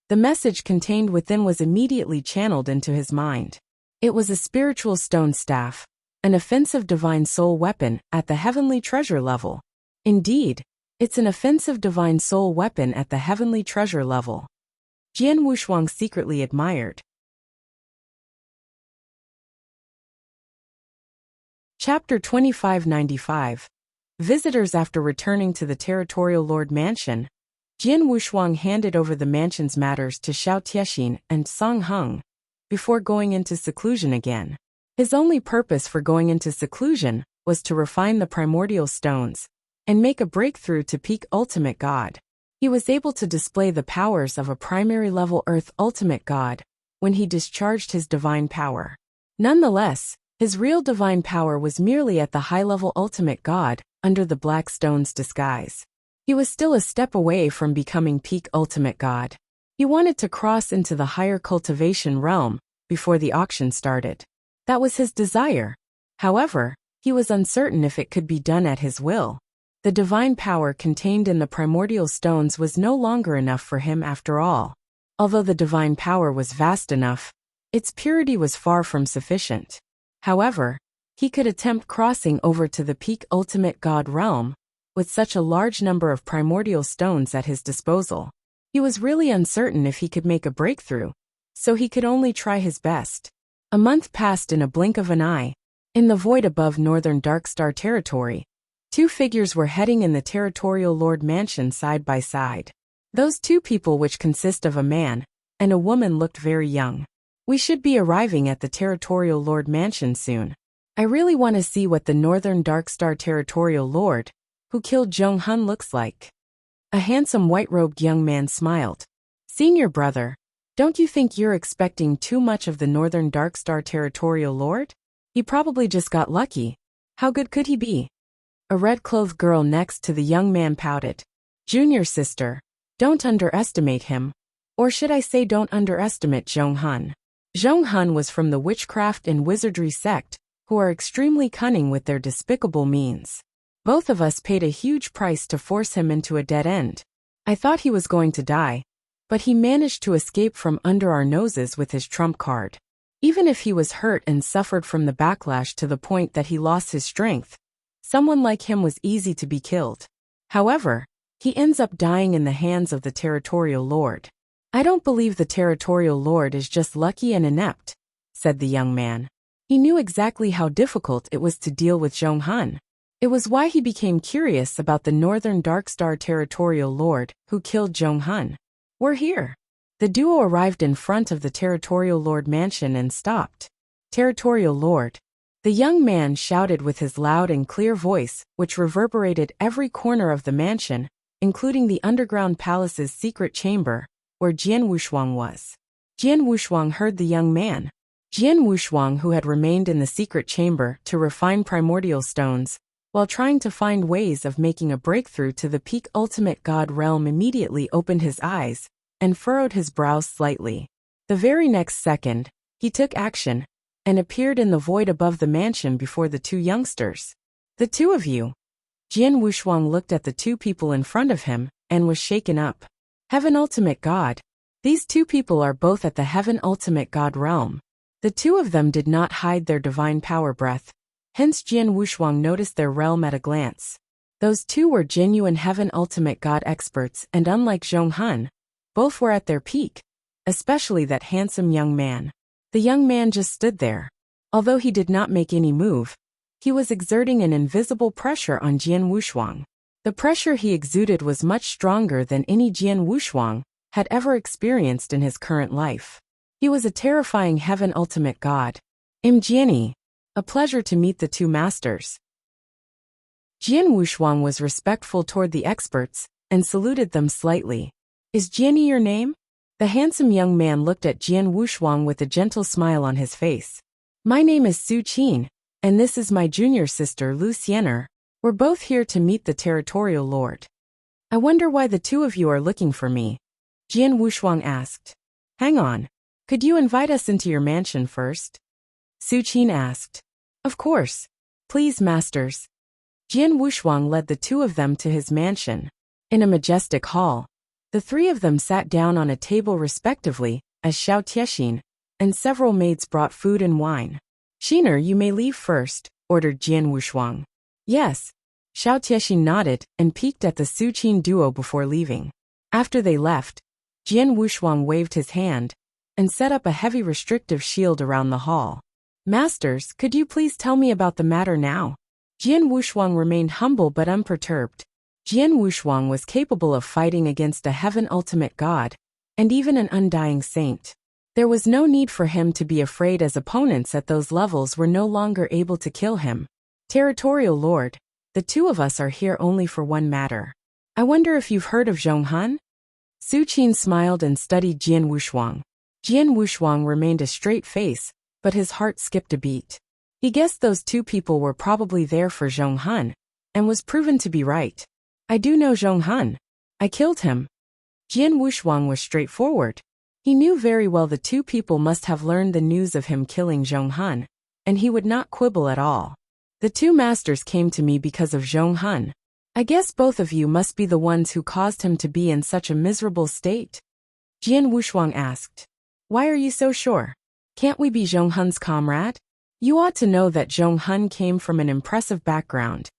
the message contained within was immediately channeled into his mind. It was a spiritual stone staff, an offensive divine soul weapon at the heavenly treasure level. Indeed, it's an offensive divine soul weapon at the heavenly treasure level. Jian Wushuang secretly admired. Chapter 2595. Visitors. After returning to the Territorial Lord Mansion, Jian Wushuang handed over the mansion's matters to Xiao Tiexin and Song Heng before going into seclusion again. His only purpose for going into seclusion was to refine the primordial stones and make a breakthrough to peak ultimate god. He was able to display the powers of a primary level Earth ultimate god when he discharged his divine power. Nonetheless, his real divine power was merely at the high-level ultimate god under the black stone's disguise. He was still a step away from becoming peak ultimate god. He wanted to cross into the higher cultivation realm before the auction started. That was his desire. However, he was uncertain if it could be done at his will. The divine power contained in the primordial stones was no longer enough for him after all. Although the divine power was vast enough, its purity was far from sufficient. However, he could attempt crossing over to the peak ultimate god realm with such a large number of primordial stones at his disposal. He was really uncertain if he could make a breakthrough, so he could only try his best. A month passed in a blink of an eye. In the void above northern Darkstar territory, two figures were heading in the Territorial Lord Mansion side by side. Those two people, which consist of a man and a woman, looked very young. We should be arriving at the Territorial Lord Mansion soon. I really want to see what the northern Darkstar Territorial Lord, who killed Zhong Hun, looks like. A handsome white-robed young man smiled. Senior brother, don't you think you're expecting too much of the Northern Darkstar Territorial Lord? He probably just got lucky. How good could he be? A red-clothed girl next to the young man pouted. Junior sister, don't underestimate him. Or should I say don't underestimate Zhong Hun. Zhong Hun was from the witchcraft and wizardry sect, who are extremely cunning with their despicable means. Both of us paid a huge price to force him into a dead end. I thought he was going to die, but he managed to escape from under our noses with his trump card. Even if he was hurt and suffered from the backlash to the point that he lost his strength, someone like him was easy to be killed. However, he ends up dying in the hands of the Territorial Lord. I don't believe the Territorial Lord is just lucky and inept, said the young man. He knew exactly how difficult it was to deal with Zhong Hun. It was why he became curious about the Northern Darkstar Territorial Lord who killed Zhong Hun. We're here. The duo arrived in front of the Territorial Lord mansion and stopped. Territorial Lord. The young man shouted with his loud and clear voice, which reverberated every corner of the mansion, including the underground palace's secret chamber, where Jian Wushuang was. Jian Wushuang heard the young man. Jian Wushuang, who had remained in the secret chamber to refine primordial stones, while trying to find ways of making a breakthrough to the peak ultimate god realm, immediately opened his eyes and furrowed his brows slightly. The very next second, he took action and appeared in the void above the mansion before the two youngsters. The two of you. Jian Wushuang looked at the two people in front of him and was shaken up. Heaven Ultimate God. These two people are both at the Heaven Ultimate God realm. The two of them did not hide their divine power breath, hence Jian Wushuang noticed their realm at a glance. Those two were genuine Heaven Ultimate God experts, and unlike Zhong Hun, both were at their peak, especially that handsome young man. The young man just stood there. Although he did not make any move, he was exerting an invisible pressure on Jian Wushuang. The pressure he exuded was much stronger than any Jian Wushuang had ever experienced in his current life. He was a terrifying Heaven Ultimate God. Jiani, a pleasure to meet the two masters. Jian Wushuang was respectful toward the experts and saluted them slightly. Is Jiani your name? The handsome young man looked at Jian Wushuang with a gentle smile on his face. My name is Su Qin, and this is my junior sister Lu Xiener. We're both here to meet the Territorial Lord. I wonder why the two of you are looking for me. Jian Wushuang asked. Hang on. Could you invite us into your mansion first? Su Qin asked. Of course. Please, masters. Jian Wushuang led the two of them to his mansion. In a majestic hall, the three of them sat down on a table respectively, as Xiao Tiexin and several maids brought food and wine. Xiner, you may leave first, ordered Jian Wushuang. Yes. Xiao Tiexin nodded and peeked at the Su Qin duo before leaving. After they left, Jian Wushuang waved his hand and set up a heavy restrictive shield around the hall. Masters, could you please tell me about the matter now? Jian Wushuang remained humble but unperturbed. Jian Wushuang was capable of fighting against a Heaven Ultimate God, and even an undying saint. There was no need for him to be afraid, as opponents at those levels were no longer able to kill him. Territorial Lord, the two of us are here only for one matter. I wonder if you've heard of Zhong Hun? Su Qin smiled and studied Jian Wushuang. Jian Wushuang remained a straight face, but his heart skipped a beat. He guessed those two people were probably there for Zhong Hun, and was proven to be right. I do know Zhong Hun. I killed him. Jian Wushuang was straightforward. He knew very well the two people must have learned the news of him killing Zhong Hun, and he would not quibble at all. The two masters came to me because of Zhong Hun. I guess both of you must be the ones who caused him to be in such a miserable state? Jian Wushuang asked. Why are you so sure? Can't we be Zhong Hun's comrade? You ought to know that Zhong Hun came from an impressive background.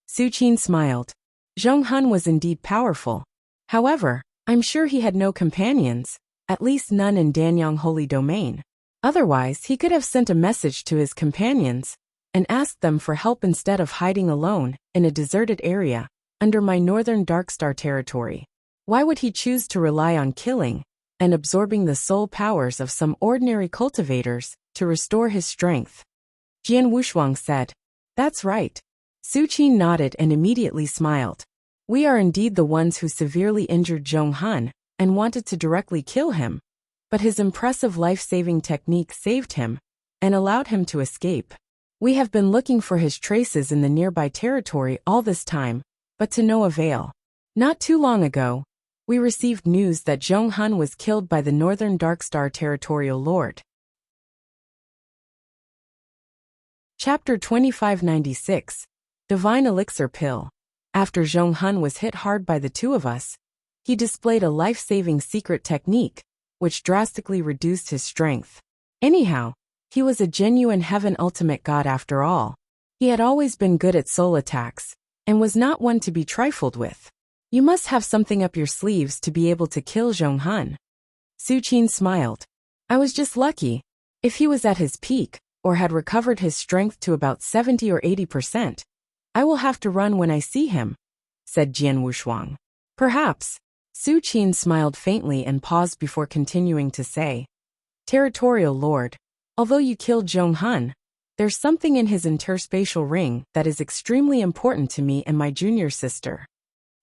Su Qin smiled. Zhong Hun was indeed powerful. However, I'm sure he had no companions, at least none in Danyang Holy Domain. Otherwise, he could have sent a message to his companions and asked them for help instead of hiding alone in a deserted area under my Northern Darkstar territory. Why would he choose to rely on killing and absorbing the soul powers of some ordinary cultivators to restore his strength? Jian Wushuang said. That's right. Su Qin nodded and immediately smiled. We are indeed the ones who severely injured Zhong Han and wanted to directly kill him, but his impressive life-saving technique saved him and allowed him to escape. We have been looking for his traces in the nearby territory all this time, but to no avail. Not too long ago, we received news that Zhong Han was killed by the Northern Darkstar Territorial Lord. Chapter 2596, Divine Elixir Pill. After Zhong Han was hit hard by the two of us, he displayed a life-saving secret technique, which drastically reduced his strength. Anyhow, he was a genuine heaven ultimate god after all. He had always been good at soul attacks, and was not one to be trifled with. You must have something up your sleeves to be able to kill Zhong Han. Su Qin smiled. I was just lucky. If he was at his peak, or had recovered his strength to about 70 or 80%, I will have to run when I see him, said Jian Wushuang. Perhaps. Su Qin smiled faintly and paused before continuing to say, Territorial Lord, although you killed Zhong Han, there's something in his interspatial ring that is extremely important to me and my junior sister.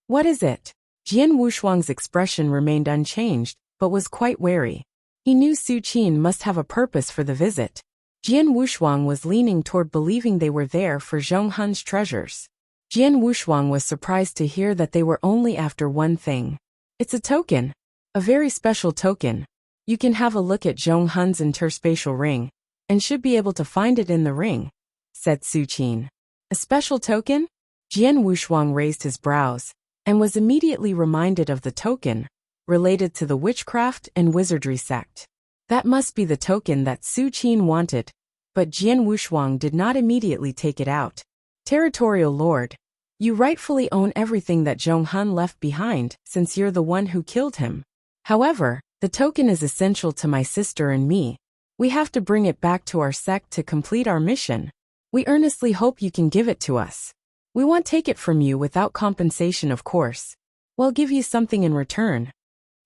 What is it? Jian Wushuang's expression remained unchanged, but was quite wary. He knew Su Qin must have a purpose for the visit. Jian Wushuang was leaning toward believing they were there for Zhong Han's treasures. Jian Wushuang was surprised to hear that they were only after one thing. It's a token. A very special token. You can have a look at Zhong Han's interspatial ring, and should be able to find it in the ring, said Su Qin. A special token? Jian Wushuang raised his brows, and was immediately reminded of the token, related to the witchcraft and wizardry sect. That must be the token that Su Qin wanted, but Jian Wushuang did not immediately take it out. Territorial Lord, you rightfully own everything that Zhong Han left behind since you're the one who killed him. However, the token is essential to my sister and me. We have to bring it back to our sect to complete our mission. We earnestly hope you can give it to us. We won't take it from you without compensation, of course. We'll give you something in return.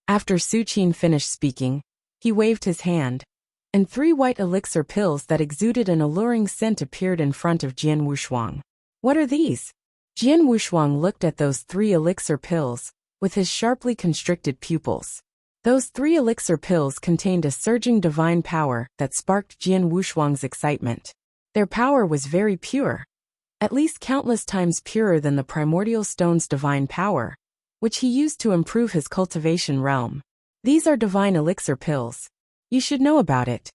After Su Qin finished speaking, he waved his hand, and 3 white elixir pills that exuded an alluring scent appeared in front of Jian Wushuang. What are these? Jian Wushuang looked at those 3 elixir pills, with his sharply constricted pupils. Those 3 elixir pills contained a surging divine power that sparked Jian Wushuang's excitement. Their power was very pure, at least countless times purer than the primordial stone's divine power, which he used to improve his cultivation realm. These are divine elixir pills. You should know about it.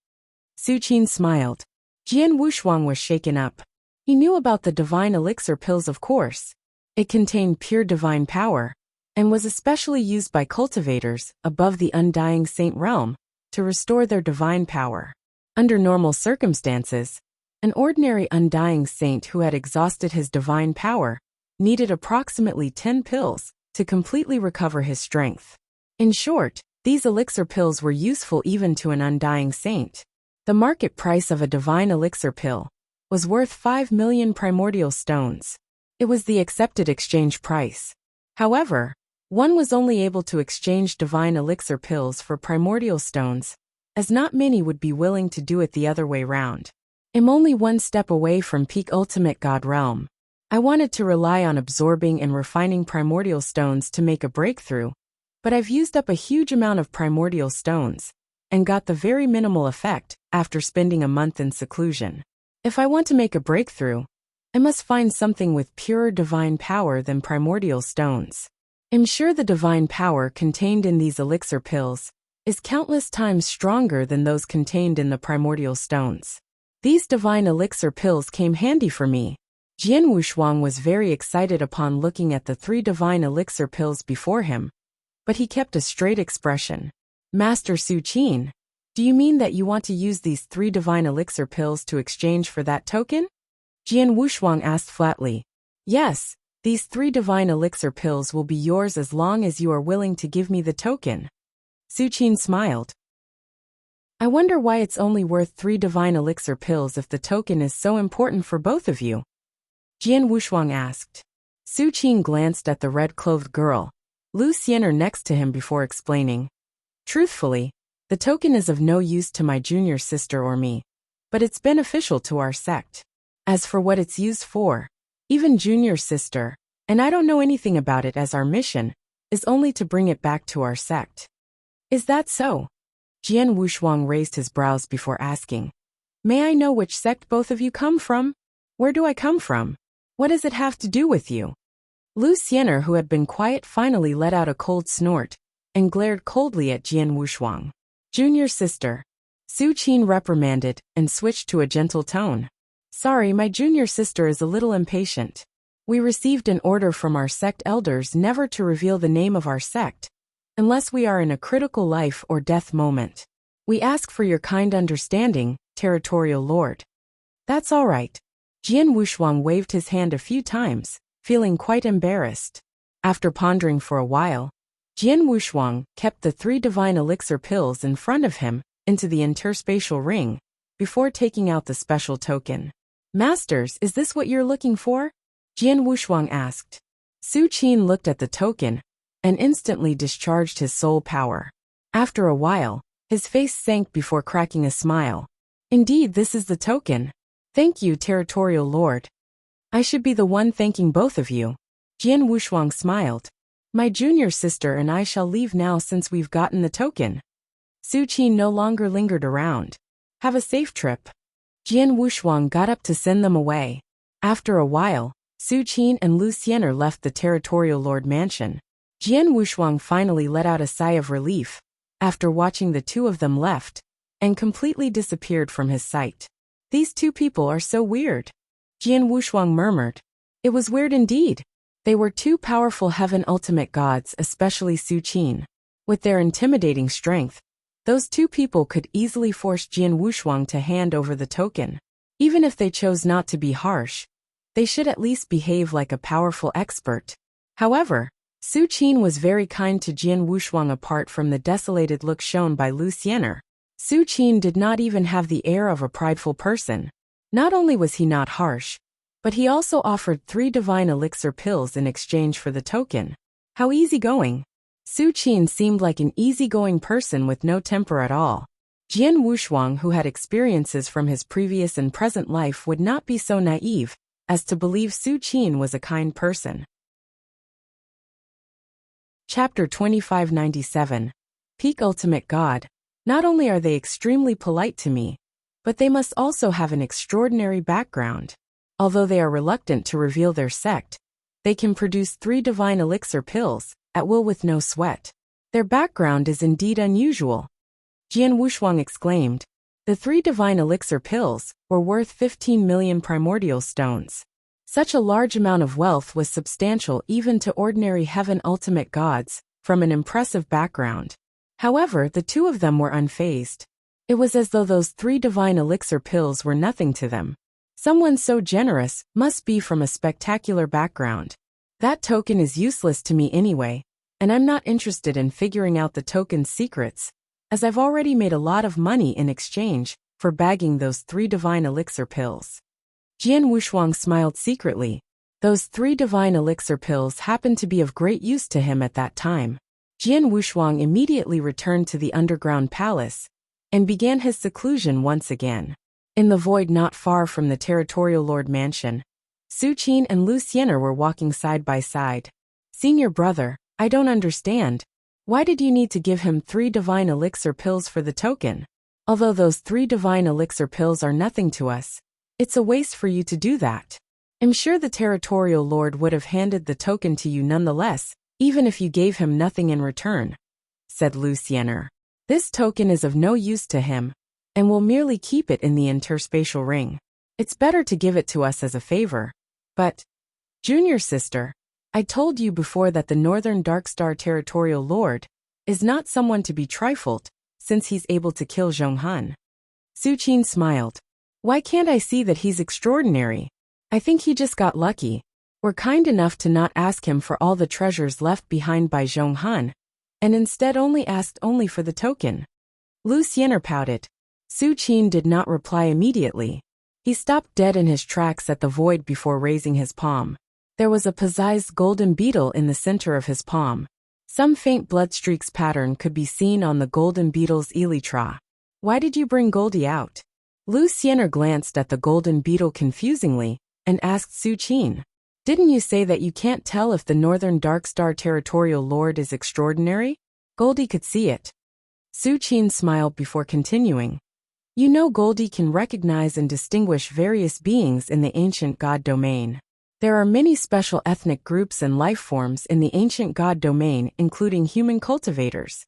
Su Qin smiled. Jian Wushuang was shaken up. He knew about the divine elixir pills, of course. It contained pure divine power, and was especially used by cultivators above the undying saint realm to restore their divine power. Under normal circumstances, an ordinary undying saint who had exhausted his divine power needed approximately 10 pills to completely recover his strength. In short, these elixir pills were useful even to an undying saint. The market price of a divine elixir pill was worth 5 million primordial stones. It was the accepted exchange price. However, one was only able to exchange divine elixir pills for primordial stones, as not many would be willing to do it the other way round. I'm only one step away from peak ultimate god realm. I wanted to rely on absorbing and refining primordial stones to make a breakthrough, but I've used up a huge amount of primordial stones, and got the very minimal effect after spending a month in seclusion. If I want to make a breakthrough, I must find something with purer divine power than primordial stones. I'm sure the divine power contained in these elixir pills is countless times stronger than those contained in the primordial stones. These divine elixir pills came handy for me. Jian Wushuang was very excited upon looking at the 3 divine elixir pills before him, but he kept a straight expression. Master Su Qin, do you mean that you want to use these 3 divine elixir pills to exchange for that token? Jian Wushuang asked flatly. Yes, these 3 divine elixir pills will be yours as long as you are willing to give me the token. Su Qin smiled. I wonder why it's only worth 3 divine elixir pills if the token is so important for both of you. Jian Wushuang asked. Su Qin glanced at the red-clothed girl, Lu Xianer, next to him before explaining. Truthfully, the token is of no use to my junior sister or me, but it's beneficial to our sect. As for what it's used for, even junior sister, and I don't know anything about it, as our mission is only to bring it back to our sect. Is that so? Jian Wushuang raised his brows before asking. May I know which sect both of you come from? Where do I come from? What does it have to do with you? Lu Xiener, who had been quiet, finally let out a cold snort and glared coldly at Jian Wushuang. Junior sister. Su Qin reprimanded and switched to a gentle tone. Sorry, my junior sister is a little impatient. We received an order from our sect elders never to reveal the name of our sect, unless we are in a critical life or death moment. We ask for your kind understanding, territorial lord. That's all right. Jian Wushuang waved his hand a few times, feeling quite embarrassed. After pondering for a while, Jian Wushuang kept the 3 divine elixir pills in front of him into the interspatial ring before taking out the special token. Masters, is this what you're looking for? Jian Wushuang asked. Su Qin looked at the token and instantly discharged his soul power. After a while, his face sank before cracking a smile. Indeed, this is the token. Thank you, territorial lord. I should be the one thanking both of you. Jian Wushuang smiled. My junior sister and I shall leave now since we've gotten the token. Su Qin no longer lingered around. Have a safe trip. Jian Wushuang got up to send them away. After a while, Su Qin and Lu Xiener left the territorial lord mansion. Jian Wushuang finally let out a sigh of relief after watching the 2 of them left and completely disappeared from his sight. These 2 people are so weird. Jian Wushuang murmured. It was weird indeed. They were 2 powerful heaven ultimate gods, especially Su Qin. With their intimidating strength, those 2 people could easily force Jian Wushuang to hand over the token. Even if they chose not to be harsh, they should at least behave like a powerful expert. However, Su Qin was very kind to Jian Wushuang. Apart from the desolated look shown by Lu Xiener, Su Qin did not even have the air of a prideful person. Not only was he not harsh, but he also offered 3 divine elixir pills in exchange for the token. How easygoing. Su Qin seemed like an easygoing person with no temper at all. Jian Wushuang, who had experiences from his previous and present life, would not be so naive as to believe Su Qin was a kind person. Chapter 2597. Peak Ultimate God. Not only are they extremely polite to me, but they must also have an extraordinary background. Although they are reluctant to reveal their sect, they can produce 3 divine elixir pills at will with no sweat. Their background is indeed unusual. Jian Wushuang exclaimed. The 3 divine elixir pills were worth 15 million primordial stones. Such a large amount of wealth was substantial even to ordinary heaven ultimate gods, from an impressive background. However, the 2 of them were unfazed. It was as though those 3 divine elixir pills were nothing to them. Someone so generous must be from a spectacular background. That token is useless to me anyway, and I'm not interested in figuring out the token's secrets, as I've already made a lot of money in exchange for bagging those 3 divine elixir pills. Jian Wushuang smiled secretly. Those 3 divine elixir pills happened to be of great use to him at that time. Jian Wushuang immediately returned to the underground palace and began his seclusion once again. In the void not far from the territorial lord mansion, Su Qin and Lu Xiener were walking side by side. Senior brother, I don't understand. Why did you need to give him 3 divine elixir pills for the token? Although those 3 divine elixir pills are nothing to us, it's a waste for you to do that. I'm sure the territorial lord would have handed the token to you nonetheless, even if you gave him nothing in return, said Lu Xiener. This token is of no use to him, and will merely keep it in the interspatial ring. It's better to give it to us as a favor. But, junior sister, I told you before that the Northern Darkstar territorial lord is not someone to be trifled, since he's able to kill Zhonghan. Su Qin smiled. Why can't I see that he's extraordinary? I think he just got lucky. We're kind enough to not ask him for all the treasures left behind by Zhonghan, and instead asked for the token. Lu Xiener pouted. Su Qin did not reply immediately. He stopped dead in his tracks at the void before raising his palm. There was a possessed golden beetle in the center of his palm. Some faint blood streaks pattern could be seen on the golden beetle's elytra. Why did you bring Goldie out? Lu Xiener glanced at the golden beetle confusingly and asked Su Qin. Didn't you say that you can't tell if the Northern Darkstar Territorial Lord is extraordinary? Goldie could see it. Su Qin smiled before continuing. You know, Goldie can recognize and distinguish various beings in the ancient god domain. There are many special ethnic groups and life forms in the ancient god domain, including human cultivators,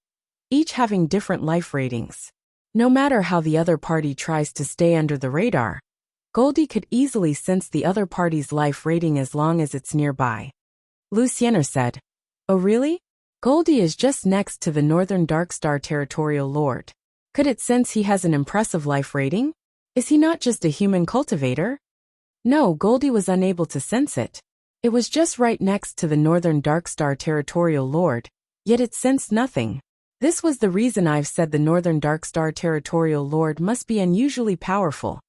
each having different life ratings. No matter how the other party tries to stay under the radar, Goldie could easily sense the other party's life rating as long as it's nearby. Luciener said, Oh really? Goldie is just next to the Northern Darkstar Territorial Lord. Could it sense he has an impressive life rating? Is he not just a human cultivator? No, Goldie was unable to sense it. It was just right next to the Northern Darkstar Territorial Lord, yet it sensed nothing. This was the reason I've said the Northern Darkstar Territorial Lord must be unusually powerful,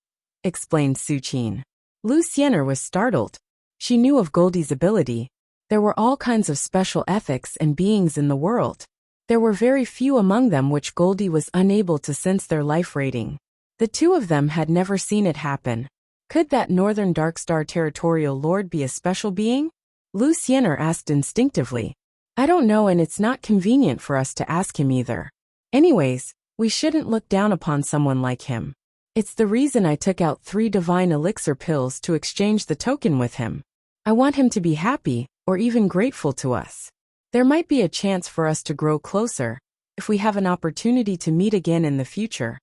explained Su Qin. Luciener was startled. She knew of Goldie's ability. There were all kinds of special ethics and beings in the world. There were very few among them which Goldie was unable to sense their life rating. The two of them had never seen it happen. Could that Northern Darkstar Territorial Lord be a special being? Luciener asked instinctively. I don't know, and it's not convenient for us to ask him either. Anyways, we shouldn't look down upon someone like him. It's the reason I took out 3 divine elixir pills to exchange the token with him. I want him to be happy, or even grateful to us. There might be a chance for us to grow closer, if we have an opportunity to meet again in the future,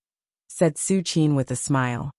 said Su Qin with a smile.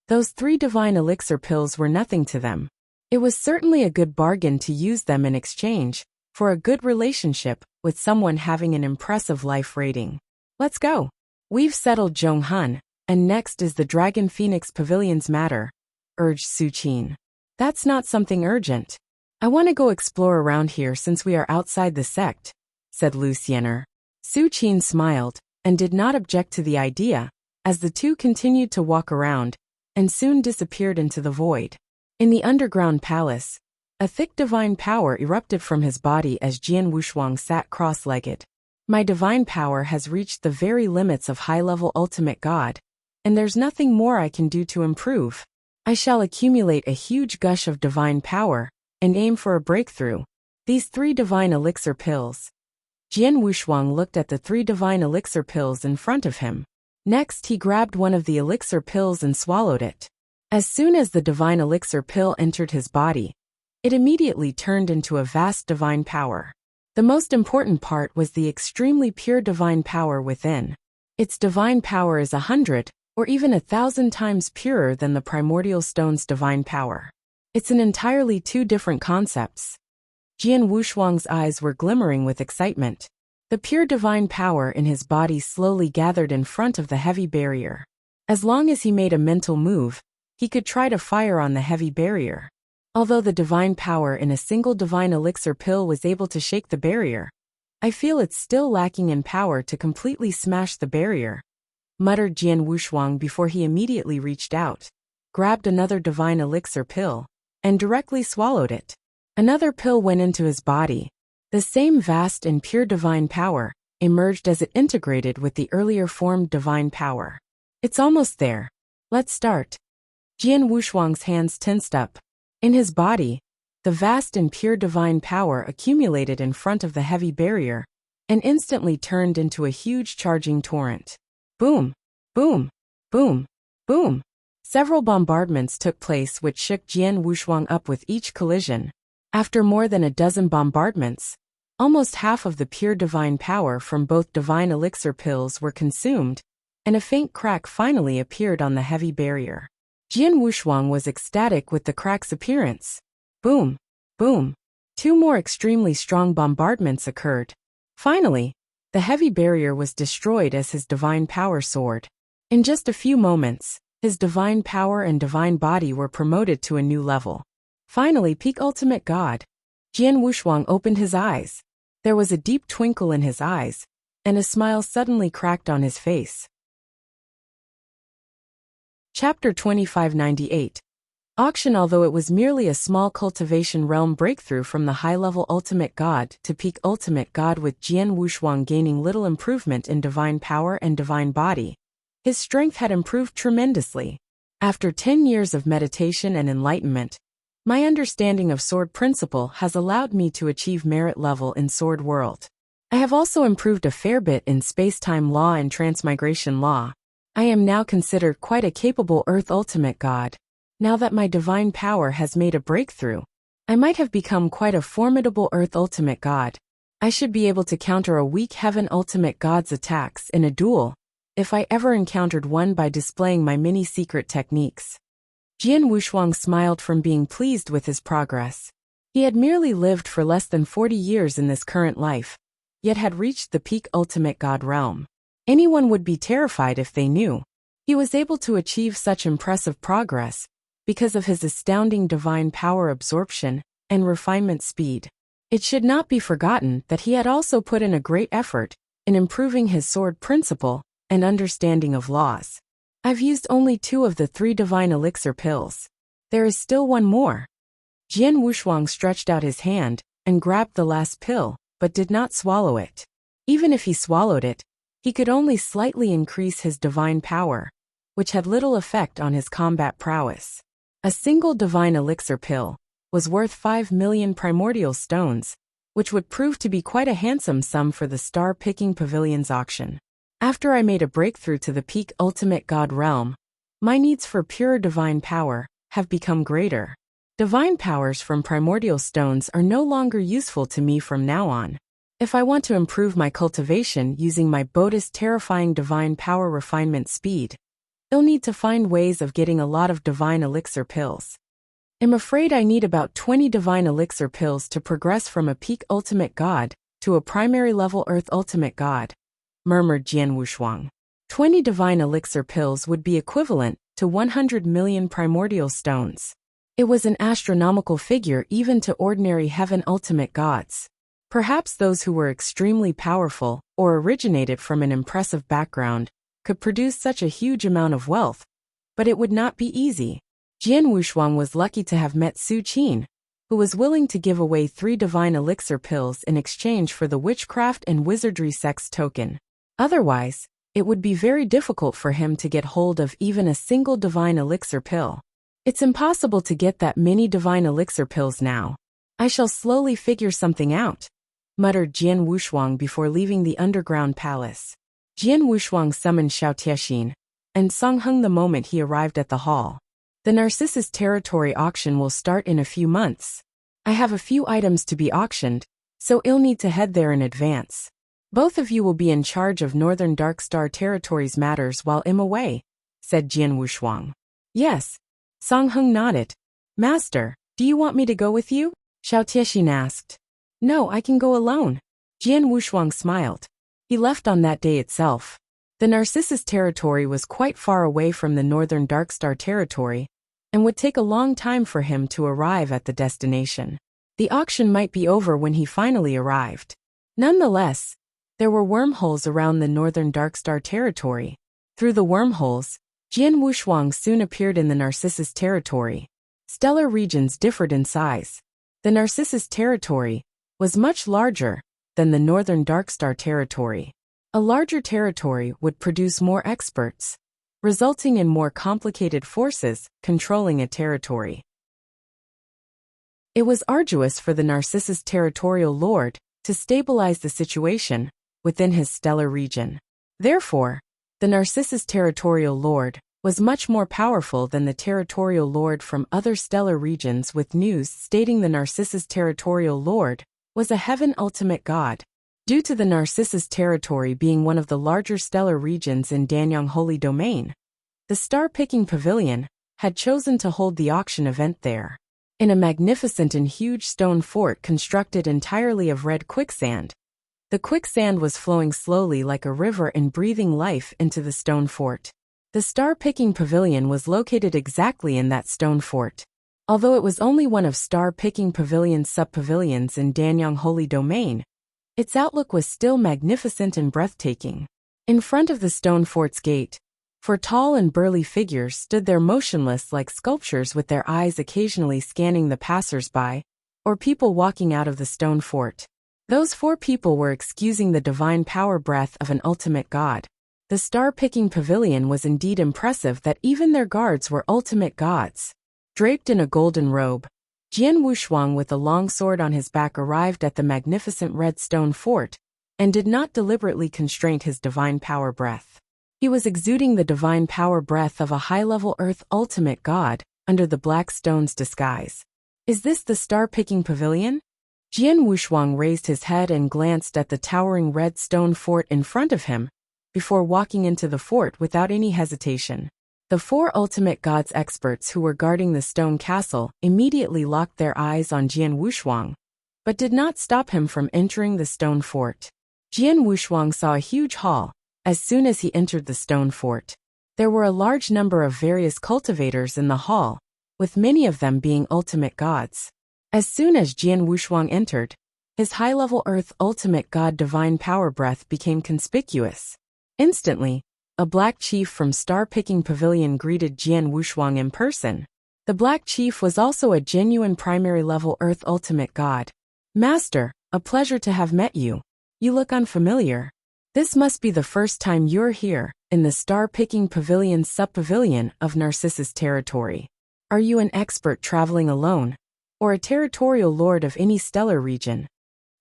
Those 3 divine elixir pills were nothing to them. It was certainly a good bargain to use them in exchange for a good relationship with someone having an impressive life rating. Let's go. We've settled Zhonghan, and next is the Dragon Phoenix Pavilion's matter, urged Su Qin. That's not something urgent. I want to go explore around here since we are outside the sect, said Luciener. Su Qin smiled and did not object to the idea, as the two continued to walk around and soon disappeared into the void. In the underground palace, a thick divine power erupted from his body as Jian Wushuang sat cross-legged. My divine power has reached the very limits of high-level ultimate god, and there's nothing more I can do to improve. I shall accumulate a huge gush of divine power and aim for a breakthrough. These 3 divine elixir pills. Jian Wushuang looked at the 3 divine elixir pills in front of him. Next, he grabbed one of the elixir pills and swallowed it. As soon as the divine elixir pill entered his body, it immediately turned into a vast divine power. The most important part was the extremely pure divine power within. Its divine power is 100, or even 1,000 times purer than the primordial stone's divine power. It's an entirely 2 different concepts. Jian Wushuang's eyes were glimmering with excitement. The pure divine power in his body slowly gathered in front of the heavy barrier. As long as he made a mental move, he could try to fire on the heavy barrier. Although the divine power in a single divine elixir pill was able to shake the barrier, I feel it's still lacking in power to completely smash the barrier, muttered Jian Wushuang before he immediately reached out, grabbed another divine elixir pill, and directly swallowed it. Another pill went into his body. The same vast and pure divine power emerged as it integrated with the earlier formed divine power. It's almost there. Let's start. Jian Wushuang's hands tensed up. In his body, the vast and pure divine power accumulated in front of the heavy barrier and instantly turned into a huge charging torrent. Boom, boom, boom, boom. Several bombardments took place which shook Jian Wushuang up with each collision. After more than a dozen bombardments, almost half of the pure divine power from both divine elixir pills were consumed, and a faint crack finally appeared on the heavy barrier. Jian Wushuang was ecstatic with the crack's appearance. Boom, boom. 2 more extremely strong bombardments occurred. Finally, the heavy barrier was destroyed as his divine power soared. In just a few moments, his divine power and divine body were promoted to a new level. Finally, peak ultimate god. Jian Wushuang opened his eyes. There was a deep twinkle in his eyes, and a smile suddenly cracked on his face. Chapter 2598. Auction. Although it was merely a small cultivation realm breakthrough from the high-level ultimate god to peak ultimate god, with Jian Wushuang gaining little improvement in divine power and divine body, his strength had improved tremendously. After 10 years of meditation and enlightenment, My understanding of sword principle has allowed me to achieve merit level in sword world. I have also improved a fair bit in space-time law and transmigration law. I am now considered quite a capable Earth Ultimate God. Now that my divine power has made a breakthrough, I might have become quite a formidable Earth Ultimate God. I should be able to counter a weak Heaven Ultimate God's attacks in a duel, if I ever encountered one, by displaying my many secret techniques. Jian Wushuang smiled from being pleased with his progress. He had merely lived for less than 40 years in this current life, yet had reached the peak Ultimate God realm. Anyone would be terrified if they knew he was able to achieve such impressive progress because of his astounding divine power absorption and refinement speed. It should not be forgotten that he had also put in a great effort in improving his sword principle and understanding of laws. I've used only 2 of the 3 divine elixir pills. There is still one more. Jian Wushuang stretched out his hand and grabbed the last pill, but did not swallow it. Even if he swallowed it, he could only slightly increase his divine power, which had little effect on his combat prowess. A single divine elixir pill was worth 5 million primordial stones, which would prove to be quite a handsome sum for the star-picking pavilion's auction. After I made a breakthrough to the peak Ultimate God realm, my needs for pure divine power have become greater. Divine powers from primordial stones are no longer useful to me from now on. If I want to improve my cultivation using my Bodhi's terrifying divine power refinement speed, I'll need to find ways of getting a lot of divine elixir pills. I'm afraid I need about 20 divine elixir pills to progress from a peak Ultimate God to a primary level Earth Ultimate God, murmured Jian Wushuang. 20 divine elixir pills would be equivalent to 100 million primordial stones. It was an astronomical figure even to ordinary Heaven Ultimate Gods. Perhaps those who were extremely powerful or originated from an impressive background could produce such a huge amount of wealth, but it would not be easy. Jian Wushuang was lucky to have met Su Qin, who was willing to give away 3 divine elixir pills in exchange for the witchcraft and wizardry sex token. Otherwise, it would be very difficult for him to get hold of even a single divine elixir pill. It's impossible to get that many divine elixir pills now. I shall slowly figure something out, muttered Jian Wushuang before leaving the underground palace. Jian Wushuang summoned Xiao Tiexin and Song Heng the moment he arrived at the hall. The Narcissus territory auction will start in a few months. I have a few items to be auctioned, so I'll need to head there in advance. Both of you will be in charge of Northern Dark Star Territory's matters while I'm away, said Jian Wushuang. Yes. Song Heng nodded. Master, do you want me to go with you? Xiao Tiexin asked. No, I can go alone. Jian Wushuang smiled. He left on that day itself. The Narcissus territory was quite far away from the Northern Dark Star Territory, and would take a long time for him to arrive at the destination. The auction might be over when he finally arrived. Nonetheless, there were wormholes around the Northern Dark Star Territory. Through the wormholes, Jian Wushuang soon appeared in the Narcissus territory. Stellar regions differed in size. The Narcissus territory was much larger than the Northern Dark Star territory. A larger territory would produce more experts, resulting in more complicated forces controlling a territory. It was arduous for the Narcissus territorial lord to stabilize the situation within his stellar region. Therefore, the Narcissus territorial lord was much more powerful than the territorial lord from other stellar regions, with news stating the Narcissus territorial lord was a Heaven Ultimate God. Due to the Narcissus territory being one of the larger stellar regions in Danyang Holy Domain, the Star-Picking Pavilion had chosen to hold the auction event there. In a magnificent and huge stone fort constructed entirely of red quicksand, the quicksand was flowing slowly like a river and breathing life into the stone fort. The Star-Picking Pavilion was located exactly in that stone fort. Although it was only one of Star-Picking Pavilion's sub-pavilions in Danyang Holy Domain, its outlook was still magnificent and breathtaking. In front of the stone fort's gate, 4 tall and burly figures stood there motionless like sculptures, with their eyes occasionally scanning the passers-by or people walking out of the stone fort. Those 4 people were excusing the divine power breath of an ultimate god. The Star-Picking Pavilion was indeed impressive that even their guards were ultimate gods. Draped in a golden robe, Jian Wushuang with a long sword on his back arrived at the magnificent red stone fort, and did not deliberately constrain his divine power breath. He was exuding the divine power breath of a high-level earth ultimate god, under the black stone's disguise. Is this the star-picking pavilion? Jian Wushuang raised his head and glanced at the towering red stone fort in front of him, before walking into the fort without any hesitation. The 4 ultimate gods experts who were guarding the stone castle immediately locked their eyes on Jian Wushuang, but did not stop him from entering the stone fort. Jian Wushuang saw a huge hall as soon as he entered the stone fort. There were a large number of various cultivators in the hall, with many of them being ultimate gods. As soon as Jian Wushuang entered, his high-level earth ultimate god divine power breath became conspicuous. Instantly, a black chief from Star-Picking Pavilion greeted Jian Wushuang in person. The black chief was also a genuine primary-level earth ultimate god. Master, a pleasure to have met you. You look unfamiliar. This must be the first time you're here, in the Star-Picking Pavilion sub-pavilion of Narcissus territory. Are you an expert traveling alone, or a territorial lord of any stellar region?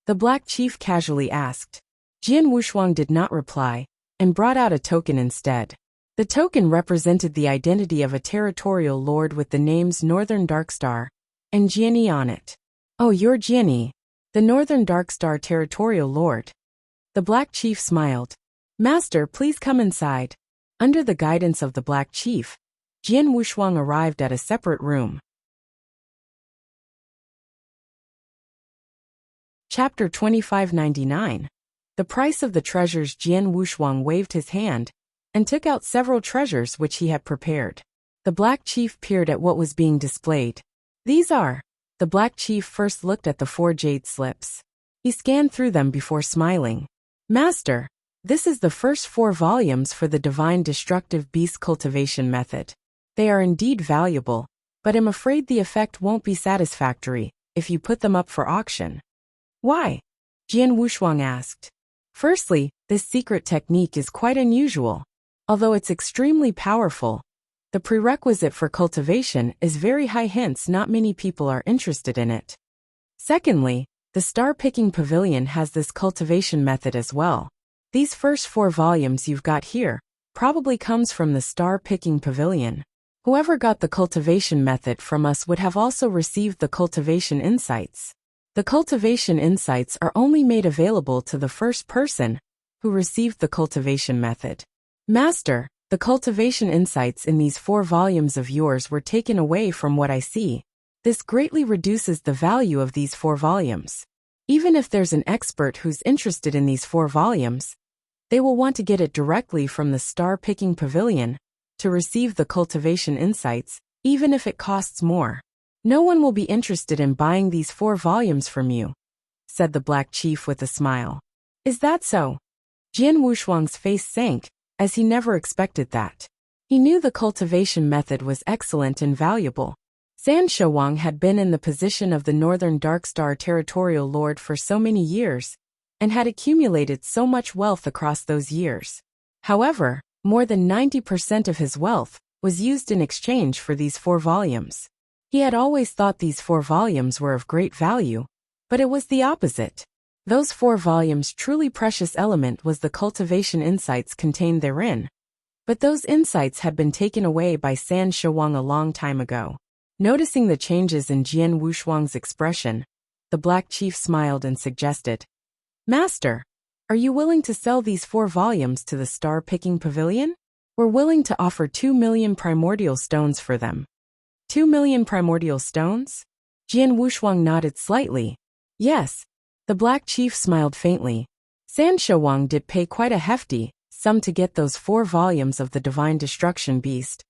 The black chief casually asked. Jian Wushuang did not reply, and brought out a token instead. The token represented the identity of a territorial lord with the names Northern Darkstar and Jianyi on it. Oh, you're Jianyi, the Northern Darkstar territorial lord. The black chief smiled. Master, please come inside. Under the guidance of the black chief, Jian Wushuang arrived at a separate room. Chapter 2599. The price of the treasures. Jian Wushuang waved his hand and took out several treasures which he had prepared. The black chief peered at what was being displayed. These are. The black chief first looked at the 4 jade slips. He scanned through them before smiling. Master, this is the first 4 volumes for the Divine Destructive Beast Cultivation Method. They are indeed valuable, but I'm afraid the effect won't be satisfactory if you put them up for auction. Why? Jian Wushuang asked. Firstly, this secret technique is quite unusual. Although it's extremely powerful, the prerequisite for cultivation is very high, hence not many people are interested in it. Secondly, the Star-Picking Pavilion has this cultivation method as well. These first 4 volumes you've got here probably comes from the Star-Picking Pavilion. Whoever got the cultivation method from us would have also received the cultivation insights. The cultivation insights are only made available to the first person who received the cultivation method. Master, the cultivation insights in these 4 volumes of yours were taken away from what I see. This greatly reduces the value of these 4 volumes. Even if there's an expert who's interested in these 4 volumes, they will want to get it directly from the Star-Picking Pavilion to receive the cultivation insights, even if it costs more. No one will be interested in buying these 4 volumes from you, said the black chief with a smile. Is that so? Jian Wushuang's face sank, as he never expected that. He knew the cultivation method was excellent and valuable. San Shouwang had been in the position of the Northern Darkstar territorial lord for so many years, and had accumulated so much wealth across those years. However, more than 90% of his wealth was used in exchange for these 4 volumes. He had always thought these 4 volumes were of great value, but it was the opposite. Those 4 volumes' truly precious element was the cultivation insights contained therein. But those insights had been taken away by San Shouwang a long time ago. Noticing the changes in Jian Wushuang's expression, the black chief smiled and suggested, Master, are you willing to sell these 4 volumes to the Star-Picking Pavilion? We're willing to offer 2 million primordial stones for them. 2 million primordial stones? Jian Wushuang nodded slightly. Yes. The black chief smiled faintly. San Shouwang did pay quite a hefty sum to get those 4 volumes of the Divine Destruction Beast,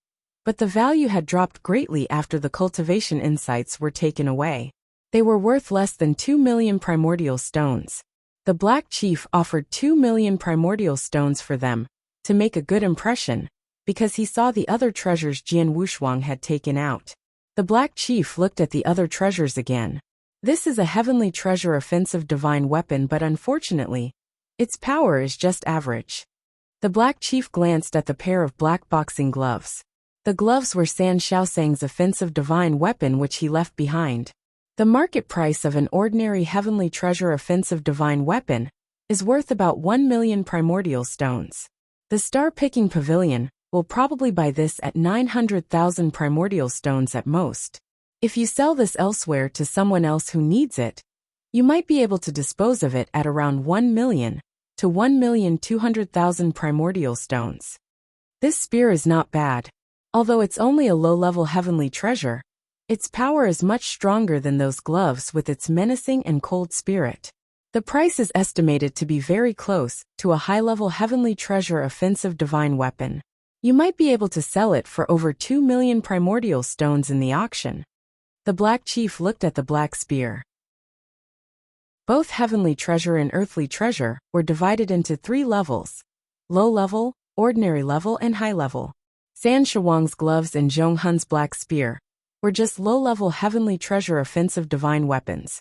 but the value had dropped greatly after the cultivation insights were taken away. They were worth less than 2 million primordial stones. The black chief offered 2 million primordial stones for them, to make a good impression, because he saw the other treasures Jian Wushuang had taken out. The black chief looked at the other treasures again. This is a heavenly treasure offensive divine weapon, but unfortunately, its power is just average. The black chief glanced at the pair of black boxing gloves. The gloves were San Shaosang's offensive divine weapon which he left behind. The market price of an ordinary heavenly treasure offensive divine weapon is worth about 1 million primordial stones. The star-picking pavilion will probably buy this at 900,000 primordial stones at most. If you sell this elsewhere to someone else who needs it, you might be able to dispose of it at around 1 million to 1,200,000 primordial stones. This spear is not bad. Although it's only a low-level heavenly treasure, its power is much stronger than those gloves with its menacing and cold spirit. The price is estimated to be very close to a high-level heavenly treasure offensive divine weapon. You might be able to sell it for over 2 million primordial stones in the auction. The Black Chief looked at the black spear. Both heavenly treasure and earthly treasure were divided into 3 levels: low level, ordinary level, and high level. San Shuang's gloves and Zhong Hun's black spear were just low-level heavenly treasure offensive divine weapons.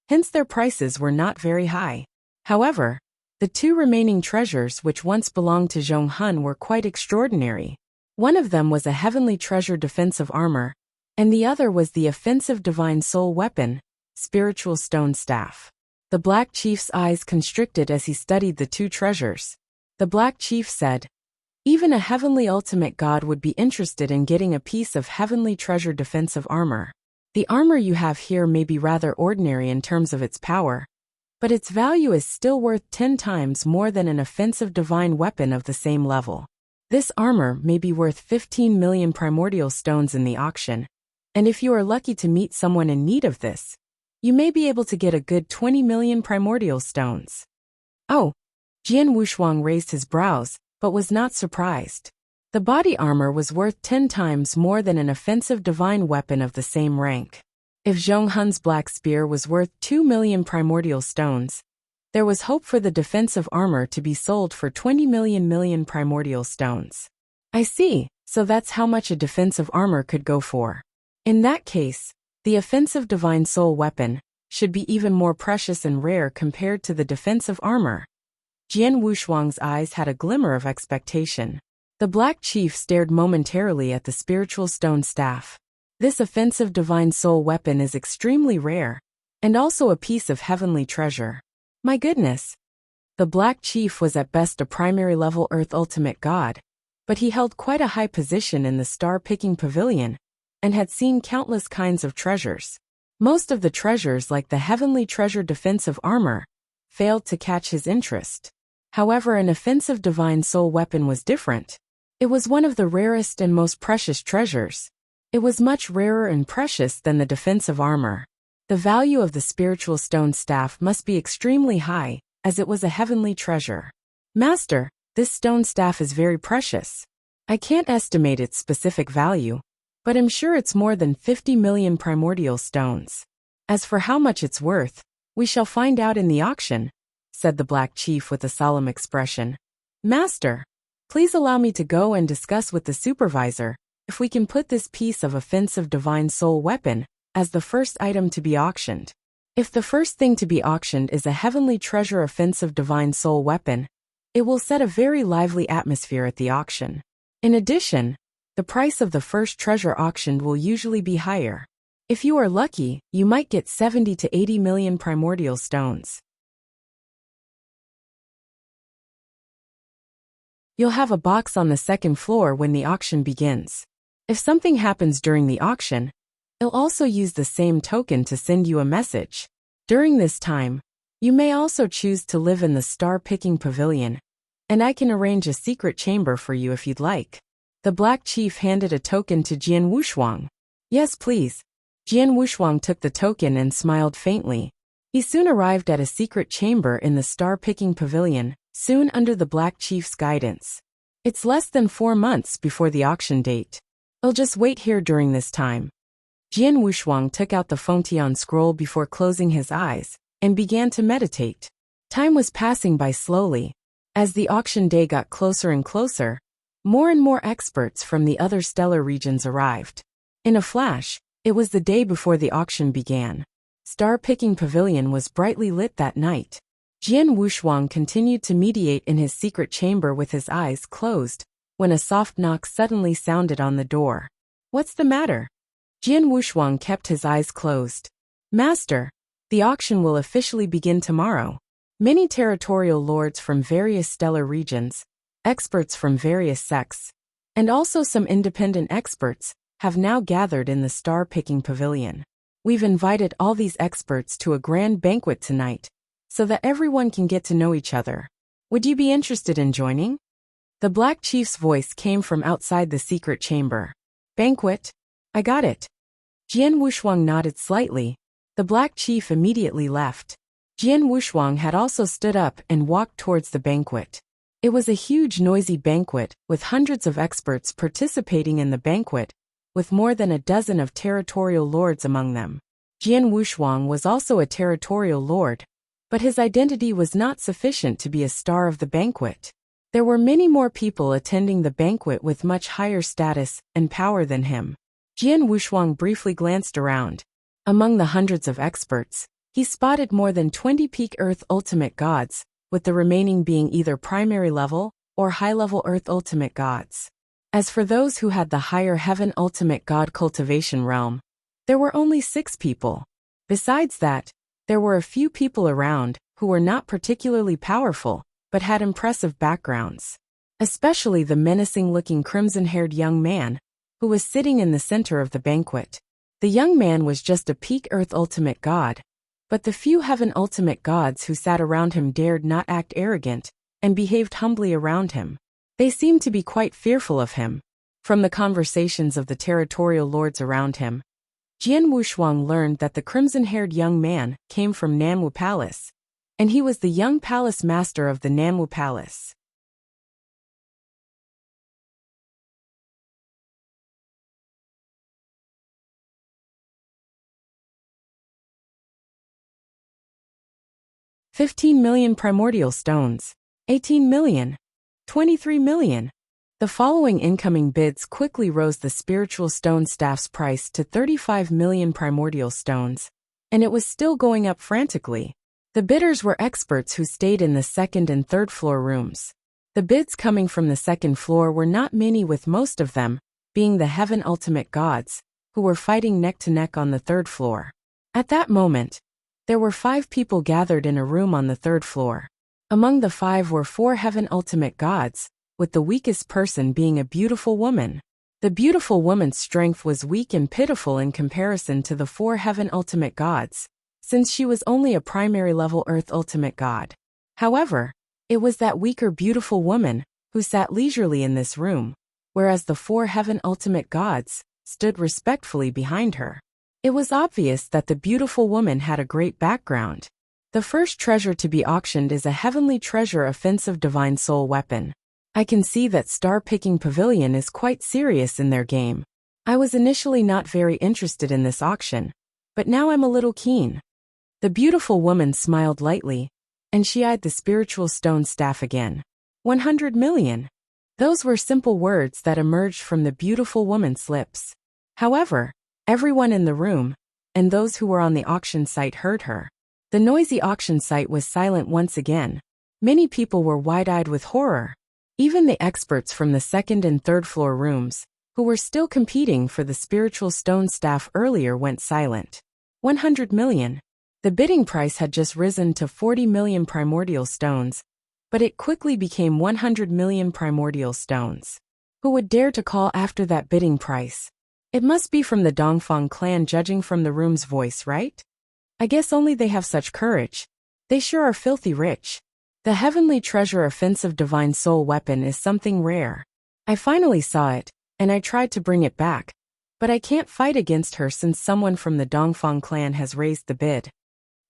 Hence their prices were not very high. However, the 2 remaining treasures which once belonged to Zhong Hun were quite extraordinary. One of them was a heavenly treasure defensive armor, and the other was the offensive divine soul weapon, spiritual stone staff. The Black Chief's eyes constricted as he studied the 2 treasures. The Black Chief said, "Even a heavenly ultimate god would be interested in getting a piece of heavenly treasure defensive armor. The armor you have here may be rather ordinary in terms of its power, but its value is still worth 10 times more than an offensive divine weapon of the same level. This armor may be worth 15 million primordial stones in the auction, and if you are lucky to meet someone in need of this, you may be able to get a good 20 million primordial stones." Oh, Jian Wushuang raised his brows, but was not surprised. The body armor was worth 10 times more than an offensive divine weapon of the same rank. If Zhong Hun's black spear was worth 2 million primordial stones, there was hope for the defensive armor to be sold for 20 million primordial stones. I see, so that's how much a defensive armor could go for. In that case, the offensive divine soul weapon should be even more precious and rare compared to the defensive armor. Jian Wushuang's eyes had a glimmer of expectation. The Black Chief stared momentarily at the spiritual stone staff. This offensive divine soul weapon is extremely rare, and also a piece of heavenly treasure. My goodness! The Black Chief was at best a primary level Earth ultimate god, but he held quite a high position in the star-picking pavilion, and had seen countless kinds of treasures. Most of the treasures, like the heavenly treasure defensive armor, failed to catch his interest. However, an offensive divine soul weapon was different. It was one of the rarest and most precious treasures. It was much rarer and precious than the defensive armor. The value of the spiritual stone staff must be extremely high, as it was a heavenly treasure. Master, this stone staff is very precious. I can't estimate its specific value, but I'm sure it's more than 50 million primordial stones. As for how much it's worth, we shall find out in the auction, said the Black Chief with a solemn expression. Master, please allow me to go and discuss with the supervisor if we can put this piece of offensive divine soul weapon as the first item to be auctioned. If the first thing to be auctioned is a heavenly treasure offensive divine soul weapon, it will set a very lively atmosphere at the auction. In addition, the price of the first treasure auctioned will usually be higher. If you are lucky, you might get 70 to 80 million primordial stones. You'll have a box on the 2nd floor when the auction begins. If something happens during the auction, it'll also use the same token to send you a message. During this time, you may also choose to live in the star-picking pavilion, and I can arrange a secret chamber for you if you'd like. The Black Chief handed a token to Jian Wushuang. Yes, please. Jian Wushuang took the token and smiled faintly. He soon arrived at a secret chamber in the star-picking pavilion, soon under the Black Chief's guidance. It's less than 4 months before the auction date. I'll just wait here during this time. Jian Wushuang took out the Fengtian scroll before closing his eyes, and began to meditate. Time was passing by slowly. As the auction day got closer and closer, more and more experts from the other stellar regions arrived. In a flash, it was the day before the auction began. Star-picking pavilion was brightly lit that night. Jian Wushuang continued to meditate in his secret chamber with his eyes closed, when a soft knock suddenly sounded on the door. What's the matter? Jian Wushuang kept his eyes closed. Master, the auction will officially begin tomorrow. Many territorial lords from various stellar regions, experts from various sects, and also some independent experts, have now gathered in the star-picking pavilion. We've invited all these experts to a grand banquet tonight, so that everyone can get to know each other. Would you be interested in joining? The Black Chief's voice came from outside the secret chamber. Banquet? I got it. Jian Wushuang nodded slightly. The Black Chief immediately left. Jian Wushuang had also stood up and walked towards the banquet. It was a huge noisy banquet, with hundreds of experts participating in the banquet, with more than a dozen of territorial lords among them. Jian Wushuang was also a territorial lord, but his identity was not sufficient to be a star of the banquet. There were many more people attending the banquet with much higher status and power than him. Jian Wushuang briefly glanced around. Among the hundreds of experts, he spotted more than 20 peak Earth Ultimate Gods, with the remaining being either primary level or high-level Earth Ultimate Gods. As for those who had the higher Heaven Ultimate God cultivation realm, there were only 6 people. Besides that, there were a few people around who were not particularly powerful, but had impressive backgrounds. Especially the menacing-looking crimson-haired young man, who was sitting in the center of the banquet. The young man was just a peak Earth Ultimate God, but the few Heaven Ultimate Gods who sat around him dared not act arrogant, and behaved humbly around him. They seemed to be quite fearful of him. From the conversations of the territorial lords around him, Jian Wushuang learned that the crimson-haired young man came from Nanwu Palace, and he was the young palace master of the Nanwu Palace. $15 million primordial stones, 18 million, 23 million. The following incoming bids quickly rose the spiritual stone staff's price to 35 million primordial stones, and it was still going up frantically. The bidders were experts who stayed in the second and third floor rooms. The bids coming from the second floor were not many, with most of them being the Heaven Ultimate Gods, who were fighting neck to neck on the third floor. At that moment, there were 5 people gathered in a room on the third floor. Among the 5 were 4 Heaven Ultimate Gods, with the weakest person being a beautiful woman. The beautiful woman's strength was weak and pitiful in comparison to the 4 Heaven Ultimate Gods, since she was only a primary level Earth Ultimate God. However, it was that weaker beautiful woman who sat leisurely in this room, whereas the 4 Heaven Ultimate Gods stood respectfully behind her. It was obvious that the beautiful woman had a great background. The first treasure to be auctioned is a Heavenly Treasure Offensive Divine Soul Weapon. I can see that Star Picking Pavilion is quite serious in their game. I was initially not very interested in this auction, but now I'm a little keen. The beautiful woman smiled lightly, and she eyed the spiritual stone staff again. 100 million. Those were simple words that emerged from the beautiful woman's lips. However, everyone in the room, and those who were on the auction site, heard her. The noisy auction site was silent once again. Many people were wide-eyed with horror. Even the experts from the second and third floor rooms, who were still competing for the spiritual stone staff earlier, went silent. 100 million. The bidding price had just risen to 40 million primordial stones, but it quickly became 100 million primordial stones. Who would dare to call after that bidding price? It must be from the Dongfang clan, judging from the room's voice, right? I guess only they have such courage. They sure are filthy rich. The Heavenly Treasure Offensive Divine Soul Weapon is something rare. I finally saw it, and I tried to bring it back, but I can't fight against her since someone from the Dongfang clan has raised the bid.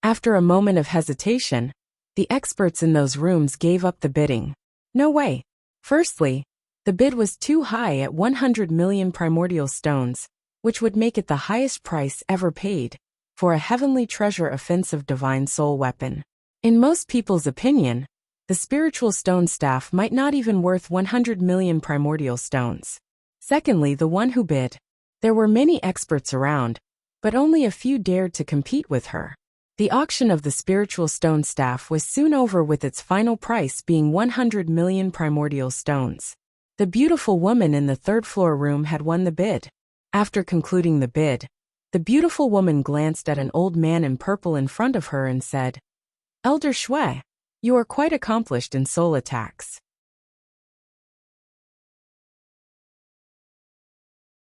After a moment of hesitation, the experts in those rooms gave up the bidding. No way. Firstly, the bid was too high at 100 million primordial stones, which would make it the highest price ever paid for a Heavenly Treasure Offensive Divine Soul Weapon. In most people's opinion, the spiritual stone staff might not even worth 100 million primordial stones. Secondly, the one who bid. There were many experts around, but only a few dared to compete with her. The auction of the spiritual stone staff was soon over, with its final price being 100 million primordial stones. The beautiful woman in the third floor room had won the bid. After concluding the bid, The beautiful woman glanced at an old man in purple in front of her and said, "Elder Shui, you are quite accomplished in soul attacks."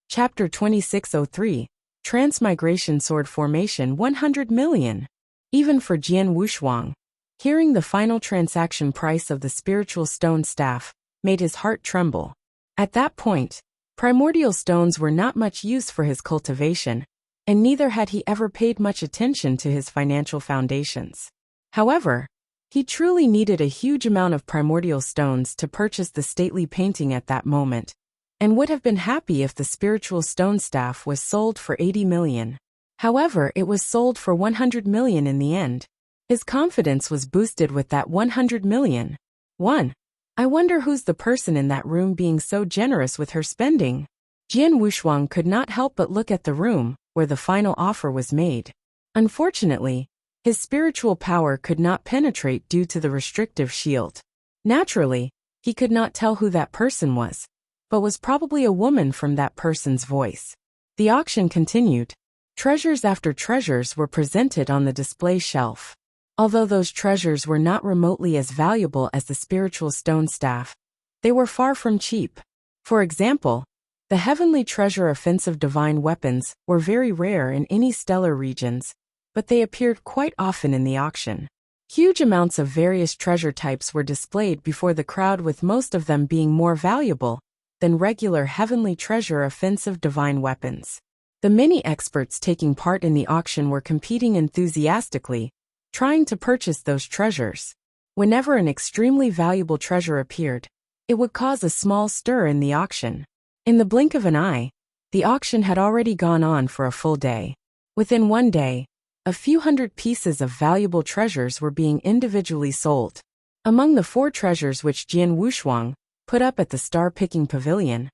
Chapter 2603, Transmigration Sword Formation 100 million. Even for Jian Wushuang, hearing the final transaction price of the spiritual stone staff made his heart tremble. At that point, primordial stones were not much use for his cultivation, and neither had he ever paid much attention to his financial foundations. However, he truly needed a huge amount of primordial stones to purchase the stately painting at that moment, and would have been happy if the spiritual stone staff was sold for 80 million. However, it was sold for 100 million in the end. His confidence was boosted with that 100 million. 1. I wonder who's the person in that room being so generous with her spending. Jian Wushuang could not help but look at the room where the final offer was made. Unfortunately, his spiritual power could not penetrate due to the restrictive shield. Naturally, he could not tell who that person was, but was probably a woman from that person's voice. The auction continued. Treasures after treasures were presented on the display shelf. Although those treasures were not remotely as valuable as the spiritual stone staff, they were far from cheap. For example, the heavenly treasure offensive divine weapons were very rare in any stellar regions, but they appeared quite often in the auction. Huge amounts of various treasure types were displayed before the crowd, with most of them being more valuable than regular heavenly treasure offensive divine weapons. The many experts taking part in the auction were competing enthusiastically, trying to purchase those treasures. Whenever an extremely valuable treasure appeared, it would cause a small stir in the auction. In the blink of an eye, the auction had already gone on for a full day. Within one day, a few hundred pieces of valuable treasures were being individually sold. Among the 4 treasures which Jian Wushuang put up at the star-picking pavilion,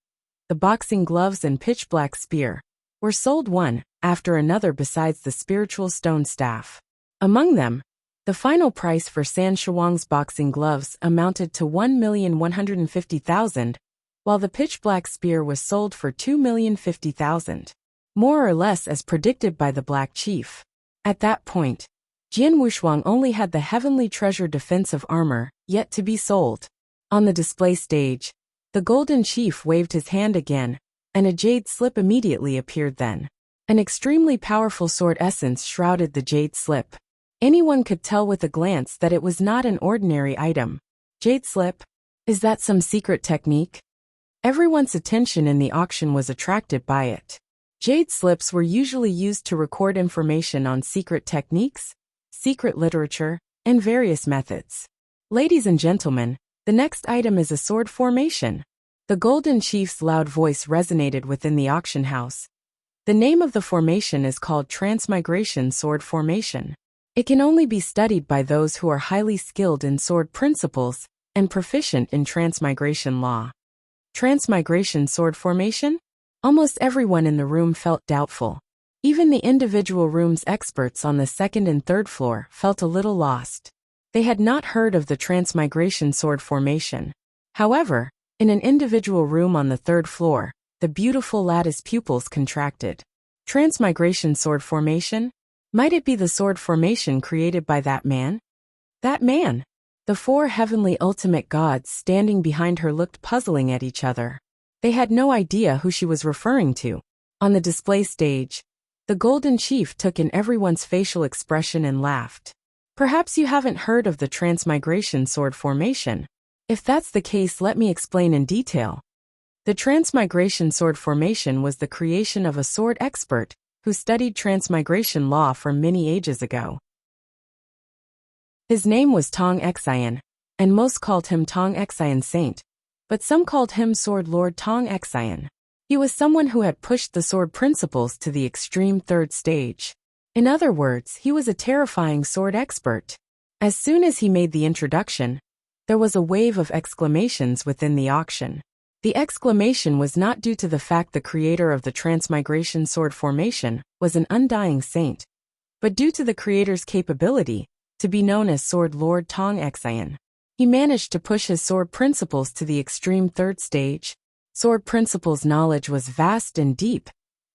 the boxing gloves and pitch-black spear were sold one after another besides the spiritual stone staff. Among them, the final price for San Shuang's boxing gloves amounted to 1,150,000, while the pitch-black spear was sold for 2,050,000, more or less as predicted by the Black Chief. At that point, Jian Wushuang only had the heavenly treasure defensive armor yet to be sold. On the display stage, the Golden Chief waved his hand again, and a jade slip immediately appeared then. An extremely powerful sword essence shrouded the jade slip. Anyone could tell with a glance that it was not an ordinary item. Jade slip? Is that some secret technique? Everyone's attention in the auction was attracted by it. Jade slips were usually used to record information on secret techniques, secret literature, and various methods. Ladies and gentlemen, the next item is a sword formation. The Golden Chief's loud voice resonated within the auction house. The name of the formation is called Transmigration Sword Formation. It can only be studied by those who are highly skilled in sword principles and proficient in transmigration law. Transmigration sword formation? Almost everyone in the room felt doubtful. Even the individual room's experts on the 2nd and 3rd floor felt a little lost. They had not heard of the transmigration sword formation. However, in an individual room on the 3rd floor, the beautiful lattice pupils contracted. Transmigration sword formation? Might it be the sword formation created by that man? That man! The 4 heavenly ultimate gods standing behind her looked puzzling at each other. They had no idea who she was referring to. On the display stage, the Golden Chief took in everyone's facial expression and laughed. Perhaps you haven't heard of the Transmigration Sword Formation. If that's the case, let me explain in detail. The Transmigration Sword Formation was the creation of a sword expert who studied transmigration law from many ages ago. His name was Tong Xian, and most called him Tong Xian Saint, but some called him Sword Lord Tong Xian. He was someone who had pushed the sword principles to the extreme 3rd stage. In other words, he was a terrifying sword expert. As soon as he made the introduction, there was a wave of exclamations within the auction. The exclamation was not due to the fact the creator of the Transmigration Sword Formation was an undying saint, but due to the creator's capability to be known as Sword Lord Tong Xian. He managed to push his sword principles to the extreme 3rd stage. Sword principles knowledge was vast and deep,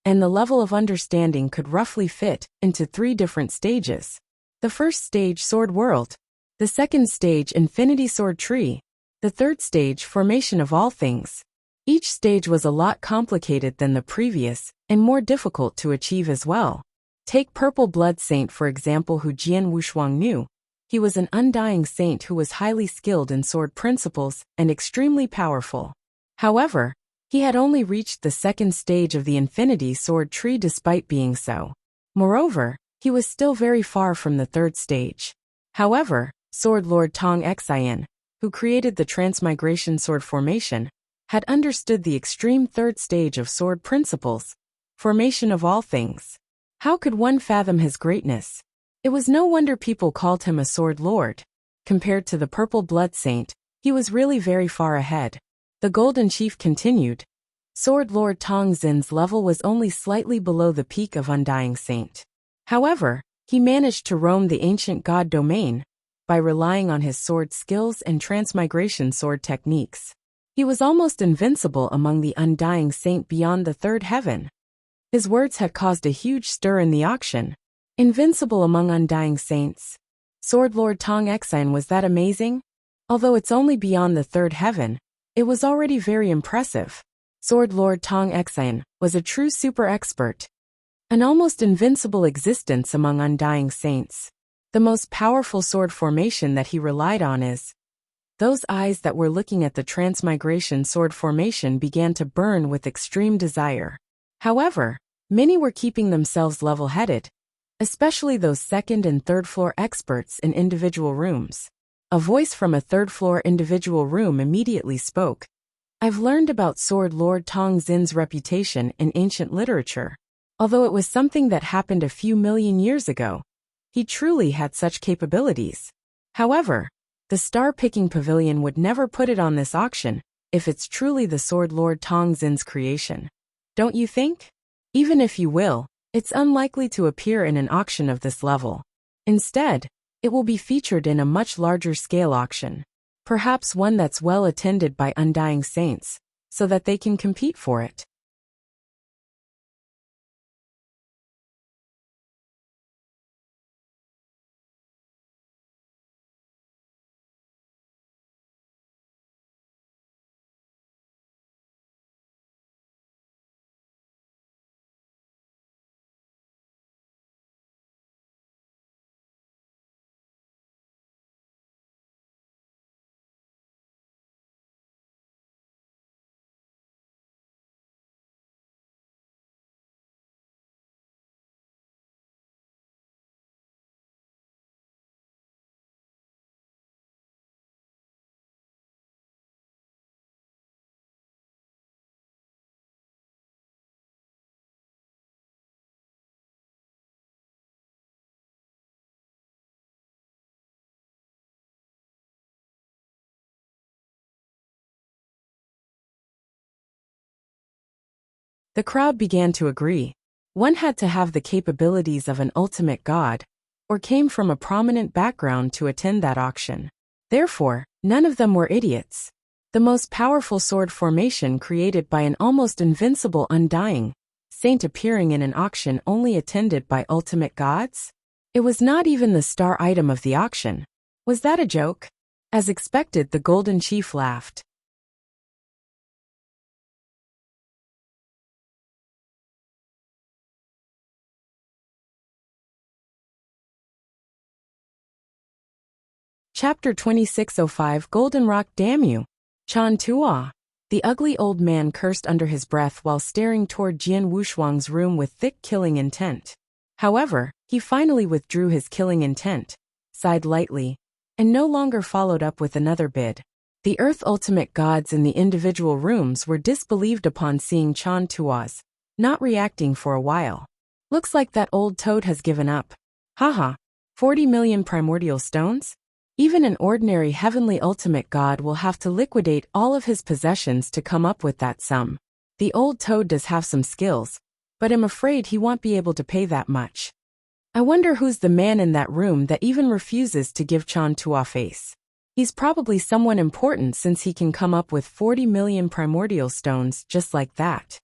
and the level of understanding could roughly fit into 3 different stages. The first stage, Sword World. The second stage, Infinity Sword Tree. The third stage, Formation of All Things. Each stage was a lot complicated than the previous, and more difficult to achieve as well. Take Purple Blood Saint for example, who Jian Wushuang knew. He was an undying saint who was highly skilled in sword principles and extremely powerful. However, he had only reached the second stage of the Infinity Sword Tree despite being so. Moreover, he was still very far from the third stage. However, Sword Lord Tong Xian, who created the Transmigration Sword Formation, had understood the extreme third stage of sword principles, Formation of All Things. How could one fathom his greatness? It was no wonder people called him a Sword Lord. Compared to the Purple Blood Saint, he was really very far ahead. The Golden Chief continued. Sword Lord Tong Xin's level was only slightly below the peak of Undying Saint. However, he managed to roam the ancient god domain by relying on his sword skills and transmigration sword techniques. He was almost invincible among the Undying Saint beyond the third heaven. His words had caused a huge stir in the auction. Invincible among Undying Saints. Sword Lord Tong Xian, was that amazing? Although it's only beyond the third heaven, it was already very impressive. Sword Lord Tong Xian was a true super expert. An almost invincible existence among Undying Saints. The most powerful sword formation that he relied on is. Those eyes that were looking at the Transmigration Sword Formation began to burn with extreme desire. However, many were keeping themselves level-headed, especially those second and third floor experts in individual rooms. A voice from a third-floor individual room immediately spoke. I've learned about Sword Lord Tong Xin's reputation in ancient literature. Although it was something that happened a few million years ago, he truly had such capabilities. However, the star-picking pavilion would never put it on this auction if it's truly the Sword Lord Tong Xin's creation. Don't you think? Even if you will, it's unlikely to appear in an auction of this level. Instead, it will be featured in a much larger scale auction. Perhaps one that's well attended by Undying Saints, so that they can compete for it. The crowd began to agree. One had to have the capabilities of an ultimate god, or came from a prominent background to attend that auction. Therefore, none of them were idiots. The most powerful sword formation created by an almost invincible Undying Saint appearing in an auction only attended by ultimate gods? It was not even the star item of the auction. Was that a joke? As expected, the Golden Chief laughed. Chapter 2605, Golden Rock. Damn you! Chan Tua. The ugly old man cursed under his breath while staring toward Jian Wushuang's room with thick killing intent. However, he finally withdrew his killing intent, sighed lightly, and no longer followed up with another bid. The Earth Ultimate Gods in the individual rooms were disbelieved upon seeing Chan Tua's not reacting for a while. Looks like that old toad has given up. Haha. 40 million primordial stones? Even an ordinary heavenly ultimate god will have to liquidate all of his possessions to come up with that sum. The old toad does have some skills, but I'm afraid he won't be able to pay that much. I wonder who's the man in that room that even refuses to give Chan Tua face. He's probably someone important since he can come up with 40 million primordial stones just like that.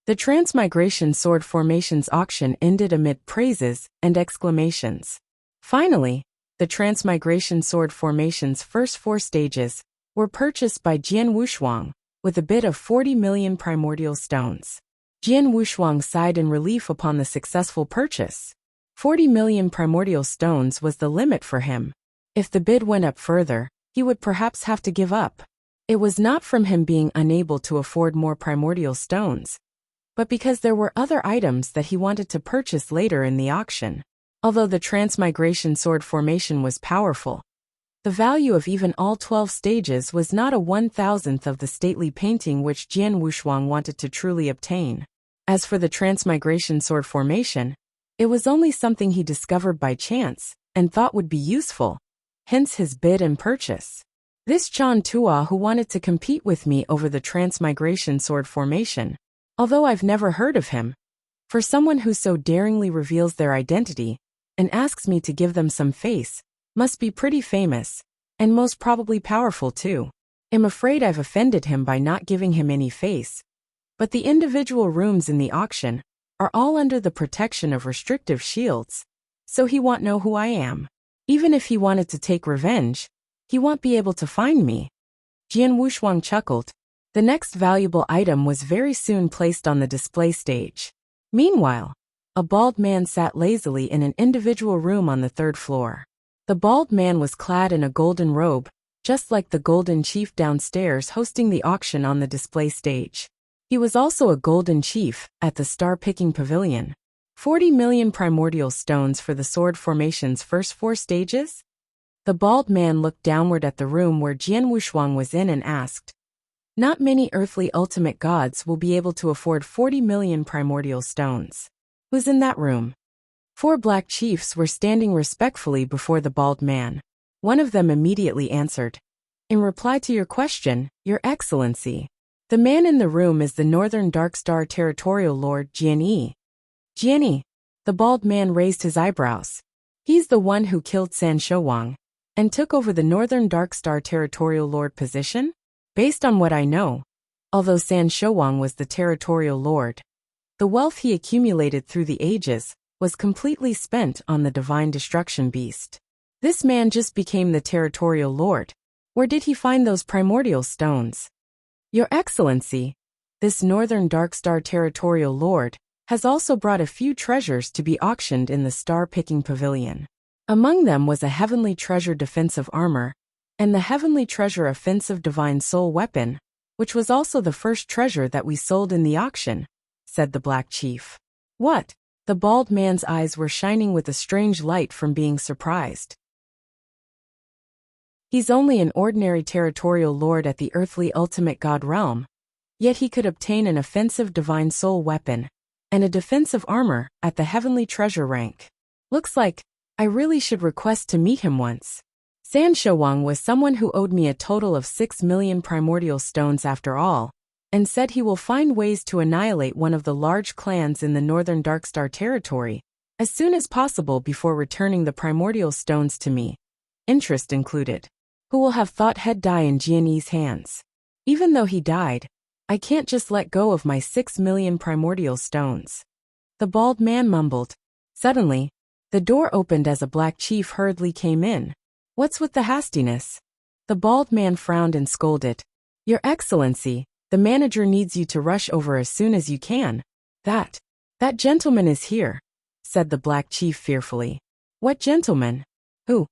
The Transmigration Sword Formations auction ended amid praises and exclamations. Finally, the Transmigration Sword Formation's first 4 stages were purchased by Jian Wushuang with a bid of 40 million primordial stones. Jian Wushuang sighed in relief upon the successful purchase. 40 million primordial stones was the limit for him. If the bid went up further, he would perhaps have to give up. It was not from him being unable to afford more primordial stones, but because there were other items that he wanted to purchase later in the auction. Although the Transmigration Sword Formation was powerful, the value of even all 12 stages was not a 1,000th of the stately painting which Jian Wushuang wanted to truly obtain. As for the Transmigration Sword Formation, it was only something he discovered by chance and thought would be useful, hence his bid and purchase. This Chan Tua who wanted to compete with me over the Transmigration Sword Formation, although I've never heard of him, for someone who so daringly reveals their identity and asks me to give them some face, must be pretty famous, and most probably powerful too. I'm afraid I've offended him by not giving him any face, but the individual rooms in the auction are all under the protection of restrictive shields, so he won't know who I am. Even if he wanted to take revenge, he won't be able to find me. Jian Wushuang chuckled. The next valuable item was very soon placed on the display stage. Meanwhile, a bald man sat lazily in an individual room on the 3rd floor. The bald man was clad in a golden robe, just like the golden chief downstairs hosting the auction on the display stage. He was also a golden chief at the star-picking pavilion. 40 million primordial stones for the sword formation's first 4 stages? The bald man looked downward at the room where Jian Wushuang was in and asked, "Not many earthly ultimate gods will be able to afford 40 million primordial stones. Who's in that room?" 4 black chiefs were standing respectfully before the bald man. One of them immediately answered, "In reply to your question, Your Excellency, the man in the room is the Northern Darkstar Territorial Lord Jian Yi." "Jian Yi?" The bald man raised his eyebrows. "He's the one who killed San Shouwang and took over the Northern Darkstar Territorial Lord position? Based on what I know, although San Shouwang was the Territorial Lord, the wealth he accumulated through the ages was completely spent on the Divine Destruction Beast. This man just became the Territorial Lord. Where did he find those primordial stones?" "Your Excellency, this Northern Darkstar Territorial Lord has also brought a few treasures to be auctioned in the Star-Picking Pavilion. Among them was a Heavenly Treasure defensive armor, and the Heavenly Treasure offensive Divine Soul weapon, which was also the first treasure that we sold in the auction," said the Black Chief. "What?" The bald man's eyes were shining with a strange light from being surprised. "He's only an ordinary territorial lord at the earthly ultimate god realm, yet he could obtain an offensive divine soul weapon and a defensive armor at the heavenly treasure rank. Looks like I really should request to meet him once. San Shouwang was someone who owed me a total of 6 million primordial stones after all, and said he will find ways to annihilate one of the large clans in the Northern Darkstar territory as soon as possible before returning the primordial stones to me, interest included. Who will have thought he'd die in Jian Yi's hands? Even though he died, I can't just let go of my 6 million primordial stones." The bald man mumbled. Suddenly, the door opened as a black chief hurriedly came in. "What's with the hastiness?" The bald man frowned and scolded. "Your Excellency, the manager needs you to rush over as soon as you can." That gentleman is here," said the black chief fearfully. "What gentleman? Who?"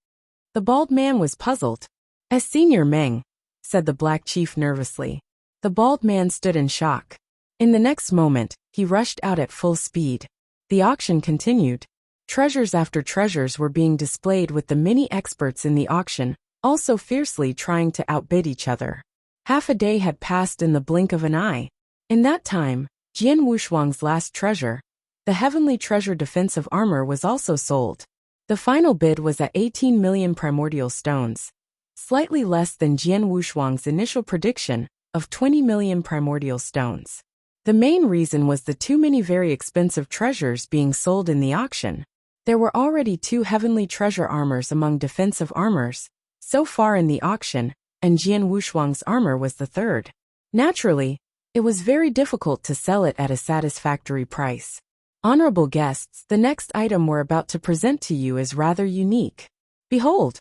The bald man was puzzled. "As Senior Meng," said the black chief nervously. The bald man stood in shock. In the next moment, he rushed out at full speed. The auction continued. Treasures after treasures were being displayed with the many experts in the auction, also fiercely trying to outbid each other. Half a day had passed in the blink of an eye. In that time, Jian Wushuang's last treasure, the Heavenly Treasure defensive armor, was also sold. The final bid was at 18 million primordial stones, slightly less than Jian Wushuang's initial prediction of 20 million primordial stones. The main reason was the too many very expensive treasures being sold in the auction. There were already 2 Heavenly Treasure armors among defensive armors so far in the auction, and Jian Wushuang's armor was the third. Naturally, It was very difficult to sell it at a satisfactory price. Honorable guests, the next item we're about to present to you is rather unique. Behold!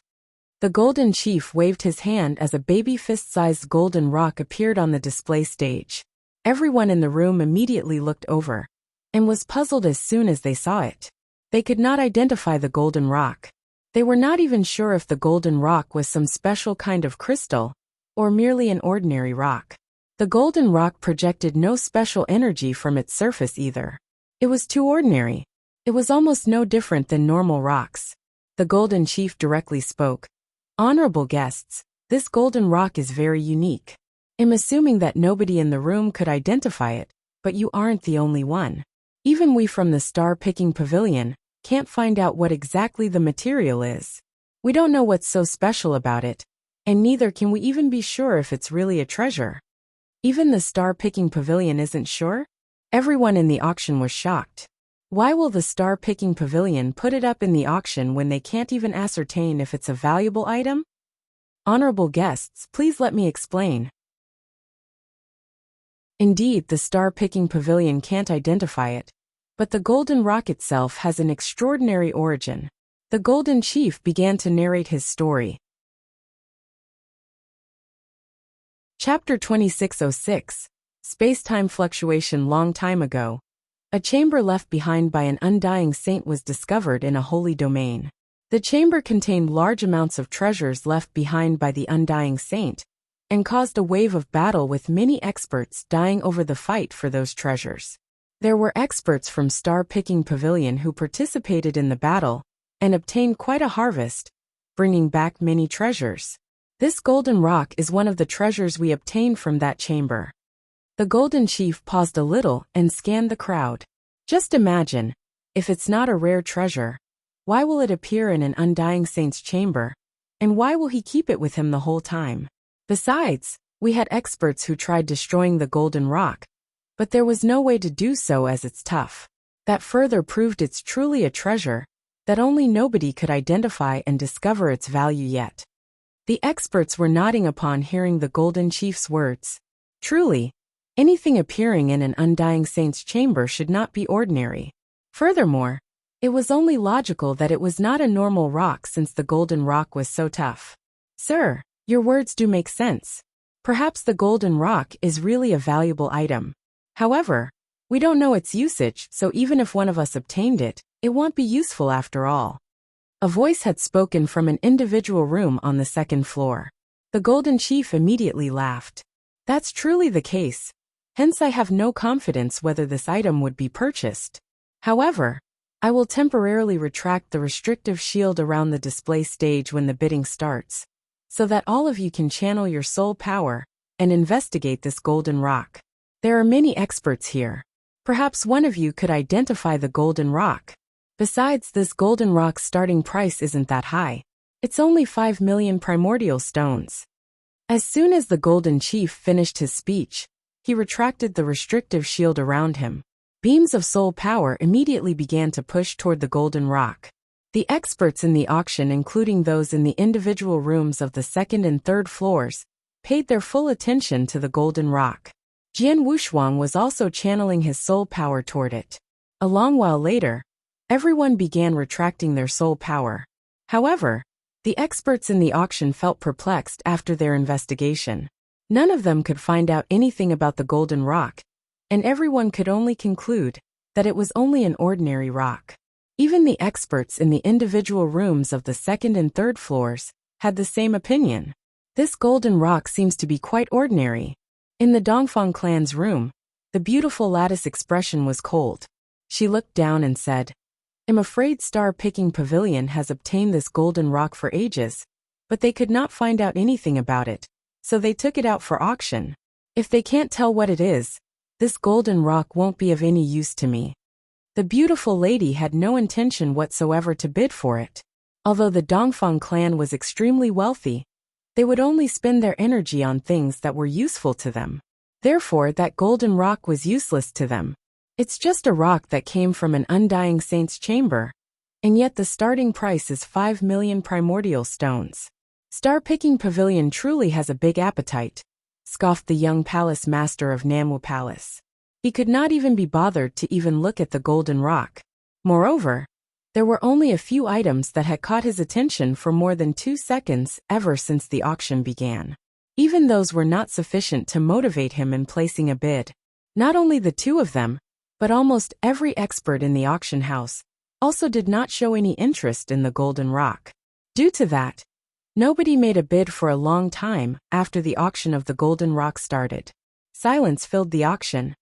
The Golden Chief waved his hand as a baby fist-sized golden rock appeared on the display stage. Everyone in the room immediately looked over and was puzzled as soon as they saw it. They could not identify the golden rock. They were not even sure if the golden rock was some special kind of crystal or merely an ordinary rock. The golden rock projected no special energy from its surface either. It was too ordinary. It was almost no different than normal rocks. The Golden Chief directly spoke. Honorable guests, this golden rock is very unique. I'm assuming that nobody in the room could identify it, but you aren't the only one. Even we from the star-picking pavilion can't find out what exactly the material is. We don't know what's so special about it, and neither can we even be sure if it's really a treasure. Even the star-picking pavilion isn't sure? Everyone in the auction was shocked. Why will the star-picking pavilion put it up in the auction when they can't even ascertain if it's a valuable item? Honorable guests, please let me explain. Indeed, the star-picking pavilion can't identify it, but the golden rock itself has an extraordinary origin. The Golden Chief began to narrate his story. Chapter 2606, Space-Time Fluctuation. Long time ago, a chamber left behind by an undying saint was discovered in a holy domain. The chamber contained large amounts of treasures left behind by the undying saint, and caused a wave of battle with many experts dying over the fight for those treasures. There were experts from Star-Picking Pavilion who participated in the battle, and obtained quite a harvest, bringing back many treasures. This golden rock is one of the treasures we obtained from that chamber. The Golden Chief paused a little and scanned the crowd. Just imagine, if it's not a rare treasure, why will it appear in an undying saint's chamber, and why will he keep it with him the whole time? Besides, we had experts who tried destroying the golden rock, but there was no way to do so as it's tough. That further proved it's truly a treasure, that only nobody could identify and discover its value yet. The experts were nodding upon hearing the Golden Chief's words. Truly, anything appearing in an undying saint's chamber should not be ordinary. Furthermore, it was only logical that it was not a normal rock since the golden rock was so tough. Sir, your words do make sense. Perhaps the golden rock is really a valuable item. However, we don't know its usage, so even if one of us obtained it, it won't be useful after all. A voice had spoken from an individual room on the second floor. The Golden Chief immediately laughed. That's truly the case. Hence I have no confidence whether this item would be purchased. However, I will temporarily retract the restrictive shield around the display stage when the bidding starts, so that all of you can channel your soul power and investigate this golden rock. There are many experts here. Perhaps one of you could identify the golden rock. Besides, this golden rock's starting price isn't that high. It's only 5 million primordial stones. As soon as the Golden Chief finished his speech, he retracted the restrictive shield around him. Beams of soul power immediately began to push toward the golden rock. The experts in the auction, including those in the individual rooms of the second and third floors, paid their full attention to the golden rock. Jian Wushuang was also channeling his soul power toward it. A long while later, everyone began retracting their soul power. However, the experts in the auction felt perplexed after their investigation. None of them could find out anything about the golden rock, and everyone could only conclude that it was only an ordinary rock. Even the experts in the individual rooms of the second and third floors had the same opinion. This golden rock seems to be quite ordinary. In the Dongfang clan's room, the beautiful lattice expression was cold. She looked down and said, I'm afraid Star-Picking Pavilion has obtained this golden rock for ages, but they could not find out anything about it, so they took it out for auction. If they can't tell what it is, this golden rock won't be of any use to me. The beautiful lady had no intention whatsoever to bid for it. Although the Dongfang clan was extremely wealthy, they would only spend their energy on things that were useful to them. Therefore, that golden rock was useless to them. It's just a rock that came from an undying saint's chamber, and yet the starting price is 5 million primordial stones. Star-Picking Pavilion truly has a big appetite, scoffed the young palace master of Namwu Palace. He could not even be bothered to even look at the golden rock. Moreover, there were only a few items that had caught his attention for more than 2 seconds ever since the auction began. Even those were not sufficient to motivate him in placing a bid. Not only the two of them, but almost every expert in the auction house also did not show any interest in the golden rock. Due to that, nobody made a bid for a long time after the auction of the golden rock started. Silence filled the auction,